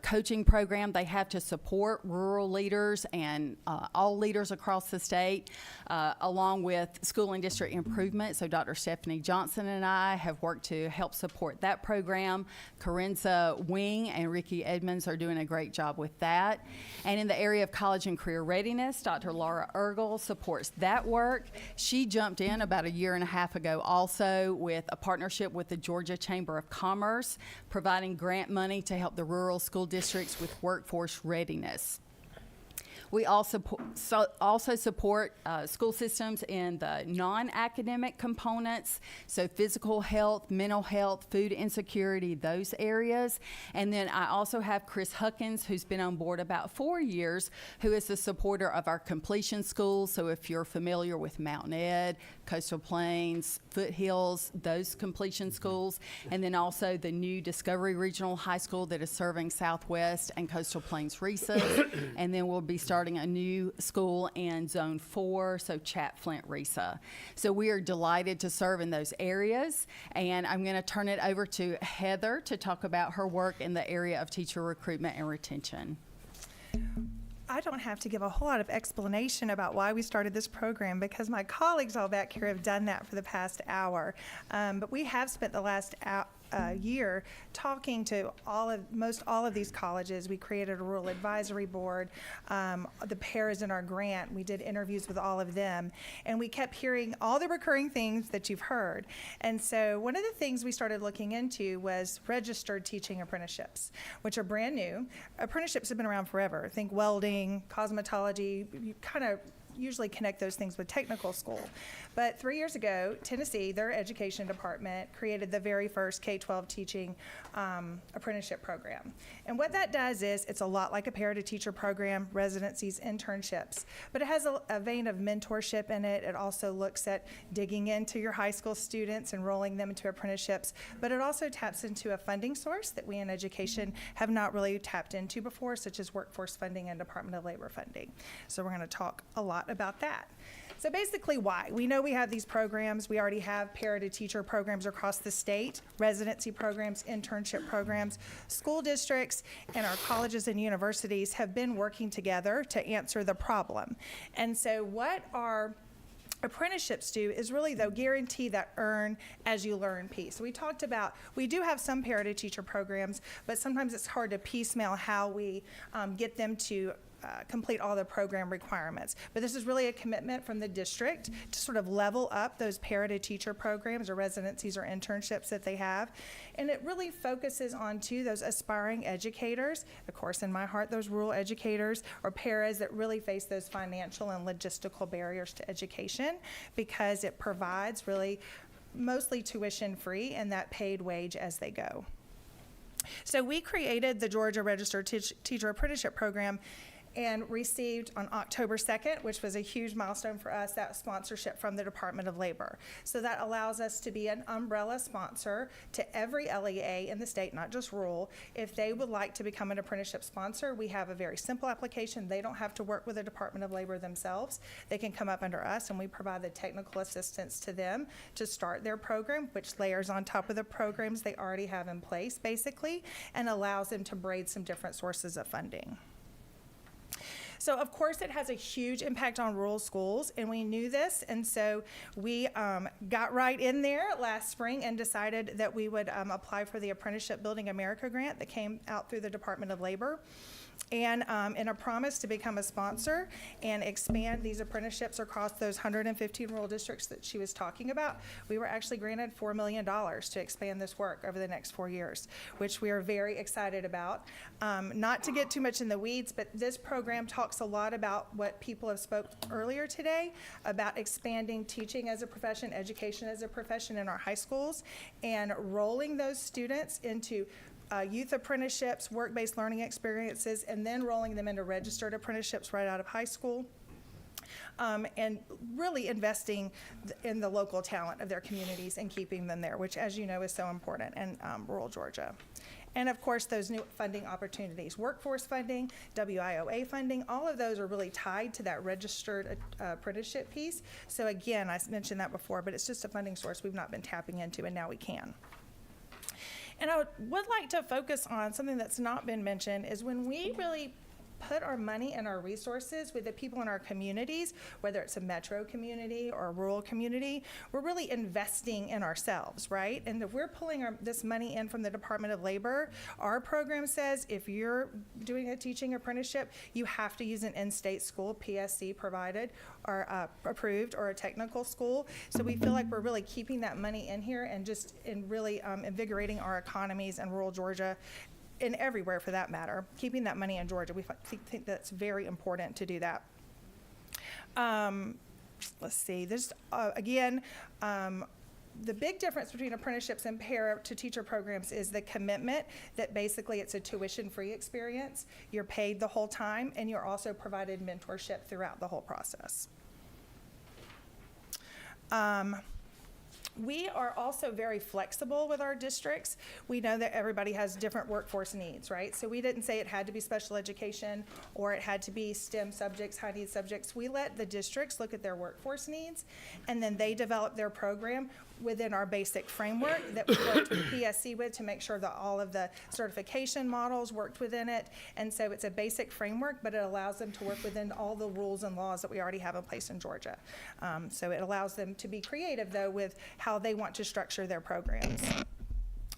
coaching program they have to support rural leaders and all leaders across the state, along with school and district improvement. So Dr. Stephanie Johnson and I have worked to help support that program. Corinza Wing and Ricky Edmonds are doing a great job with that. And in the area of college and career readiness, Dr. Laura Ergel supports that work. She jumped in about a year and a half ago also with a partnership with the Georgia Chamber of Commerce, providing grant money to help the rural school districts with workforce readiness. We also support school systems in the non-academic components, so physical health, mental health, food insecurity, those areas. And then I also have Chris Huckins, who's been on board about 4 years, who is the supporter of our completion schools. So if you're familiar with Mountain Ed, Coastal Plains, Foothills, those completion schools, and then also the new Discovery Regional High School that is serving Southwest and Coastal Plains Risa. And then we'll be starting a new school in Zone 4, so Chat Flint Risa. So we are delighted to serve in those areas, and I'm going to turn it over to Heather to talk about her work in the area of teacher recruitment and retention. I don't have to give a whole lot of explanation about why we started this program because my colleagues all back here have done that for the past hour. But we have spent the last year talking to most all of these colleges. We created a rural advisory board. The paras in our grant, we did interviews with all of them, and we kept hearing all the recurring things that you've heard. And so one of the things we started looking into was registered teaching apprenticeships, which are brand new. Apprenticeships have been around forever. Think welding, cosmetology. You kind of usually connect those things with technical school. But 3 years ago, Tennessee, their education department, created the very first K-12 teaching apprenticeship program. And what that does is, it's a lot like a parent-to-teacher program, residencies, internships, but it has a vein of mentorship in it. It also looks at digging into your high school students, enrolling them into apprenticeships, but it also taps into a funding source that we in education have not really tapped into before, such as workforce funding and Department of Labor funding. So we're going to talk a lot about that. So basically why? We know we have these programs. We already have parent-to-teacher programs across the state, residency programs, internship programs. School districts and our colleges and universities have been working together to answer the problem. And so what our apprenticeships do is really, though, guarantee that earn as you learn piece. So we talked about, we do have some parent-to-teacher programs, but sometimes it's hard to piecemeal how we get them to complete all the program requirements. But this is really a commitment from the district to sort of level up those parent-to-teacher programs or residencies or internships that they have. And it really focuses on, too, those aspiring educators, of course, in my heart, those rural educators or paras that really face those financial and logistical barriers to education, because it provides really mostly tuition-free and that paid wage as they go. So we created the Georgia Registered Teacher Apprenticeship Program and received on October 2nd, which was a huge milestone for us, that sponsorship from the Department of Labor. So that allows us to be an umbrella sponsor to every LEA in the state, not just rural. If they would like to become an apprenticeship sponsor, we have a very simple application. They don't have to work with the Department of Labor themselves. They can come up under us, and we provide the technical assistance to them to start their program, which layers on top of the programs they already have in place, basically, and allows them to braid some different sources of funding. So, of course, it has a huge impact on rural schools, and we knew this, and so we got right in there last spring and decided that we would apply for the Apprenticeship Building America grant that came out through the Department of Labor. And in a promise to become a sponsor and expand these apprenticeships across those 115 rural districts that she was talking about, we were actually granted $4 million to expand this work over the next 4 years, which we are very excited about. Not to get too much in the weeds, but this program talks a lot about what people have spoke earlier today about expanding teaching as a profession, education as a profession in our high schools, and rolling those students into youth apprenticeships, work-based learning experiences, and then rolling them into registered apprenticeships right out of high school. And really investing in the local talent of their communities and keeping them there, which, as you know, is so important in rural Georgia. And of course, those new funding opportunities, workforce funding, WIOA funding, all of those are really tied to that registered apprenticeship piece. So again, I mentioned that before, but it's just a funding source we've not been tapping into, and now we can. And I would like to focus on something that's not been mentioned is when we really put our money and our resources with the people in our communities, whether it's a metro community or a rural community, we're really investing in ourselves, right? And if we're pulling this money in from the Department of Labor, our program says if you're doing a teaching apprenticeship, you have to use an in-state school, PSC provided, or approved, or a technical school. So we feel like we're really keeping that money in here and just really invigorating our economies in rural Georgia, and everywhere for that matter, keeping that money in Georgia. We think that's very important to do that. Let's see, there's, again, the big difference between apprenticeships and pair-to-teacher programs is the commitment that basically it's a tuition-free experience. You're paid the whole time, and you're also provided mentorship throughout the whole process. We are also very flexible with our districts. We know that everybody has different workforce needs, right? So we didn't say it had to be special education or it had to be STEM subjects, high need subjects. We let the districts look at their workforce needs, and then they develop their program within our basic framework that we worked with PSC with to make sure that all of the certification models worked within it. And so it's a basic framework, but it allows them to work within all the rules and laws that we already have in place in Georgia. So it allows them to be creative, though, with how they want to structure their programs.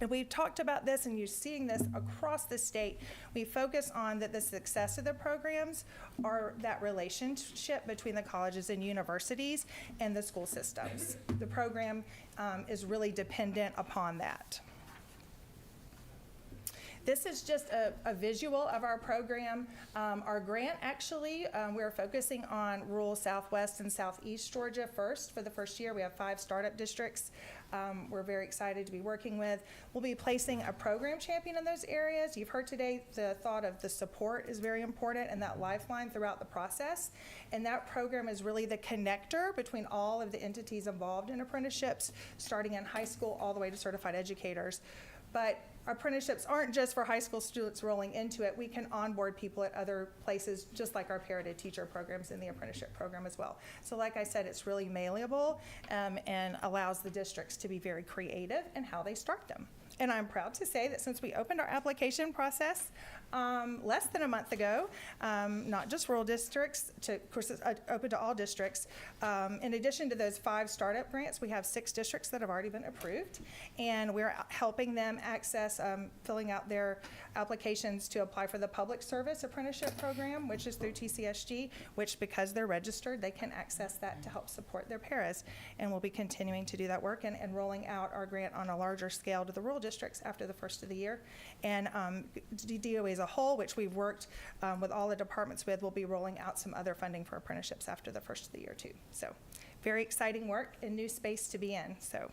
And we've talked about this, and you're seeing this across the state. We focus on that the success of the programs are that relationship between the colleges and universities and the school systems. The program is really dependent upon that. This is just a visual of our program. Our grant, actually, we're focusing on rural Southwest and Southeast Georgia first. For the first year, we have 5 startup districts we're very excited to be working with. We'll be placing a program champion in those areas. You've heard today the thought of the support is very important and that lifeline throughout the process. And that program is really the connector between all of the entities involved in apprenticeships, starting in high school all the way to certified educators. But apprenticeships aren't just for high school students rolling into it. We can onboard people at other places, just like our pair-to-teacher programs in the apprenticeship program as well. So like I said, it's really malleable and allows the districts to be very creative in how they start them. And I'm proud to say that since we opened our application process less than a month ago, not just rural districts, of course it's open to all districts. In addition to those 5 startup grants, we have 6 districts that have already been approved, and we're helping them access, filling out their applications to apply for the public service apprenticeship program, which is through TCSG, which because they're registered, they can access that to help support their paras. And we'll be continuing to do that work and rolling out our grant on a larger scale to the rural districts after the first of the year. And DOE as a whole, which we've worked with all the departments with, will be rolling out some other funding for apprenticeships after the first of the year too. So very exciting work and new space to be in. So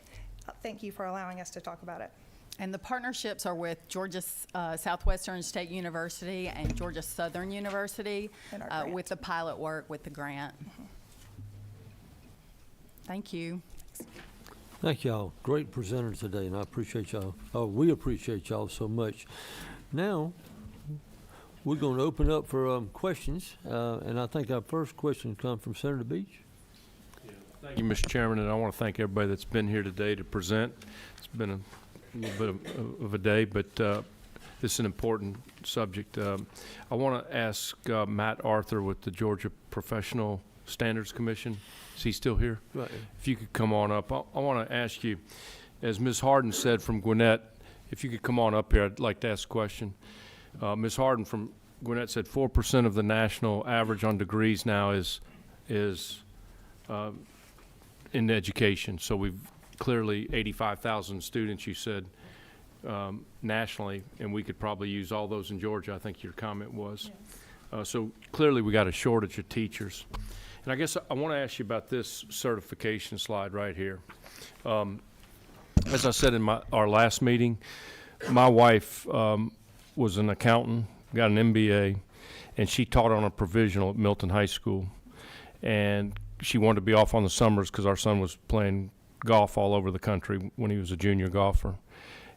thank you for allowing us to talk about it. And the partnerships are with Georgia Southwestern State University and Georgia Southern University with the pilot work with the grant. Mm-hmm. Thank you. Thank y'all. Great presenters today, and I appreciate y'all. Oh, we appreciate y'all so much. Now, we're going to open up for questions, and I think our first question comes from Senator Beach. Thank you, Mr. Chairman, and I want to thank everybody that's been here today to present. It's been a little bit of a day, but this is an important subject. I want to ask Matt Arthur with the Georgia Professional Standards Commission. Is he still here? Right. If you could come on up. I want to ask you, as Ms. Harden said from Gwinnett, if you could come on up here, I'd like to ask a question. Ms. Harden from Gwinnett said 4% of the national average on degrees now is in education. So we've clearly 85,000 students, you said, nationally, and we could probably use all those in Georgia, I think your comment was. Yes. So clearly we got a shortage of teachers. And I guess I want to ask you about this certification slide right here. As I said in our last meeting, my wife was an accountant, got an MBA, and she taught on a provisional at Milton High School. And she wanted to be off on the summers because our son was playing golf all over the country when he was a junior golfer.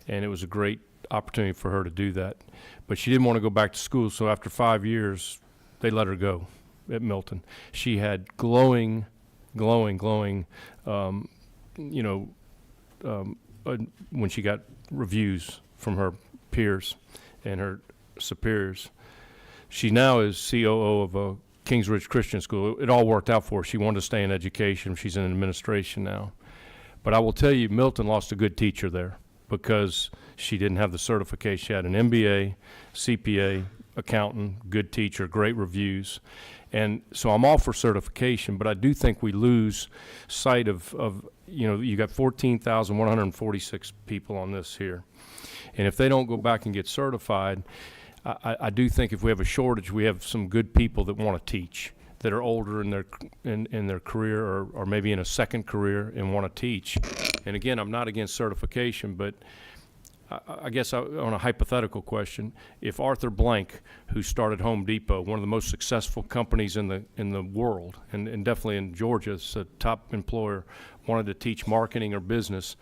And it was a great opportunity for her to do that. But she didn't want to go back to school, so after 5 years, they let her go at Milton. She had glowing, when she got reviews from her peers and her superiors. She now is COO of a Kings Ridge Christian School. It all worked out for her. She wanted to stay in education. She's in administration now. But I will tell you, Milton lost a good teacher there because she didn't have the certification. She had an MBA, CPA, accountant, good teacher, great reviews. And so I'm all for certification, but I do think we lose sight of you got 14,146 people on this here. And if they don't go back and get certified, I do think if we have a shortage, we have some good people that want to teach, that are older in their career or maybe in a second career and want to teach. And again, I'm not against certification, but I guess on a hypothetical question, if Arthur Blank, who started Home Depot, one of the most successful companies in the world, and definitely in Georgia, it's a top employer, wanted to teach marketing or business,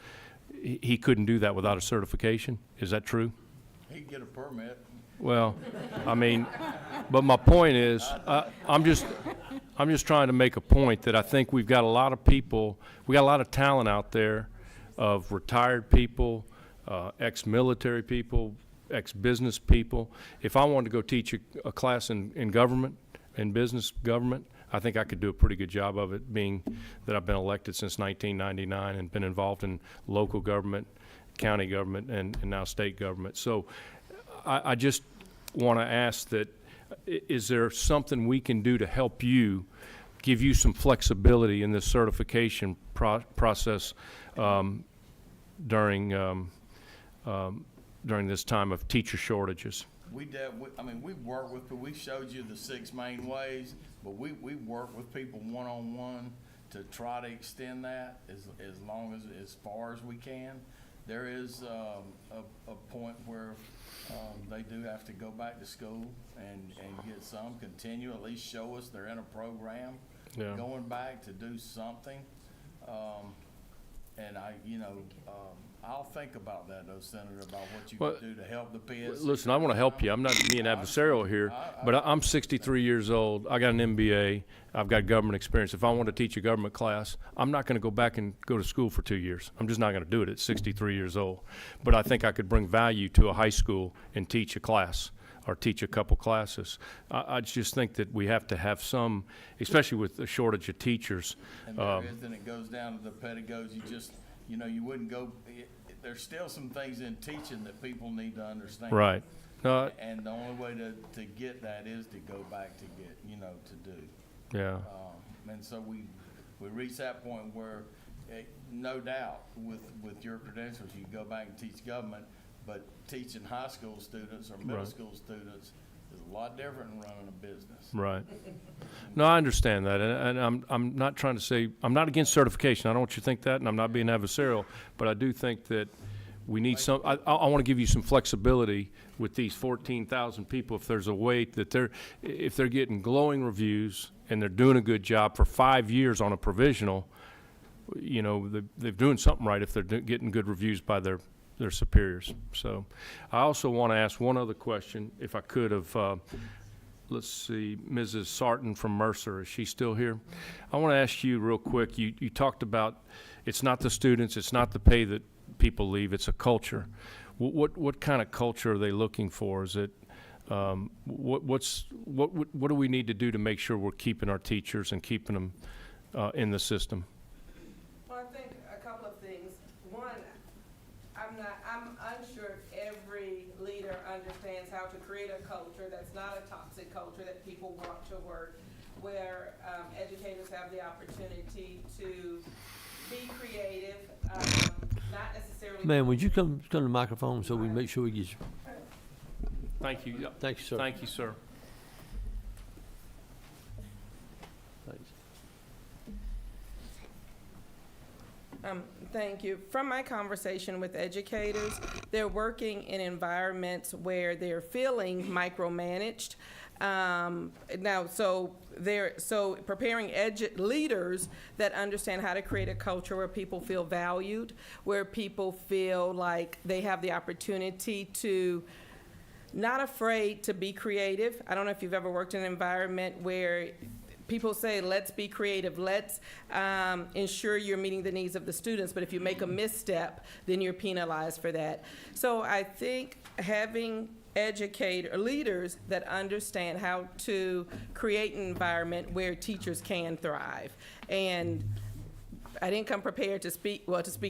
he couldn't do that without a certification. Is that true? He can get a permit. Well, I mean, but my point is, I'm just trying to make a point that I think we've got a lot of people, we got a lot of talent out there of retired people, ex-military people, ex-business people. If I wanted to go teach a class in government, in business government, I think I could do a pretty good job of it, being that I've been elected since 1999 and been involved in local government, county government, and now state government. So I just want to ask that, is there something we can do to help you, give you some flexibility in this certification process during this time of teacher shortages? We work with, we showed you the 6 main ways, but we work with people one-on-one to try to extend that as far as we can. There is a point where they do have to go back to school and get some, continue, at least show us they're in a program, going back to do something. And I'll think about that, though, Senator, about what you can do to help the PSC. Listen, I want to help you. I'm not being adversarial here, but I'm 63 years old. I got an MBA. I've got government experience. If I want to teach a government class, I'm not going to go back and go to school for 2 years. I'm just not going to do it at 63 years old. But I think I could bring value to a high school and teach a class or teach a couple classes. I just think that we have to have some, especially with the shortage of teachers. And then it goes down to the pedagogy. You wouldn't go. There's still some things in teaching that people need to understand. Right. And the only way to get that is to go back to get, to do. Yeah. And so we reach that point where, no doubt, with your credentials, you go back and teach government, but teaching high school students or middle school students is a lot different than running a business. Right. No, I understand that, and I'm not trying to say, I'm not against certification. I don't want you to think that, and I'm not being adversarial, but I do think that we need some, I want to give you some flexibility with these 14,000 people. If there's a way that if they're getting glowing reviews and they're doing a good job for 5 years on a provisional, they're doing something right if they're getting good reviews by their superiors. So I also want to ask one other question, if I could, of let's see, Mrs. Sarton from Mercer. Is she still here? I want to ask you real quick, you talked about it's not the students, it's not the pay that people leave, it's a culture. What kind of culture are they looking for? Is it what do we need to do to make sure we're keeping our teachers and keeping them in the system? Well, I think a couple of things. One, I'm unsure if every leader understands how to create a culture that's not a toxic culture, that people want to work, where educators have the opportunity to be creative, not necessarily. Ma'am, would you come to the microphone so we make sure we get you? Thank you. Thank you, sir. Thank you, sir. Thanks. Thank you. From my conversation with educators, they're working in environments where they're feeling micromanaged. Now, so preparing leaders that understand how to create a culture where people feel valued, where people feel like they have the opportunity to not afraid to be creative. I don't know if you've ever worked in an environment where people say, let's be creative, let's ensure you're meeting the needs of the students, but if you make a misstep, then you're penalized for that. So I think having leaders that understand how to create an environment where teachers can thrive. And I didn't come prepared to speak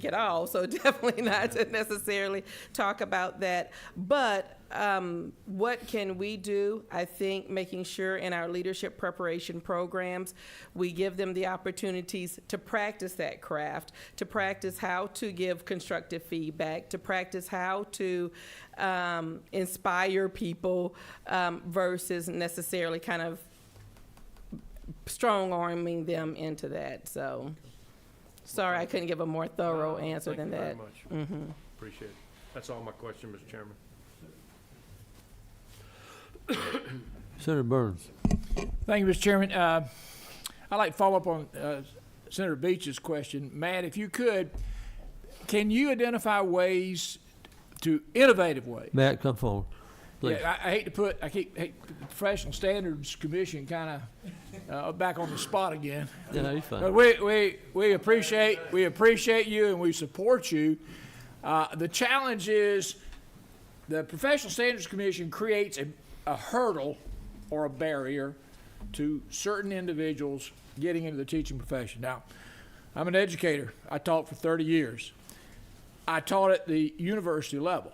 at all, so definitely not to necessarily talk about that. But what can we do? I think making sure in our leadership preparation programs, we give them the opportunities to practice that craft, to practice how to give constructive feedback, to practice how to inspire people versus necessarily kind of strong-arming them into that. So. Sorry, I couldn't give a more thorough answer than that. Thank you very much. Appreciate it. That's all my question, Mr. Chairman. Senator Burns. Thank you, Mr. Chairman. I'd like to follow up on Senator Beach's question. Matt, if you could, can you identify innovative ways? Matt, come forward, please. Yeah, I hate the Professional Standards Commission kind of back on the spot again. Yeah, you're fine. But we appreciate you and we support you. The challenge is the Professional Standards Commission creates a hurdle or a barrier to certain individuals getting into the teaching profession. Now, I'm an educator. I taught for 30 years. I taught at the university level.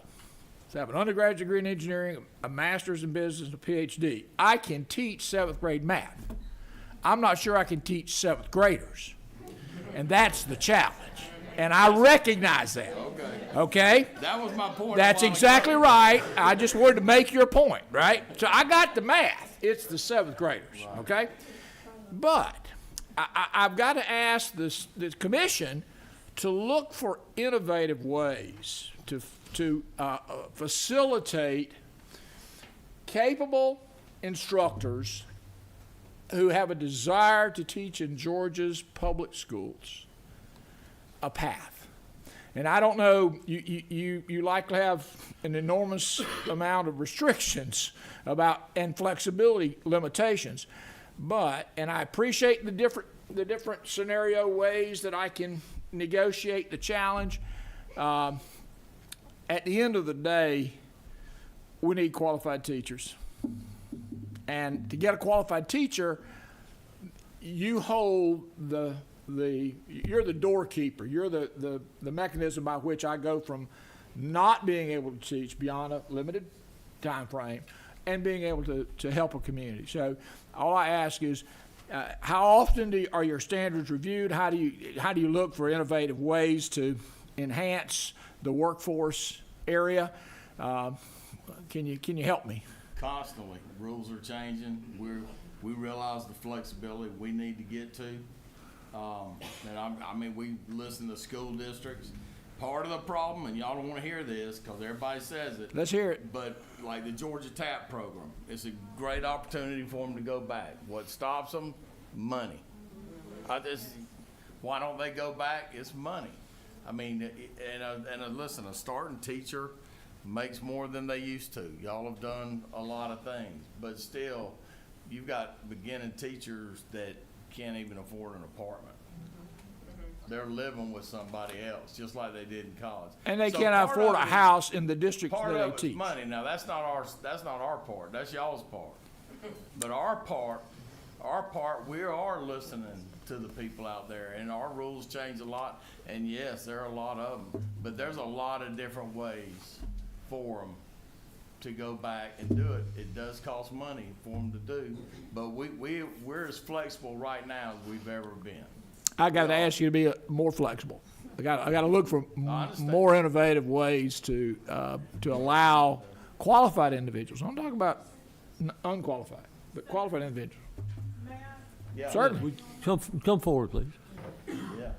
So I have an undergraduate degree in engineering, a master's in business, and a PhD. I can teach 7th grade math. I'm not sure I can teach 7th graders. And that's the challenge. And I recognize that. Okay? That was my point. That's exactly right. I just wanted to make your point, right? So I got the math. It's the 7th graders, okay? But I've got to ask the commission to look for innovative ways to facilitate capable instructors who have a desire to teach in Georgia's public schools a path. And I don't know, you likely have an enormous amount of restrictions and flexibility limitations, and I appreciate the different scenario ways that I can negotiate the challenge. At the end of the day, we need qualified teachers. And to get a qualified teacher, you hold you're the doorkeeper. You're the mechanism by which I go from not being able to teach beyond a limited time frame and being able to help a community. So all I ask is, how often are your standards reviewed? How do you look for innovative ways to enhance the workforce area? Can you help me? Constantly, rules are changing. We realize the flexibility we need to get to. And we listen to school districts. Part of the problem, and y'all don't want to hear this because everybody says it. Let's hear it. But like the Georgia TAP program, it's a great opportunity for them to go back. What stops them? Money. Why don't they go back? It's money. I mean, listen, a starting teacher makes more than they used to. Y'all have done a lot of things, but still, you've got beginning teachers that can't even afford an apartment. They're living with somebody else, just like they did in college. And they cannot afford a house in the district that they teach. Part of money. Now that's not our part. That's y'all's part. But our part, we are listening to the people out there, and our rules change a lot. And yes, there are a lot of them, but there's a lot of different ways for them to go back and do it. It does cost money for them to do, but we're as flexible right now as we've ever been. I got to ask you to be more flexible. I got to look for more innovative ways to allow qualified individuals. I'm talking about unqualified, but qualified individuals. Yeah. Certainly. Come forward, please. Yeah.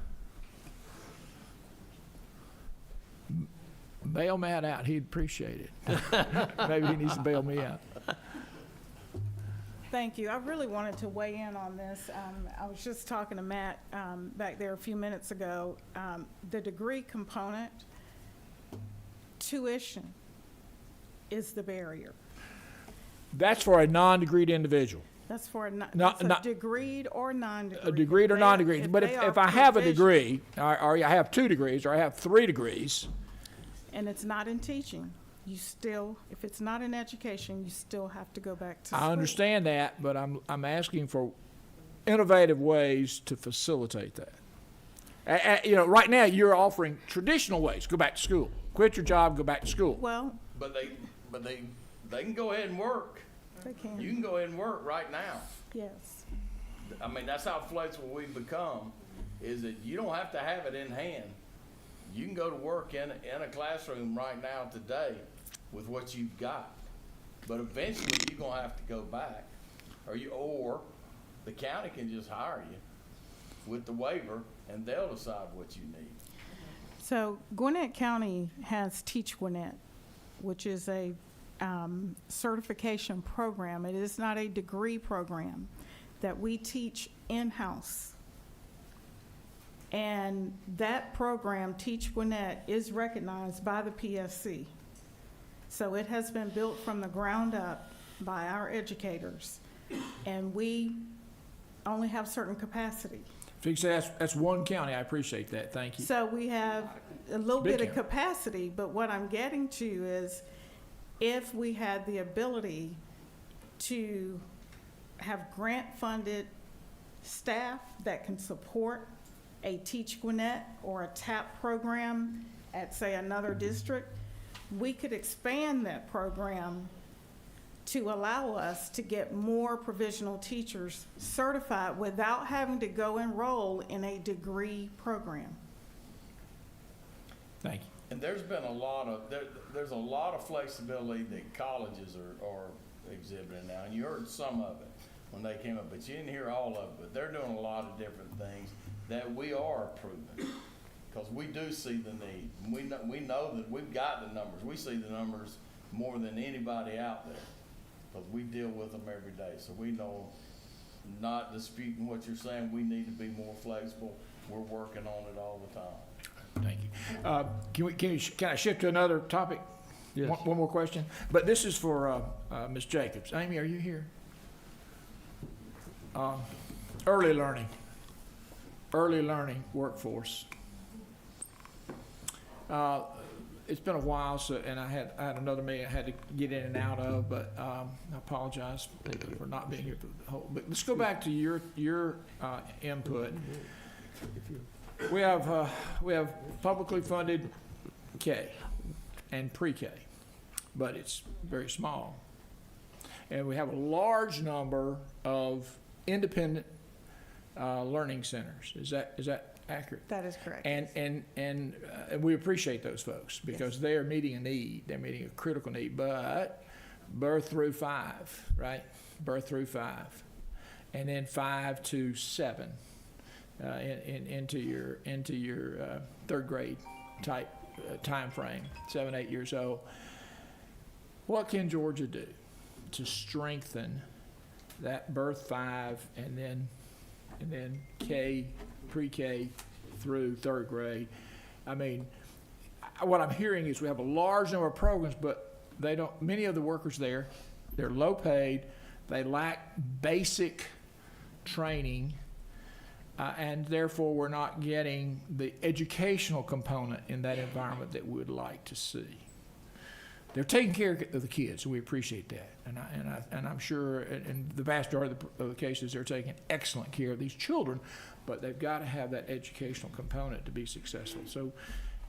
Bail Matt out. He'd appreciate it. Maybe he needs to bail me out. Thank you. I really wanted to weigh in on this. I was just talking to Matt back there a few minutes ago. The degree component, tuition is the barrier. That's for a non-degreed individual. That's for a, Not- that's a not- degreed or non-degreed. A degreed or If they- non-degreed. But they if are I have a provision- degree, or I have 2 degrees, or I have 3 degrees, And it's not in teaching, you still, if it's not in education, you still have to go back to school. I understand that, but I'm asking for innovative ways to facilitate that. You know, right now you're offering traditional ways. Go back to school. Quit your job, go back to school. Well, But they can go ahead and work. they can. You can go ahead and work right now. Yes. I mean, that's how flexible we've become, is that you don't have to have it in hand. You can go to work in a classroom right now today with what you've got. But eventually, you're gonna have to go back, or the county can just hire you with the waiver, and they'll decide what you need. So Gwinnett County has Teach Gwinnett, which is a certification program. It is not a degree program that we teach in-house. And that program, Teach Gwinnett, is recognized by the PSC. So it has been built from the ground up by our educators, and we only have certain capacity. Fix that's one county. I appreciate that. Thank you. So we have a little Big bit of county. capacity, but what I'm getting to is if we had the ability to have grant-funded staff that can support a Teach Gwinnett or a TAP program at, say, another district, we could expand that program to allow us to get more provisional teachers certified without having to go enroll in a degree program. Thank you. And there's been a lot of, there's a lot of flexibility that colleges are exhibiting now, and you heard some of it when they came up, but you didn't hear all of it. But they're doing a lot of different things that we are approving, because we do see the need. We know that we've got the numbers. We see the numbers more than anybody out there, because we deal with them every day. So we know, not disputing what you're saying, we need to be more flexible. We're working on it all the time. Thank you. Can I shift to another topic? Yes. One more question. But this is for Ms. Jacobs. Amy, are you here? Early learning workforce. It's been a while, and I had another meeting I had to get in and out of, but I apologize for not being here for the whole. But let's go back to your input. We have publicly funded K and pre-K, but it's very small, and we have a large number of independent learning centers. Is that accurate? That is correct. And we appreciate those folks because they are meeting a need. They're meeting a critical need. But birth through 5, right? Birth through 5, and then 5 to 7 into your third grade type time frame, 7, 8 years old. What can Georgia do to strengthen that birth 5 and then K, pre-K through third grade? I mean, what I'm hearing is we have a large number of programs, but many of the workers there, they're low paid, they lack basic training, and therefore we're not getting the educational component in that environment that we would like to see. They're taking care of the kids, and we appreciate that. And I'm sure in the vast majority of the cases, they're taking excellent care of these children, but they've got to have that educational component to be successful. So,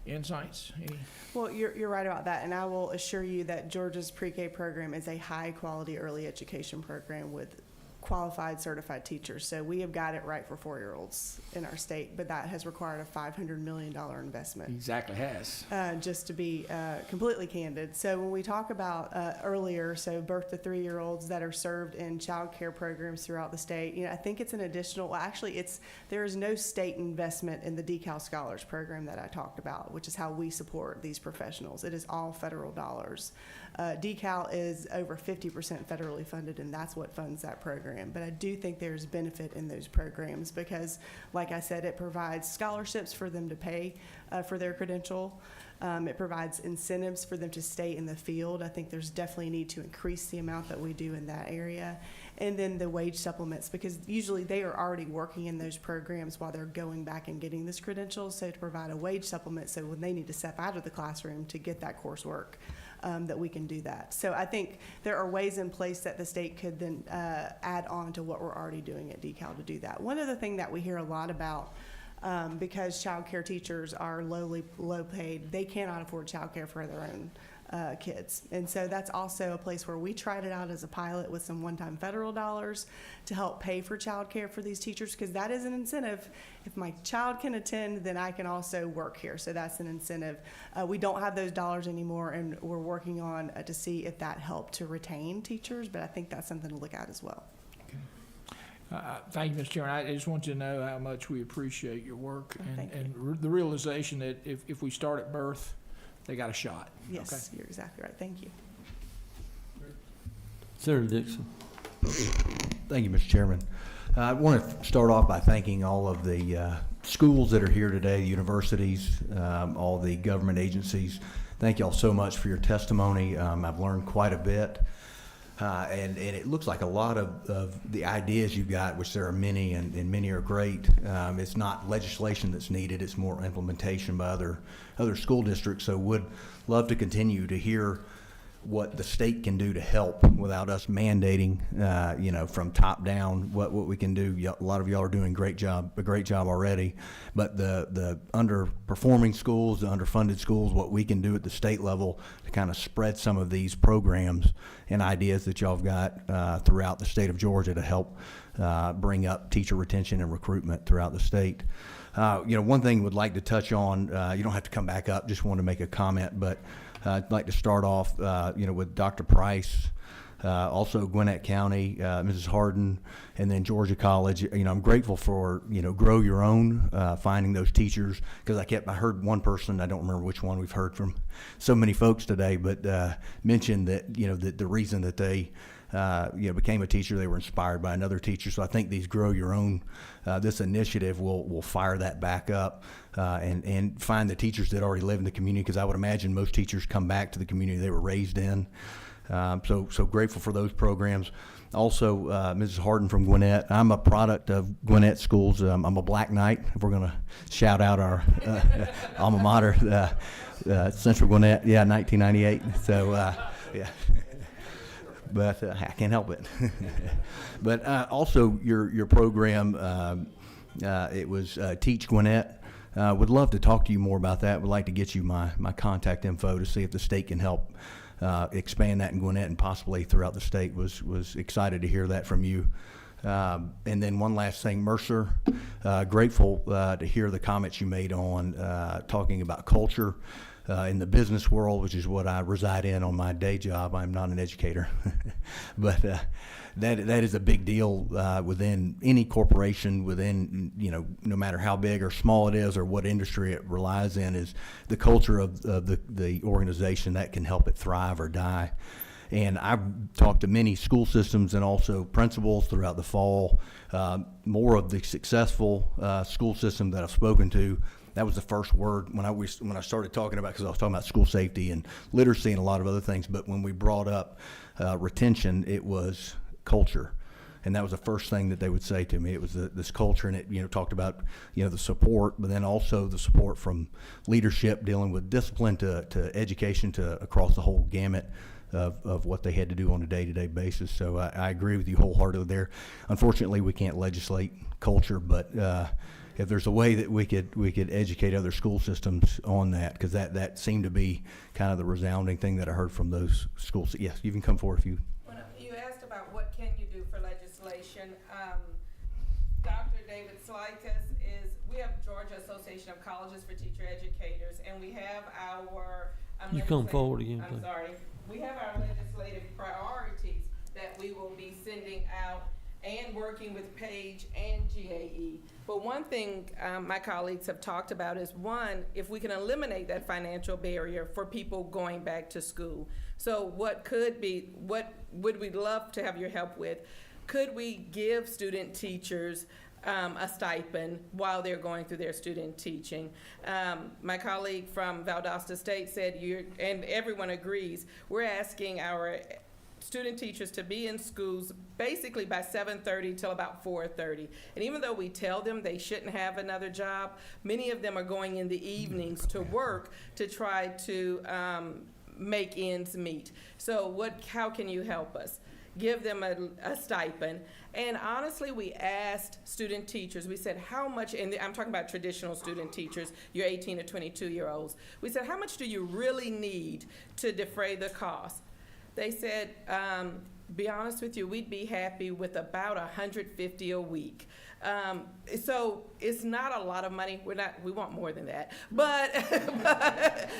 insights? Any? Well, you're right about that, and I will assure you that Georgia's pre-K program is a high-quality early education program with qualified certified teachers. So we have got it right for 4-year-olds in our state, but that has required a $500 million investment. Exactly has. Just to be completely candid. So when we talk about earlier, so birth to 3-year-olds that are served in child care programs throughout the state, I think it's an additional, well, actually there is no state investment in the DeCal Scholars Program that I talked about, which is how we support these professionals. It is all federal dollars. DeCal is over 50% federally funded, and that's what funds that program. But I do think there's benefit in those programs because, like I said, it provides scholarships for them to pay for their credential. It provides incentives for them to stay in the field. I think there's definitely a need to increase the amount that we do in that area. And then the wage supplements, because usually they are already working in those programs while they're going back and getting this credential. So to provide a wage supplement, so when they need to step out of the classroom to get that coursework, that we can do that. So I think there are ways in place that the state could then add on to what we're already doing at DeCal to do that. One other thing that we hear a lot about, because child care teachers are low paid, they cannot afford child care for their own kids. And so that's also a place where we tried it out as a pilot with some one-time federal dollars to help pay for child care for these teachers, because that is an incentive. If my child can attend, then I can also work here. So that's an incentive. We don't have those dollars anymore, and we're working on to see if that helped to retain teachers, but I think that's something to look at as well. Thank you, Mr. Chairman. I just want you to know how much we appreciate your work and the realization that if we start at birth, they got a shot. Yes, you're exactly right. Thank you. Senator Dixon. Thank you, Mr. Chairman. I want to start off by thanking all of the schools that are here today, universities, all the government agencies. Thank you all so much for your testimony. I've learned quite a bit. And it looks like a lot of the ideas you've got, which there are many, and many are great. It's not legislation that's needed, it's more implementation by other school districts. So would love to continue to hear what the state can do to help without us mandating, from top down what we can do. A lot of y'all are doing a great job already, but the underperforming schools, the underfunded schools, what we can do at the state level to kind of spread some of these programs and ideas that y'all have got throughout the state of Georgia to help bring up teacher retention and recruitment throughout the state. One thing we'd like to touch on, you don't have to come back up, just want to make a comment, but I'd like to start off, with Dr. Price, also Gwinnett County, Mrs. Harden, and then Georgia College. I'm grateful for, Grow Your Own, finding those teachers, because I heard one person, I don't remember which one, we've heard from so many folks today, but mentioned that, that the reason that they became a teacher, they were inspired by another teacher. So I think these Grow Your Own, this initiative will fire that back up and find the teachers that already live in the community, because I would imagine most teachers come back to the community they were raised in. So grateful for those programs. Also, Mrs. Harden from Gwinnett. I'm a product of Gwinnett schools. I'm a Black Knight, if we're going to shout out our alma mater, Central Gwinnett, 1998. So, yeah. But I can't help it. But also your program, it was Teach Gwinnett. Would love to talk to you more about that. Would like to get you my contact info to see if the state can help expand that in Gwinnett and possibly throughout the state. Was excited to hear that from you. And then one last thing, Mercer, grateful to hear the comments you made on talking about culture. In the business world, which is what I reside in on my day job. I'm not an educator, but that is a big deal within any corporation, within, no matter how big or small it is or what industry it relies in, is the culture of the organization that can help it thrive or die. And I've talked to many school systems and also principals throughout the fall. More of the successful school system that I've spoken to, that was the first word when I started talking about, because I was talking about school safety and literacy and a lot of other things. But when we brought up retention, it was culture, and that was the first thing that they would say to me. It was this culture, and it talked about the support, but then also the support from leadership, dealing with discipline to education, to across the whole gamut of what they had to do on a day-to-day basis. So I agree with you wholeheartedly there. Unfortunately, we can't legislate culture, but if there's a way that we could educate other school systems on that, because that seemed to be kind of the resounding thing that I heard from those schools. Yes, you can come forward if you. You asked about what can you do for legislation. Dr. David Slikas we have Georgia Association of Colleges for Teacher Educators, and we have our You come forward again, I'm please. sorry. We have our legislative priorities that we will be sending out and working with PAGE and GAE. But one thing my colleagues have talked about is, one, if we can eliminate that financial barrier for people going back to school. So what would we love to have your help with? Could we give student teachers a stipend while they're going through their student teaching? My colleague from Valdosta State said, and everyone agrees, we're asking our student teachers to be in schools basically by 7:30 till about 4:30. And even though we tell them they shouldn't have another job, many of them are going in the evenings to work to try to make ends meet. So how can you help us? Give them a stipend. And honestly, we asked student teachers, we said, how much, and I'm talking about traditional student teachers, your 18 to 22-year-olds. We said, how much do you really need to defray the cost? They said, be honest with you, we'd be happy with about $150 a week. So it's not a lot of money. We want more than that. But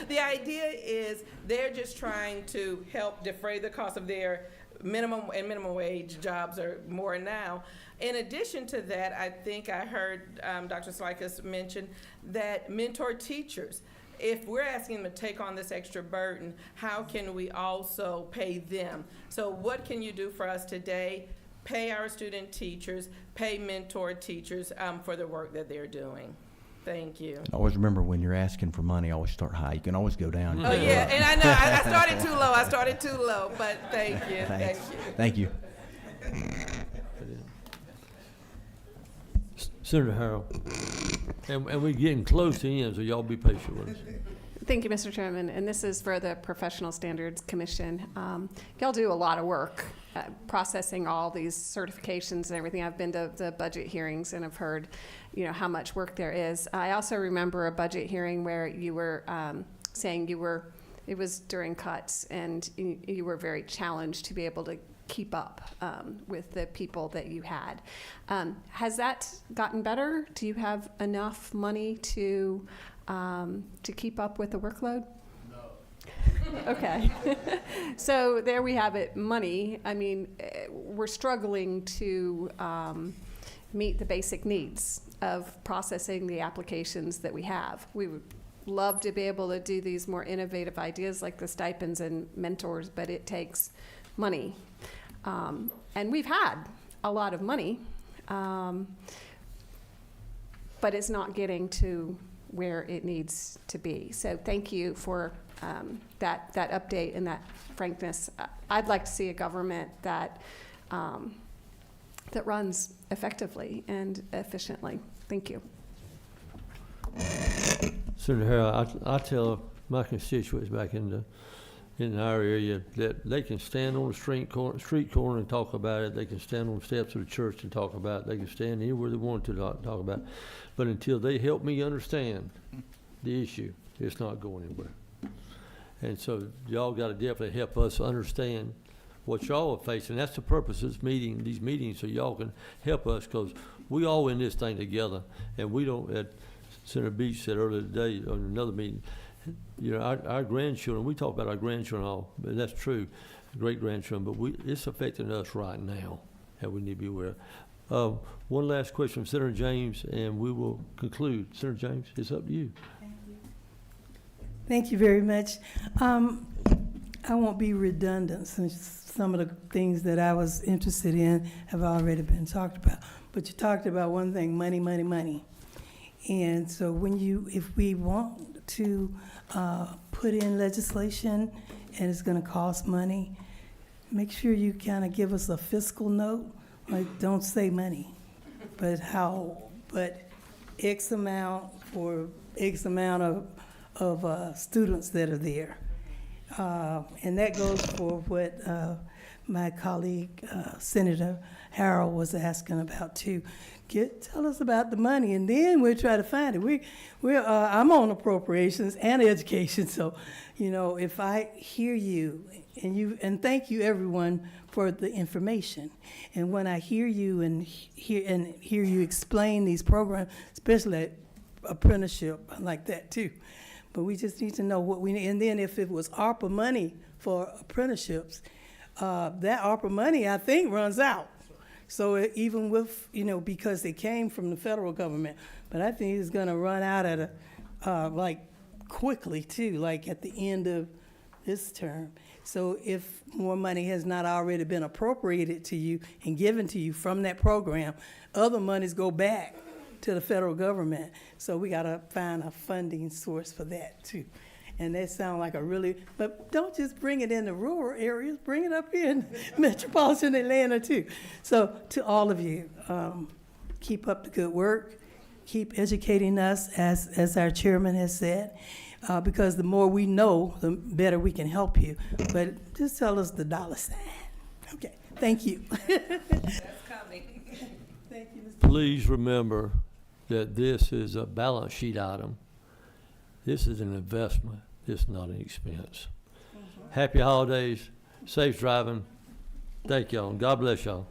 the idea is they're just trying to help defray the cost of their minimum wage jobs are more now. In addition to that, I think I heard Dr. Slikas mention that mentor teachers, if we're asking them to take on this extra burden, how can we also pay them? So what can you do for us today? Pay our student teachers, pay mentor teachers for the work that they're doing. Thank you. Always remember, when you're asking for money, always start high. You can always go down. Oh, yeah, and I know, I started too low, but thank you, thank you. Thank you. Senator Harrell, and we're getting close to the end, so y'all be patient with us. Thank you, Mr. Chairman. And this is for the Professional Standards Commission. Y'all do a lot of work processing all these certifications and everything. I've been to the budget hearings and have heard, how much work there is. I also remember a budget hearing where you were saying it was during cuts, and you were very challenged to be able to keep up with the people that you had. Has that gotten better? Do you have enough money to keep up with the workload? No. Okay. So there we have it, money. I mean, we're struggling to meet the basic needs of processing the applications that we have. We would love to be able to do these more innovative ideas like the stipends and mentors, but it takes money. And we've had a lot of money, but it's not getting to where it needs to be. So thank you for that update and that frankness. I'd like to see a government that runs effectively and efficiently. Thank you. Senator Harrell, I tell my constituents back in our area that they can stand on the street corner and talk about it. They can stand on the steps of the church and talk about it. They can stand anywhere they want to talk about it. But until they help me understand the issue, it's not going anywhere. And so y'all got to definitely help us understand what y'all are facing. That's the purpose of these meetings, so y'all can help us, because we all in this thing together, and we don't, as Senator Beach said earlier today on another meeting, our grandchildren, we talk about our grandchildren all, but that's true, great-grandchildren, but it's affecting us right now, and we need to be aware. One last question from Senator James, and we will conclude. Senator James, it's up to you. Thank you very much. I won't be redundant, since some of the things that I was interested in have already been talked about. But you talked about one thing, money, money, money. And so if we want to put in legislation and it's going to cost money, make sure you kind of give us a fiscal note. Like, don't say money, but X amount for X amount of students that are there. And that goes for what my colleague, Senator Harold was asking about too. Tell us about the money, and then we'll try to find it. I'm on appropriations and education, so, you know, if I hear you, and thank you everyone for the information. And when I hear you and hear you explain these programs, especially apprenticeship, I like that too. But we just need to know what we need. And then if it was ARPA money for apprenticeships, that ARPA money, I think, runs out. So even with, you know, because they came from the federal government, but I think it's going to run out at like quickly too, like at the end of this term. So if more money has not already been appropriated to you and given to you from that program, other monies go back to the federal government. So we got to find a funding source for that too. And that sounds like but don't just bring it in the rural areas, bring it up here in metropolitan Atlanta too. So to all of you, keep up the good work, keep educating us as our chairman has said, because the more we know, the better we can help you. But just tell us the dollar sign. Okay, thank you. That's coming. Thank you, Mr. Please remember that this is a balance sheet item. This is an investment. It's not an expense. Happy holidays. Safe driving. Thank y'all. And God bless y'all.